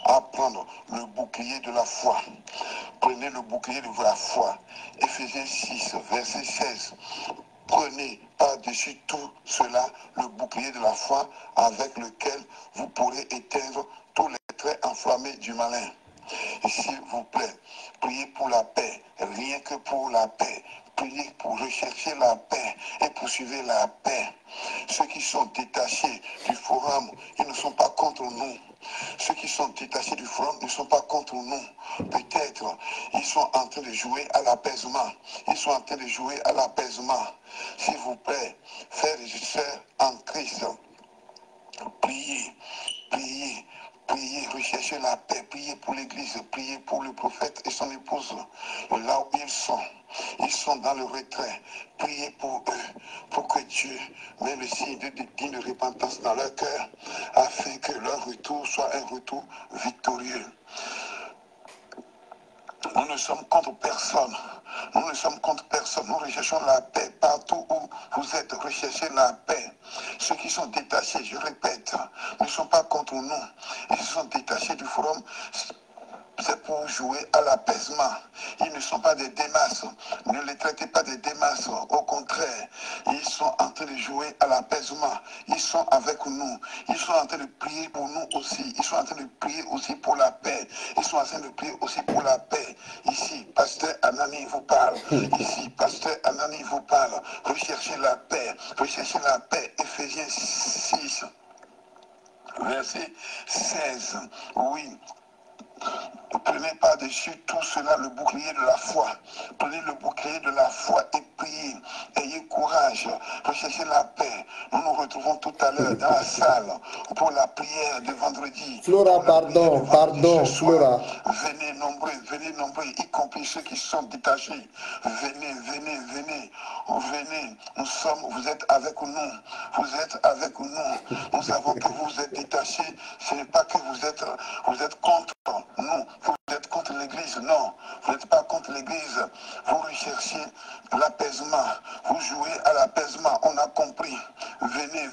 à prendre le bouclier de la foi. Prenez le bouclier de la foi. Éphésiens 6, verset 16. Prenez par-dessus tout cela le bouclier de la foi avec lequel vous pourrez éteindre tous les traits enflammés du malin. Et s'il vous plaît, priez pour la paix, rien que pour la paix. priez pour rechercher la paix et poursuivre la paix. Ceux qui sont détachés du forum, ils ne sont pas contre nous. Ceux qui sont détachés du forum ne sont pas contre nous. Peut-être, ils sont en train de jouer à l'apaisement. Ils sont en train de jouer à l'apaisement. S'il vous plaît, frères et sœurs en Christ, priez, priez, priez, recherchez la paix, priez pour l'Église, priez pour le prophète et son épouse, là où ils sont dans le retrait. Priez pour eux, pour que Dieu mette le signe de repentance dans leur cœur, afin que leur retour soit un retour victorieux. Nous ne sommes contre personne. Nous ne sommes contre personne. Nous recherchons la paix partout où vous êtes. Recherchez la paix. Ceux qui sont détachés, je répète, ne sont pas contre nous. Ils sont détachés du forum. C'est pour jouer à l'apaisement. Ils ne sont pas des démasses. Ne les traitez pas des démasses. Au contraire, ils sont en train de jouer à l'apaisement. Ils sont avec nous. Ils sont en train de prier pour nous aussi. Ils sont en train de prier aussi pour la paix. Ils sont en train de prier aussi pour la paix. Ici, pasteur Anani vous parle. Ici, pasteur Anani vous parle. Recherchez la paix. Recherchez la paix. Éphésiens 6, verset 16. Oui. Prenez par-dessus tout cela le bouclier de la foi. Prenez le bouclier de la foi et priez. Ayez courage. Recherchez la paix. Nous nous retrouvons tout à l'heure dans la salle pour la prière de vendredi. Flora, pardon, Flora. Venez nombreux, y compris ceux qui sont détachés. Venez. Vous êtes avec nous. Vous êtes avec nous. Nous savons que vous êtes détachés. Ce n'est pas que vous êtes contre nous. Vous êtes contre l'Église. Non, vous n'êtes pas contre l'Église. Vous recherchez l'apaisement. Vous jouez à l'apaisement. On a compris. Venez,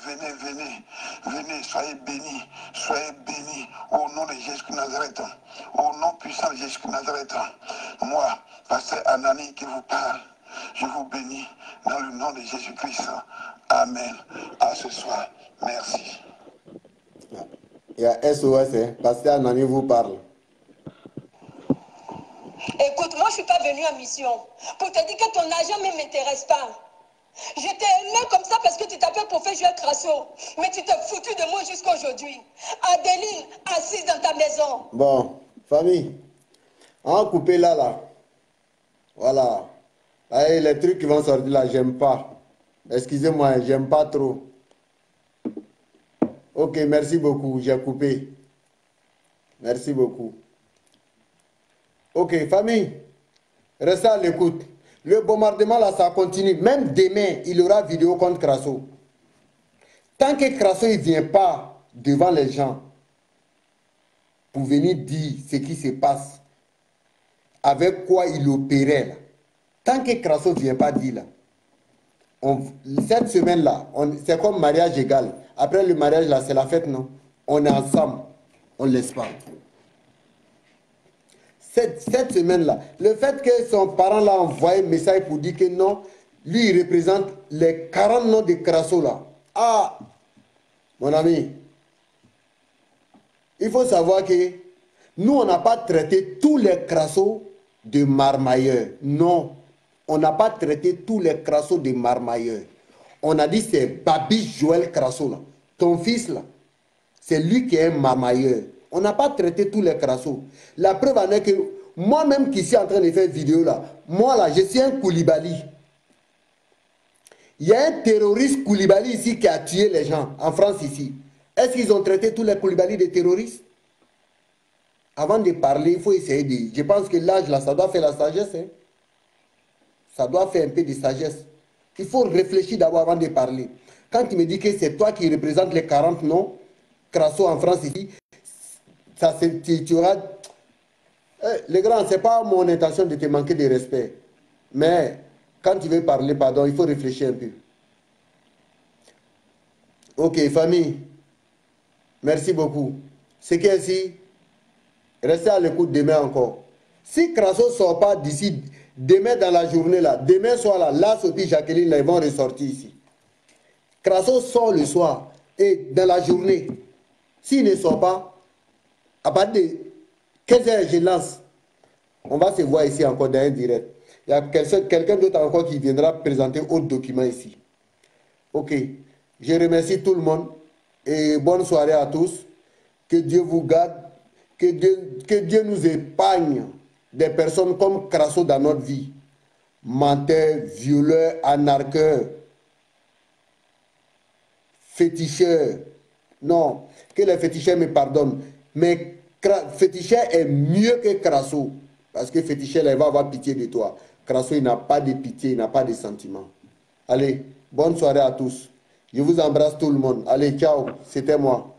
soyez bénis. Soyez bénis au nom de Jésus de Nazareth. Au nom puissant de Jésus de Nazareth. Moi, pasteur Anani qui vous parle, je vous bénis dans le nom de Jésus-Christ. Amen. À ce soir. Merci. Il y a SOS, hein? Pasteur Anani vous parle. Écoute, moi je ne suis pas venue en mission pour te dire que ton argent ne m'intéresse pas. Je t'ai aimé comme ça parce que tu t'appelles prophète Joël Crasso. Mais tu t'es foutu de moi jusqu'à aujourd'hui. Adeline, assise dans ta maison. Bon, famille, on va couper là. Voilà. Allez, les trucs qui vont sortir là, j'aime pas. Excusez-moi, j'aime pas trop. Ok, merci beaucoup, j'ai coupé. Merci beaucoup. Ok, famille, restez à l'écoute. Le bombardement là, ça continue. Même demain, il y aura vidéo contre Crasso. Tant que Crasso ne vient pas devant les gens pour venir dire ce qui se passe, avec quoi il opérait là. Tant que Crasso ne vient pas dire là, cette semaine-là, c'est comme mariage égal. Après le mariage là, c'est la fête, non? On est ensemble, on ne laisse pas. Cette semaine-là, le fait que son parent l'a envoyé un message pour dire que non, lui, il représente les 40 noms de Crasso là. Ah, mon ami, il faut savoir que nous, on n'a pas traité tous les Crasso de marmailleurs. Non, on n'a pas traité tous les Crasso de marmailleurs. On a dit c'est Babi Joël Crasso là. Ton fils là, c'est lui qui est un marmailleur. On n'a pas traité tous les Crasso. La preuve en est que moi-même qui suis en train de faire vidéo là, moi là, je suis un Koulibaly. Il y a un terroriste Koulibaly ici qui a tué les gens en France ici. Est-ce qu'ils ont traité tous les Koulibaly de terroristes? Avant de parler, il faut essayer de... Je pense que l'âge là, ça doit faire la sagesse. Hein? Ça doit faire un peu de sagesse. Il faut réfléchir d'abord avant de parler. Quand tu me dis que c'est toi qui représente les 40 noms, Crasso en France ici, ça, tu auras... les grands, ce n'est pas mon intention de te manquer de respect. Mais quand tu veux parler, pardon, il faut réfléchir un peu. Ok, famille. Merci beaucoup. Ce qui est ici, restez à l'écoute demain encore. Si Crasso ne sort pas d'ici, demain dans la journée, là, demain soir, là, Sophie, Jacqueline, là, ils vont ressortir ici. Crasso sort le soir et dans la journée. S'il ne sort pas, à partir de 15 h, je lance. On va se voir ici encore dans un direct. Il y a quelqu'un d'autre encore qui viendra présenter autre document ici. Ok. Je remercie tout le monde et bonne soirée à tous. Que Dieu vous garde. Que Dieu nous épargne des personnes comme Crasso dans notre vie. Menteurs, violeurs, anarcheurs, féticheurs. Non, que les féticheurs me pardonnent. Mais féticheur est mieux que Crasso. Parce que féticheur, il va avoir pitié de toi. Crasso, il n'a pas de pitié, il n'a pas de sentiments. Allez, bonne soirée à tous. Je vous embrasse tout le monde. Allez, ciao. C'était moi.